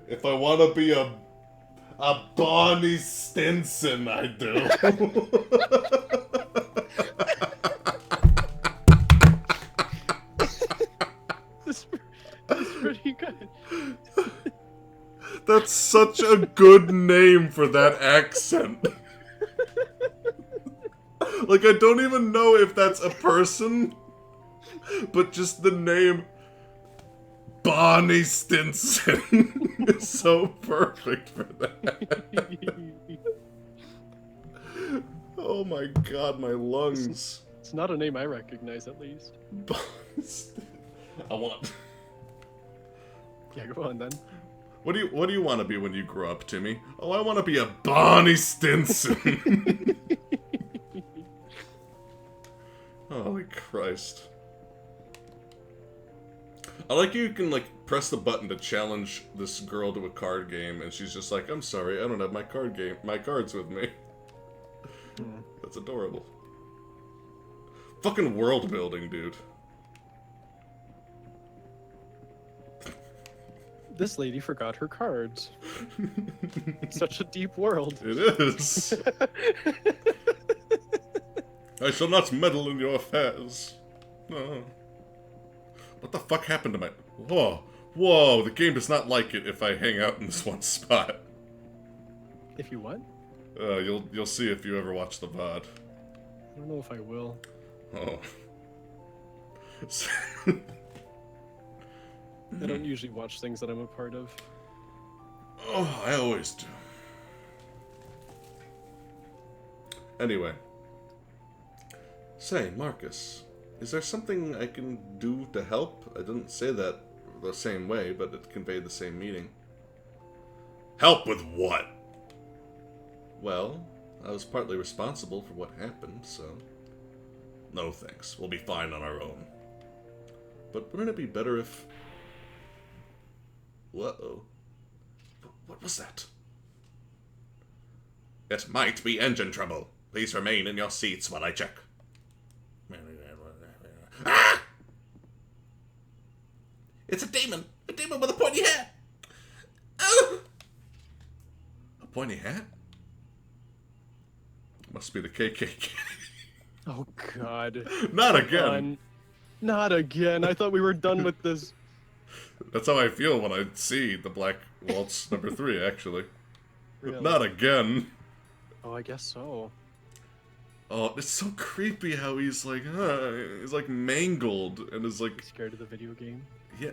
If I want to be a Bonnie Stinson, I do. This is pretty good. That's such a good name for that accent. Like, I don't even know if that's a person, but just the name Bonnie Stinson is so perfect for that. Oh my god, my lungs. It's not a name I recognize, at least. I want... Yeah, go on then. What do you want to be when you grow up, Timmy? Oh, I want to be a Bonnie Stinson. Holy Christ. I like you can, like, press the button to challenge this girl to a card game, and she's just like, I'm sorry, I don't have my cards with me. That's adorable. Fucking world building, dude. This lady forgot her cards. It's such a deep world. It is. I shall not meddle in your affairs. No. What the fuck happened to my... Whoa. Whoa, the game does not like it if I hang out in this one spot. If you what? You'll see if you ever watch the VOD. I don't know if I will. Oh. I don't usually watch things that I'm a part of. Oh, I always do. Anyway. Say, Marcus, is there something I can do to help? I didn't say that the same way, but it conveyed the same meaning. Help with what? Well, I was partly responsible for what happened, so... No thanks, we'll be fine on our own. But wouldn't it be better if... Whoa. What was that? It might be engine trouble. Please remain in your seats while I check. Ah! It's a demon! A demon with a pointy hat! Oh! A pointy hat? Must be the KKK. Oh god. Not again! Not again. I thought we were done with this. That's how I feel when I see the Black Waltz number 3, actually. Really? Not again. Oh, I guess so. Oh, it's so creepy how he's like mangled and is like Scared of the video game? yeah.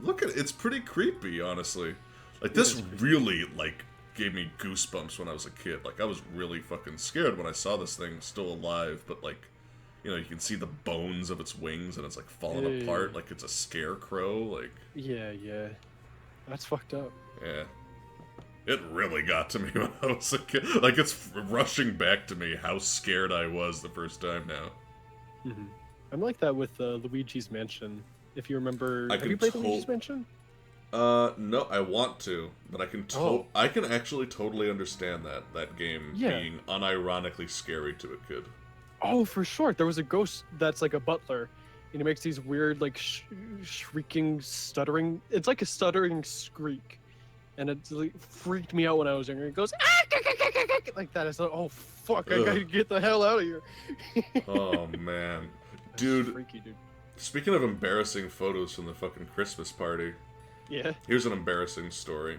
Look at it. It's pretty creepy, honestly. Like It this is creepy. really like gave me goosebumps when I was a kid. Like I was really fucking scared when I saw this thing still alive, but like, you know, you can see the bones of its wings and it's like falling apart like it's a scarecrow. Like Yeah, yeah. That's fucked up. yeah. It really got to me when I was a kid. Like, it's rushing back to me how scared I was the first time now. I'm like that with Luigi's Mansion. If you remember, have can you played Luigi's Mansion? No, I want to, but I can Oh. I can actually totally understand that game Yeah. being unironically scary to a kid. Oh, for sure. There was a ghost that's like a butler, and he makes these weird, like, shrieking, stuttering. It's like a stuttering shriek, and it like, freaked me out when I was younger. It goes like that. I thought, oh fuck, I gotta get the hell out of here. Oh man, That's dude. freaky, dude. Speaking of embarrassing photos from the fucking Christmas party, Yeah. here's an embarrassing story.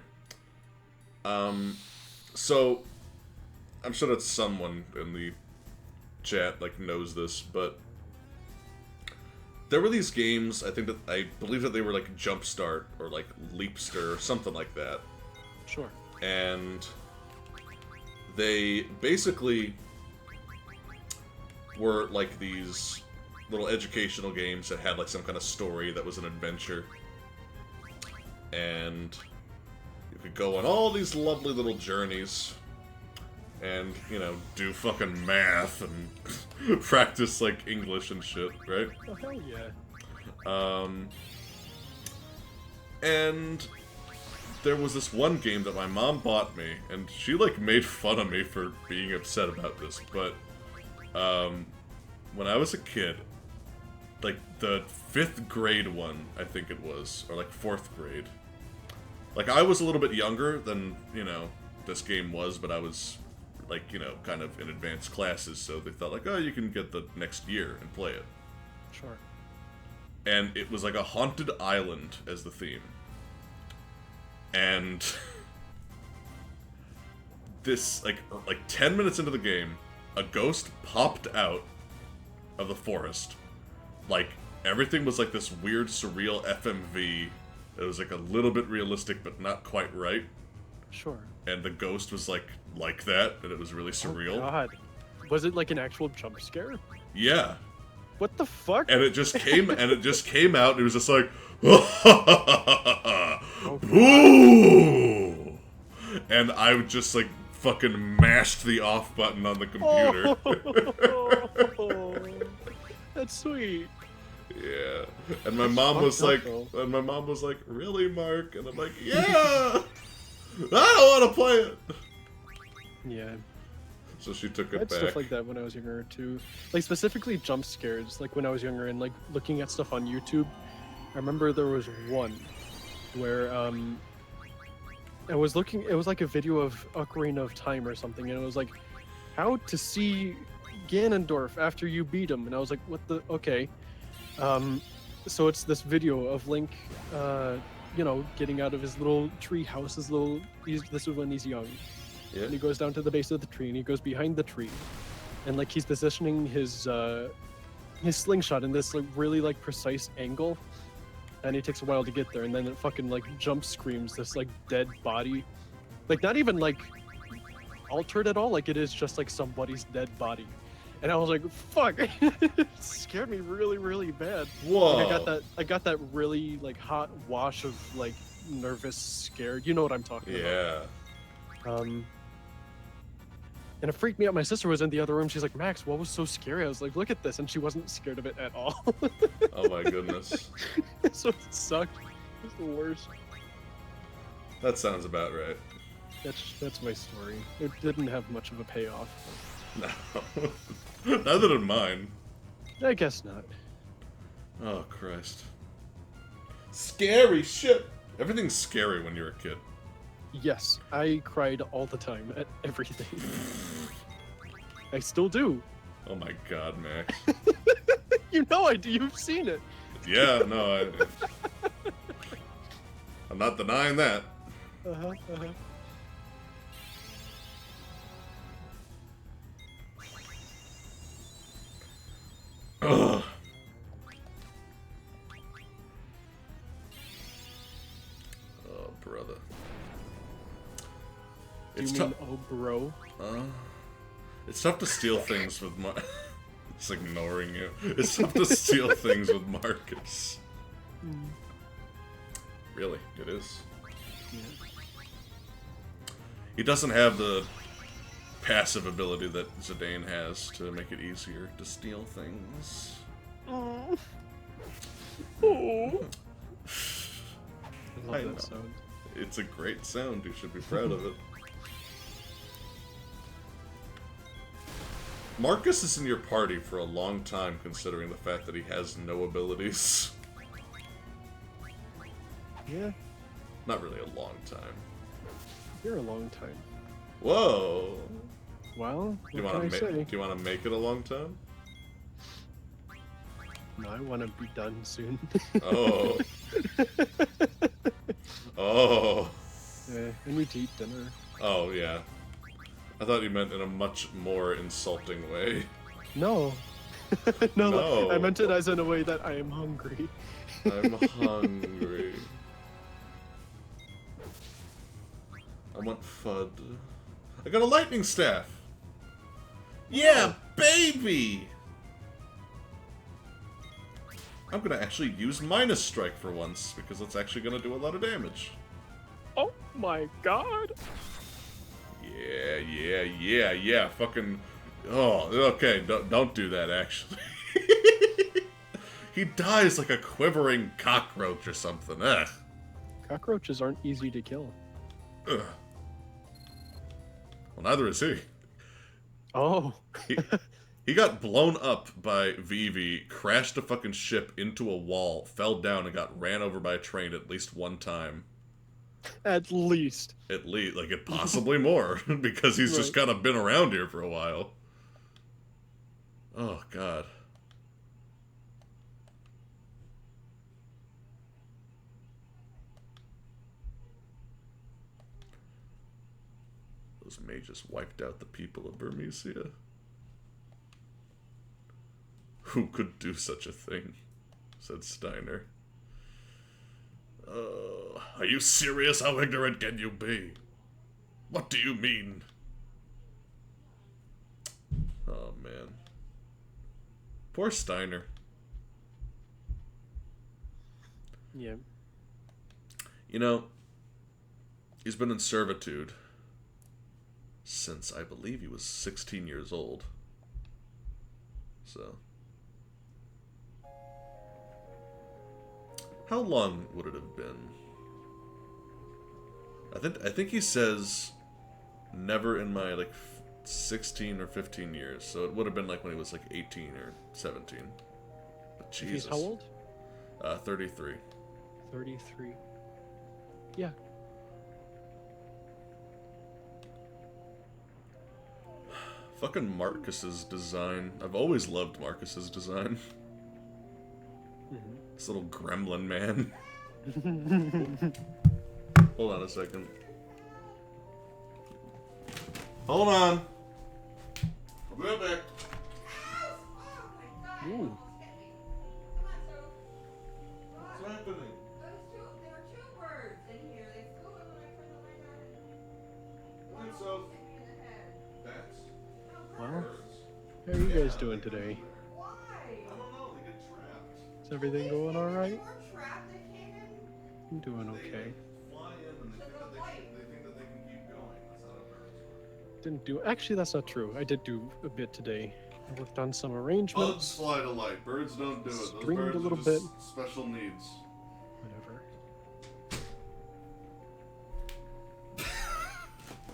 So I'm sure that someone in the chat like knows this, but there were these games, I believe that they were like Jumpstart or like Leapster or something like that. Sure. And they basically were like these little educational games that had like some kind of story that was an adventure. And you could go on all these lovely little journeys and, you know, do fucking math and practice like English and shit, right? Oh hell yeah. And there was this one game that my mom bought me, and she like made fun of me for being upset about this, but when I was a kid, like the 5th grade one, I think it was, or like 4th grade, like I was a little bit younger than, you know, this game was, but I was like, you know, kind of in advanced classes, so they thought like, oh, you can get the next year and play it. Sure. And it was like a haunted island as the theme. And this, like 10 minutes into the game, a ghost popped out of the forest. Like, everything was like this weird, surreal FMV. It was like a little bit realistic, but not quite right. Sure. And the ghost was like that, and it was really surreal. Oh god. Was it like an actual jump scare? Yeah. What the fuck? And it just came, and it just came out, and it was just like, Oh, ooh! And I would just like fucking mashed the off button on the computer. Oh, that's sweet. Yeah. And my That's mom was like, fucked up, really, Mark? And I'm like, yeah! I don't want to play it! Yeah. So she took I it had back. stuff like that when I was younger too. Like specifically jump scares, like when I was younger and like looking at stuff on YouTube. I remember there was one where I was looking, it was like a video of Ocarina of Time or something, and it was like how to see Ganondorf after you beat him, and I was like, what the okay. So it's this video of Link you know, getting out of his little tree house, this is when he's young. Yeah. And he goes down to the base of the tree, and he goes behind the tree, and like he's positioning his slingshot in this like really like precise angle, and he takes a while to get there, and then it fucking like jump screams this like dead body, like not even like altered at all, like it is just like somebody's dead body, and I was like, fuck, it scared me really really bad. Whoa. Like, I got that really like hot wash of like nervous, scared. You know what I'm talking about. Yeah. And it freaked me out. My sister was in the other room. She's like, Max, what was so scary? I was like, look at this. And she wasn't scared of it at all. Oh my goodness. So it sucked. It's the worst. That sounds about right. That's my story. It didn't have much of a payoff. No. Neither did mine. I guess not. Oh, Christ. Scary shit. Everything's scary when you're a kid. Yes, I cried all the time at everything. I still do. Oh my god, Max. You know I do. You've seen it. Yeah, no, not denying that. Uh-huh, uh-huh. Ugh. Oh, brother. Do you mean, oh, bro? It's tough to steal things with It's ignoring you. It's tough to steal things with Marcus. Really, it is. Yeah. He doesn't have the passive ability that Zidane has to make it easier to steal things. Oh. I love that sound. It's a great sound. You should be proud of it. Marcus is in your party for a long time, considering the fact that he has no abilities. Yeah. Not really a long time. You're a long time. Whoa. Well, Do you what want can I say? to make it a long time? No, I want to be done soon. Oh. Oh. Yeah, and we to eat dinner. Oh, yeah. I thought you meant in a much more insulting way. No. No, No. I meant it as in a way that I am hungry. I'm hungry. I want FUD. I got a lightning staff! Yeah, baby! I'm gonna actually use Minus Strike for once, because it's actually gonna do a lot of damage. Oh my god! Yeah, fucking... Oh, okay, don't do that, actually. He dies like a quivering cockroach or something, ugh. Cockroaches aren't easy to kill. Ugh. Well, neither is he. Oh. He got blown up by Vivi, crashed a fucking ship into a wall, fell down, and got ran over by a train at least one time. At least. At least, like, it possibly more, because he's just kind of been around here for a while. Oh, God. Those mages wiped out the people of Burmecia. Who could do such a thing? Said Steiner. Are you serious? How ignorant can you be? What do you mean? Oh, man. Poor Steiner. Yeah. You know, he's been in servitude since, I believe, he was 16 years old. So... How long would it have been? I think he says never in my, like, 16 or 15 years. So it would have been, like, when he was, like, 18 or 17. But Jesus. He's how old? 33. 33. Yeah. Fucking Marcus's design. I've always loved Marcus's design. Mm-hmm. This little gremlin man. Hold on a second. Hold on. I'll be right back. Ooh. What's happening? There were two birds in here. They flew in when I turned the light on. What One so? almost hit me in the head. Bats. Well, Birds. how are you guys doing today? Why? I don't know. They get trapped. Is everything going all right? They were trapped. They came in. I'm doing okay. Fly in and they think that they can keep going. That's how birds work. Didn't do. Actually, that's not true. I did do a bit today. I worked on some Bugs arrangements. fly to light. Birds don't do it. Those Stringed birds a little are just bit. special needs. Whatever.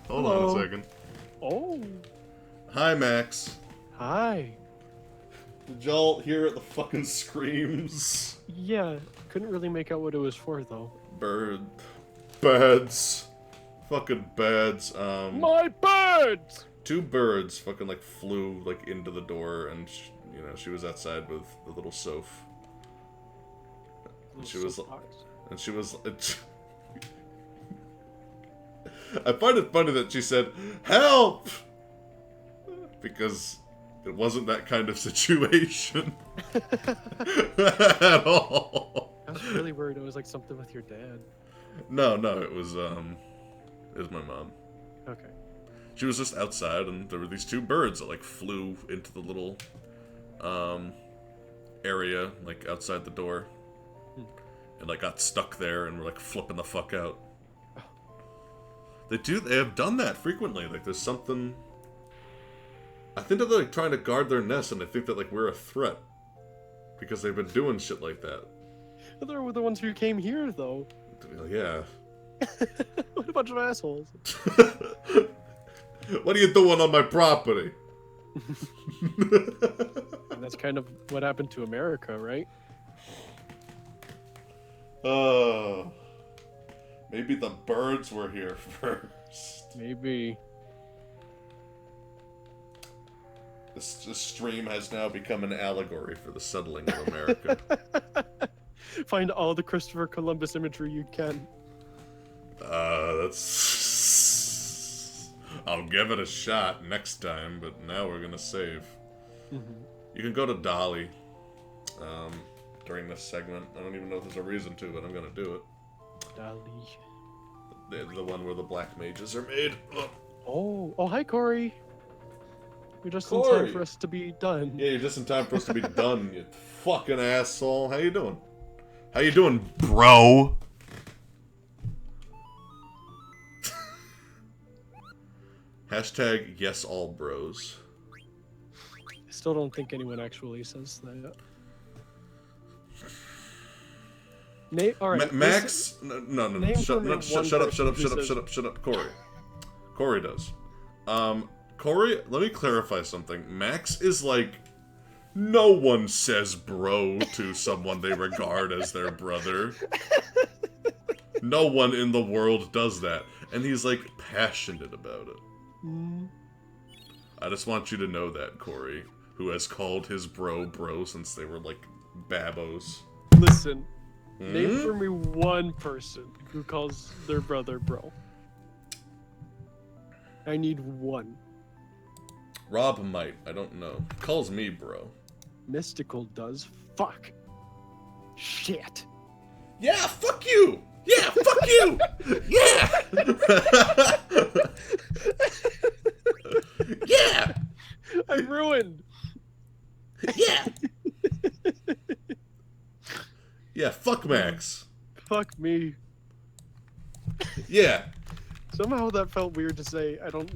Hold Hello. on a second. Oh. Hi, Max. Hi. Did y'all hear the fucking screams? Yeah. Couldn't really make out what it was for though. Beds. Fucking beds. My birds. Two birds fucking like flew like into the door, and she was outside with the little Soph. And she was, I find it funny that she said, "Help!" Because it wasn't that kind of situation. At all. I was really worried it was like something with your dad. No, it was my mom. Okay. She was just outside, and there were these two birds that, like, flew into the little, area, like, outside the door. And, like, got stuck there and were, like, flipping the fuck out. They have done that frequently. Like, there's something... I think that they're, like, trying to guard their nest, and they think that, like, we're a threat. Because they've been doing shit like that. But they were the ones who came here, though. Yeah. What a bunch of assholes. What are you doing on my property? And that's kind of what happened to America, right? Maybe the birds were here first. Maybe. This stream has now become an allegory for the settling of America. Find all the Christopher Columbus imagery you can. That's... I'll give it a shot next time, but now we're gonna save. You can go to Dolly during this segment. I don't even know if there's a reason to, but I'm gonna do it. Dolly. The one where the black mages are made. Oh, hi, Corey. You're just in Corey! time for us to be done. Yeah, you're just in time for us to be done, you fucking asshole. How you doing? How you doing, bro? Hashtag yes all bros. I still don't think anyone actually says that. All right. Max, no. name Shut for me one up. Corey does. Corey, let me clarify something. Max is like, no one says bro to someone they regard as their brother. No one in the world does that. And he's like passionate about it. I just want you to know that, Corey, who has called his bro since they were like babos. Listen, name for me one person who calls their brother bro. I need one. Rob might, I don't know. Calls me bro. Mystical does. Fuck. Shit. Yeah, fuck you! Yeah, fuck you! Yeah! Yeah! I'm ruined. Yeah! Yeah, fuck Max. Fuck me. Yeah. Somehow that felt weird to say. I don't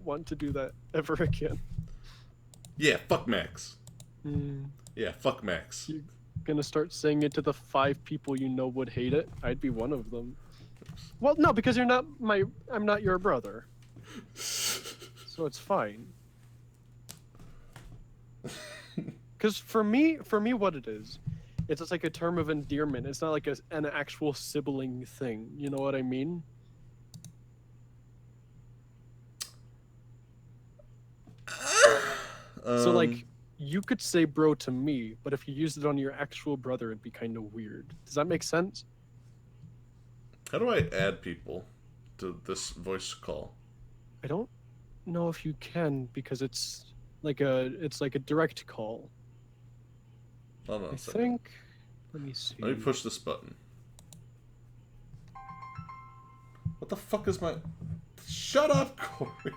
want to do that ever again. Yeah, fuck Max. Yeah, fuck Max. You're gonna start saying it to the 5 people you know would hate it? I'd be one of them. Well, no, because I'm not your brother. So it's fine. Because for me, what it is, it's just like a term of endearment. It's not like an actual sibling thing. You know what I mean? So like, you could say bro to me, but if you used it on your actual brother, it'd be kind of weird. Does that make sense? How do I add people to this voice call? I don't know if you can because it's like a direct call. Hold on a I second. think. Let me see. Let me push this button. What the fuck is my... Shut up, Corey.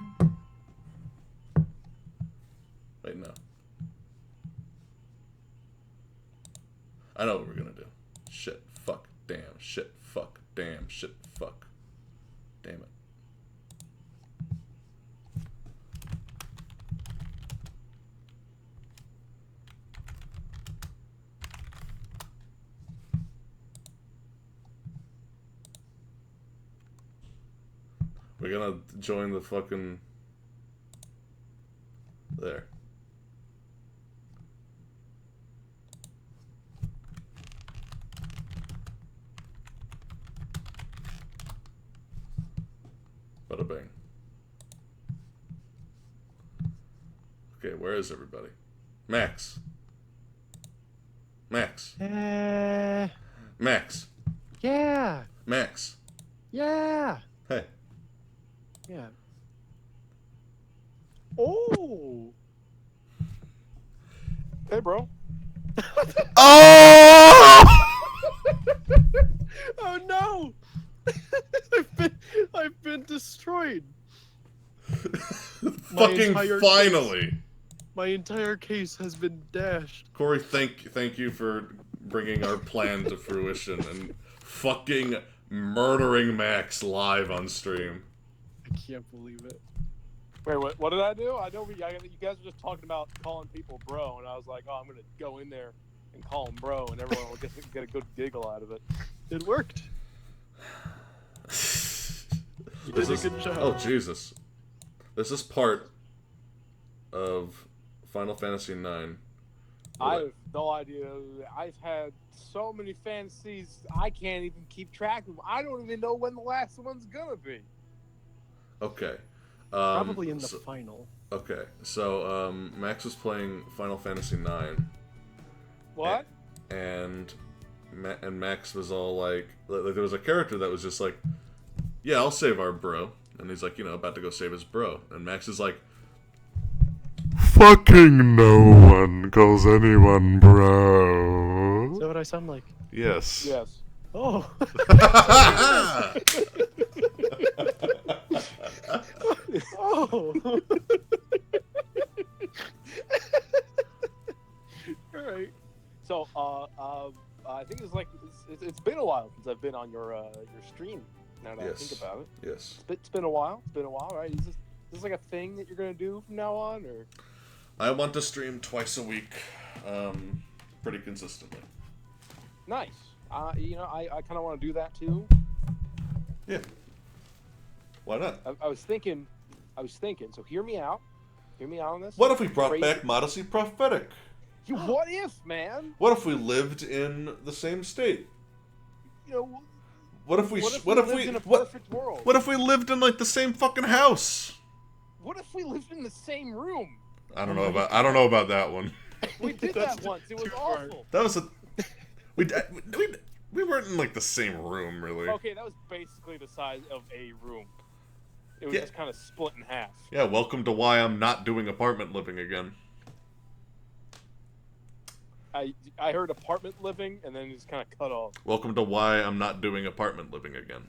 Wait, no. I know what we're gonna do. Shit, fuck, damn, shit, fuck, damn, shit, fuck. Damn it. We're gonna join the fucking... There. Bada bing. Okay, where is everybody? Max. Max. Max. Yeah. Max. Yeah. Hey. Yeah. Oh. Hey, bro. Oh! Oh no! I've been destroyed. My Fucking entire finally. My entire case has been dashed. Corey, thank you for bringing our plan to fruition and fucking murdering Max live on stream. I can't believe it. Wait, what did I do? I know you guys were just talking about calling people bro, and I was like, oh, I'm gonna go in there and call them bro, and everyone will get a good giggle out of it. It worked. You did a good job. Oh, Jesus. This is part of Final Fantasy IX. I have no idea. I've had so many fantasies, I can't even keep track of them. I don't even know when the last one's gonna be. Okay. Probably in the final. Okay, so Max was playing Final Fantasy IX. What? And Max was all like, there was a character that was just like, yeah, I'll save our bro. And he's like, about to go save his bro. And Max is like, fucking no one calls anyone bro. Is that what I sound like? Yes. Yes. Oh. Oh. Alright. So, I think it's been a while since I've been on your stream. Now that I think about it, Yes. it's been a while. It's been a while, right? Is this like a thing that you're gonna do from now on, or? I want to stream twice a week, pretty consistently. Nice. I kind of want to do that too. Yeah. Why not? I was thinking. So hear me out. Hear me out on this. What if we brought back Modesty Prophetic? What if, man? What if we lived in the same state? What if we lived in a perfect world? What if we lived in like the same fucking house? What if we lived in the same room? I don't know about that one. We did that once. It was awful. That was we weren't in like the same room really. Okay, that was basically the size of a room. It was just kind of split in half. Yeah, welcome to why I'm not doing apartment living again. I heard apartment living and then just kind of cut off. Welcome to why I'm not doing apartment living again.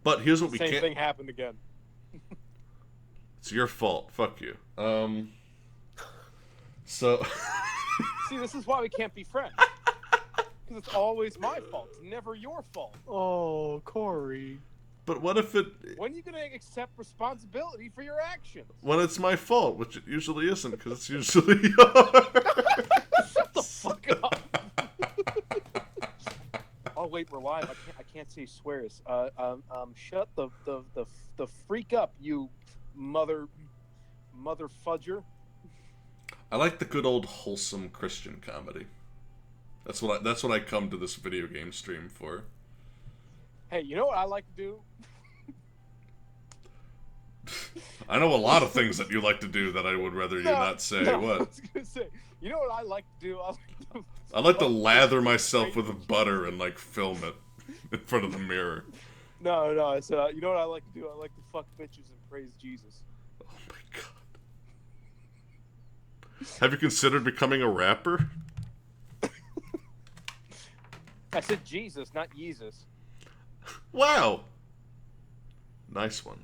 But here's what we can't. Same thing happened again. It's your fault. Fuck you. So. See, this is why we can't be friends. Because it's always my fault. It's never your fault. Oh, Corey. But what if it... When are you going to accept responsibility for your actions? When it's my fault, which it usually isn't, because it's usually yours. Shut the fuck up. Oh, wait, we're live. I can't say swears. Shut the freak up, you mother fudger. I like the good old wholesome Christian comedy. That's what I come to this video game stream for. Hey, you know what I like to do? I know a lot of things that you like to do that I would rather you not say. No, What? I was gonna say, you know what I like to do? I like to lather myself with butter and like film it in front of the mirror. No. I said, you know what I like to do? I like to fuck bitches and praise Jesus. Oh my god. Have you considered becoming a rapper? I said Jesus, not Yeezus. Wow. Nice one.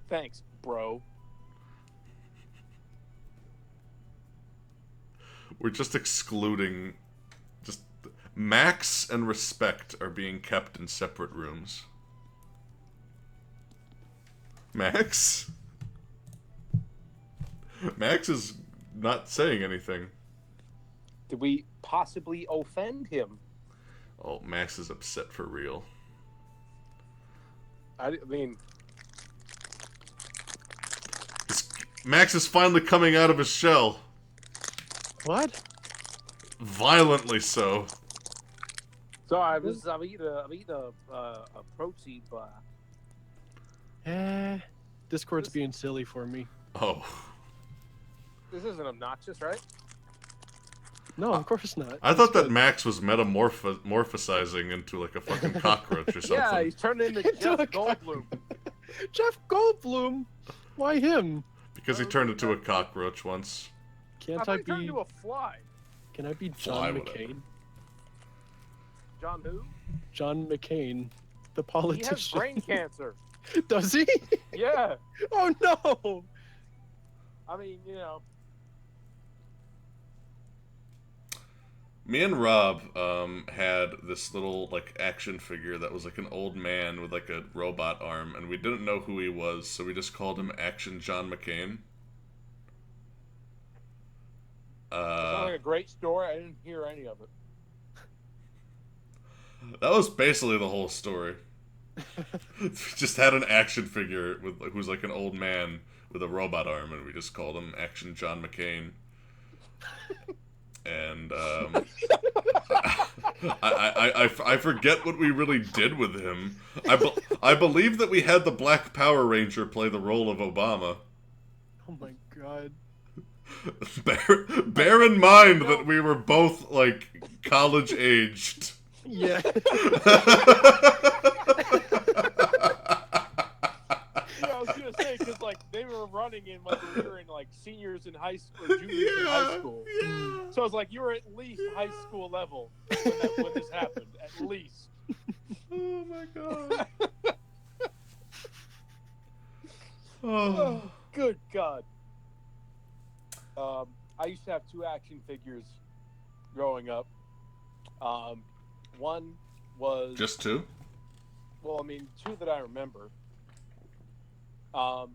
Thanks, bro. We're just excluding... Just... Max and Respect are being kept in separate rooms. Max? Max is not saying anything. Did we possibly offend him? Oh, Max is upset for real. I mean... Max is finally coming out of his shell. What? Violently so. So I'm eating a protein bar. Discord's being silly for me. Oh. This isn't obnoxious, right? No, of course not. I That's thought that good. Max was metamorphosizing into like a fucking cockroach or something. Yeah, he's turned into Into Jeff a cock- Goldblum. Jeff Goldblum. Why him? Because he turned into a cockroach once. I Can't thought I he turned be? into a fly. Can I be Fly, John whatever. McCain? John who? John McCain, the He has politician. brain cancer. Does he? Yeah. Oh no! I mean, you know. Me and Rob had this little like action figure that was like an old man with like a robot arm, and we didn't know who he was, so we just called him Action John McCain. Sounds like a great story. I didn't hear any of it. That was basically the whole story. We just had an action figure with who's like an old man with a robot arm, and we just called him Action John McCain. And I forget what we really did with him. I believe that we had the Black Power Ranger play the role of Obama. Oh my god. Bear in mind that we were both like college aged. Yeah. Yeah, I was gonna say because like they were running in like we were in like seniors in high school, or juniors in high school. Yeah. So I was like, you were at least high school level when this happened, at least. Oh my god. Oh. Oh, good God. I used to have two action figures growing up. One was Just two? well, I mean, two that I remember. So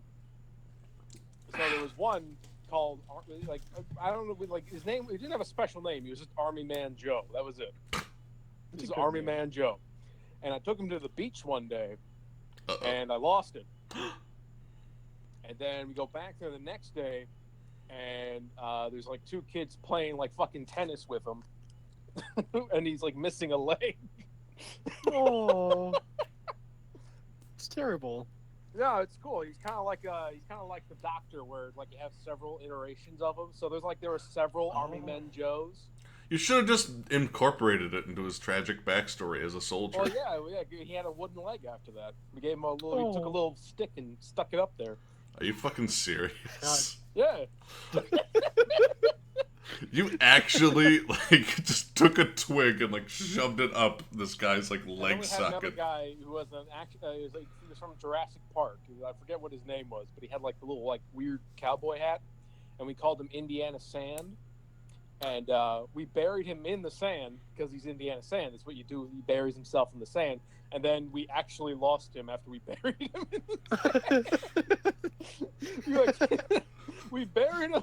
there was one called like I don't know, like his name. He didn't have a special name. He was just Army Man Joe. That was it. This is good Army name. Man Joe. And I took him to the beach one day, Uh-oh. and I lost him. And then we go back there the next day, and there's like two kids playing like fucking tennis with him, and he's like missing a leg. Oh. It's terrible. No, it's cool. He's kind of like the Doctor, where like you have several iterations of him. So there were several Army Men Joes. You should have just incorporated it into his tragic backstory as a soldier. Well, yeah, he had a wooden leg after that. We gave him a little. He took a Oh. little stick and stuck it up there. Are you fucking serious? Yeah. You actually like just took a twig and like shoved it up this guy's like And then leg we had another socket. guy who was an act. He was from Jurassic Park. I forget what his name was, but he had like a little like weird cowboy hat, and we called him Indiana Sand. And we buried him in the sand because he's Indiana Sand. That's what you do. He buries himself in the sand. And then we actually lost him after we buried him in the sand. We buried him,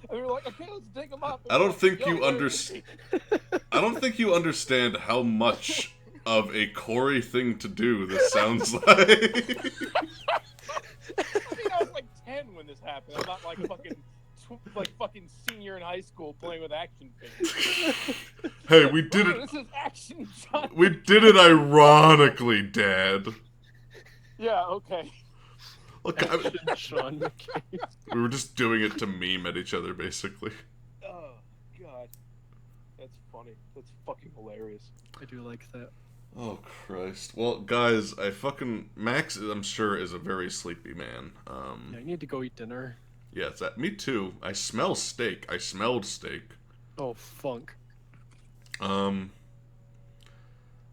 and we were like, okay, let's dig him up. And I don't we're like, think "Yo, you where is understand. he?" I don't think you understand how much of a Corey thing to do this sounds like. I think I was like 10 when this happened. I'm not like fucking senior in high school playing with action figures. Hey, we did Ooh, it. This is action shot. We did it ironically, Dad. Yeah, okay. Look, Sean McCain. we were just doing it to meme at each other, basically. Oh, God. That's funny. That's fucking hilarious. I do like that. Oh Christ! Well, guys, Max, I'm sure, is a very sleepy man. Yeah, I need to go eat dinner. Yeah, it's that. Me too. I smell steak. I smelled steak. Oh, funk.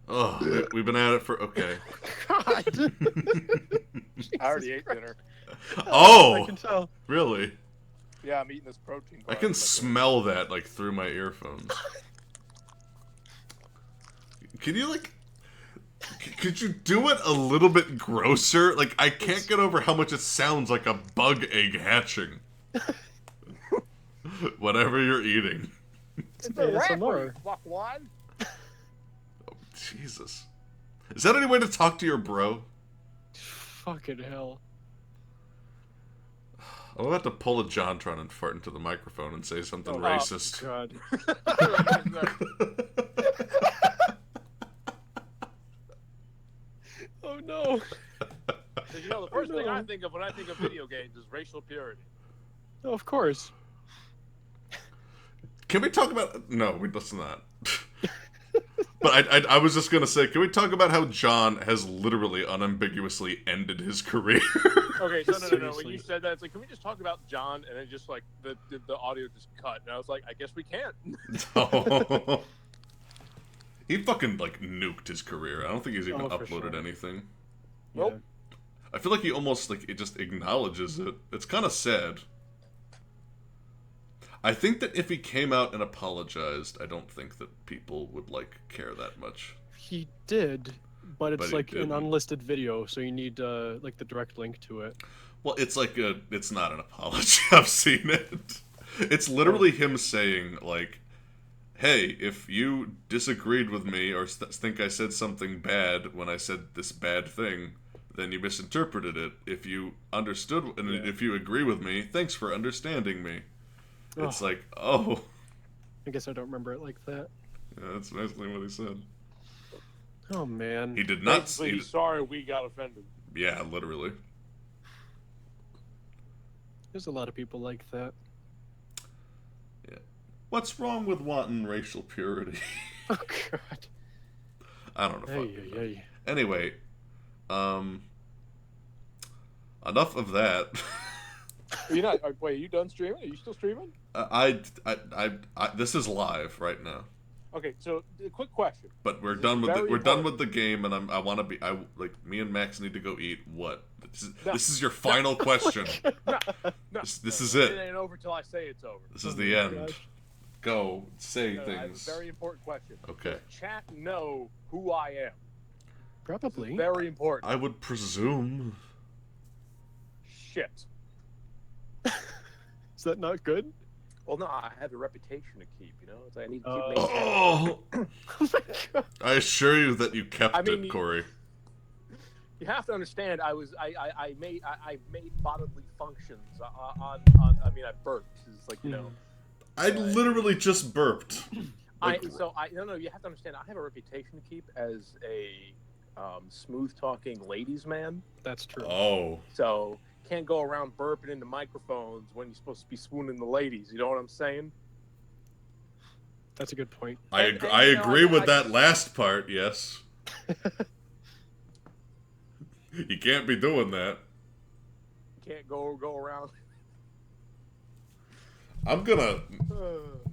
Oh, we've been at it for okay. God. I already ate dinner. I Oh, can tell. really? Yeah, I'm eating this protein bar. I can It's like smell that like through my earphones. Can you like? Could you do it a little bit grosser? Like, I can't get over how much it sounds like a bug egg hatching. Whatever you're eating. It's It's a rapper, ASMR. you fuckwad. Oh, Jesus. Is that any way to talk to your bro? Fucking hell. I'm about to pull a JonTron and fart into the microphone and say something Oh, racist. God. Oh no. You know, the first thing no. I think of when I think of video games is racial purity. Oh, of course. Can we talk about... No, let's not. But I was just gonna say, can we talk about how John has literally unambiguously ended his career? Okay, so no. When Seriously. you said that, it's like, can we just talk about John? And then just like the audio just cut, and I was like, I guess we can't. Oh. He fucking like nuked his career. I don't think he's even Oh, for uploaded sure. anything. Yeah. Nope. I feel like he almost like it just acknowledges it. It's kind of sad. I think that if he came out and apologized, I don't think that people would like care that much. He did, but it's But he like an didn't. unlisted video, so you need like the direct link to it. Well, it's like it's not an apology. I've seen it. It's literally him saying like, "Hey, if you disagreed with me or think I said something bad when I said this bad thing, then you misinterpreted it. If you understood and Yeah. if you agree with me, thanks for understanding me." It's Oh, like, oh, I guess I don't remember it like that. yeah, that's basically what he said. Oh man. He did not. Basically, He, he's sorry we got offended. yeah, literally. There's a lot of people like that. What's wrong with wanting racial purity? Oh god. I don't know. Hey, hey, hey. Anyway, enough of that. You're not. Wait, are you done streaming? Are you still streaming? This is live right now. Okay, so a quick question. But we're This is done with very we're done important. with the game, and I want to be like me and Max need to go eat. What? No. This is your final question. No, This is It it. ain't over till I say it's over. This is Oh the my end. gosh. Go say No, I have a things. very important question. Okay. Does chat know who I am? Probably. Very important. I would presume. Shit. Is that not good? Well, no, I have a reputation to keep. You know, it's like I need to Oh. keep maintaining. Oh, Oh my god. I assure you that you kept I mean, it, Corey. You have to understand. I made bodily functions on. I mean, I burped. It's like, you know. I literally just burped. Like, No. You have to understand. I have a reputation to keep as a smooth talking ladies man. That's true. oh, So can't go around burping into microphones when you're supposed to be swooning the ladies. You know what I'm saying? That's a good point. I And, I you know, agree with I that just- last part. Yes. You can't be doing that. Can't go around. I'm gonna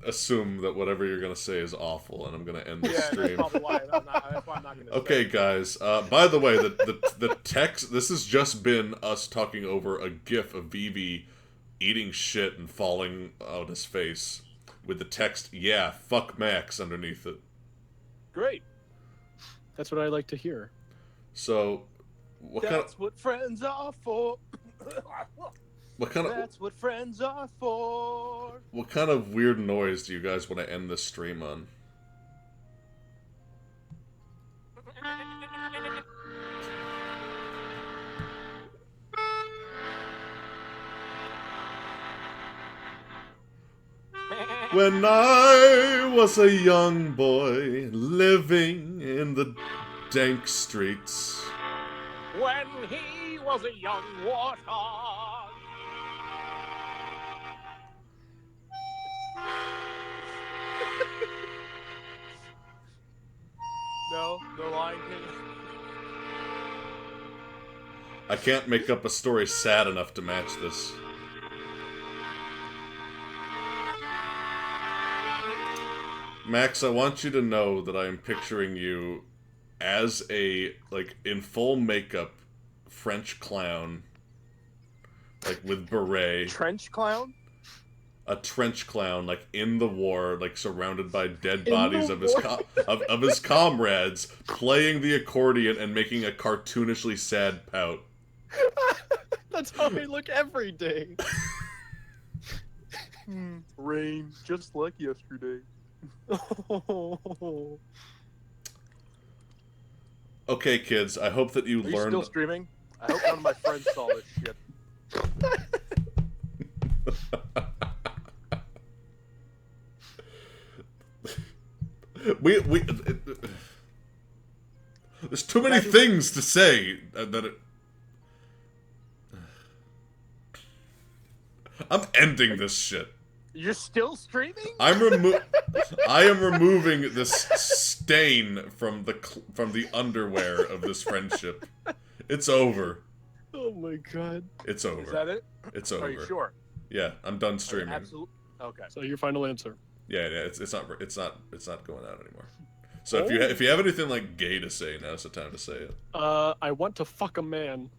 assume that whatever you're gonna say is awful, and I'm gonna end this Yeah, that's stream. probably why. That's why I'm not going to. Okay, guys. By the way, the text. This has just been us talking over a GIF of Vivi eating shit and falling out his face with the text "Yeah, fuck Max" underneath it. Great. That's what I like to hear. So, That's what friends are for. what kind of That's what friends are for. what kind of weird noise do you guys want to end this stream on? When I was a young boy living in the dank streets, When he was a young warthog. No Lion King. I can't make up a story sad enough to match this. Max, I want you to know that I am picturing you as a, like, in full makeup French clown, like, with beret. Trench clown? A trench clown, like, in the war, like, surrounded by dead In bodies the of his war? of his comrades, playing the accordion and making a cartoonishly sad pout. That's how I look every day. Rain, just like yesterday. Oh. Okay, kids, I hope that you Are you learned... still streaming? I hope none of my friends saw this shit. we there's too many things to say that it... I'm ending this shit. You're still streaming? I am removing this stain from the underwear of this friendship. It's over. Oh my god. It's over. Is that it? It's over. Are you sure? Yeah, I'm done streaming. Absolutely. Okay. So your final answer. Yeah, it's not going out anymore. So if you have anything like gay to say, now's the time to say it. I want to fuck a man.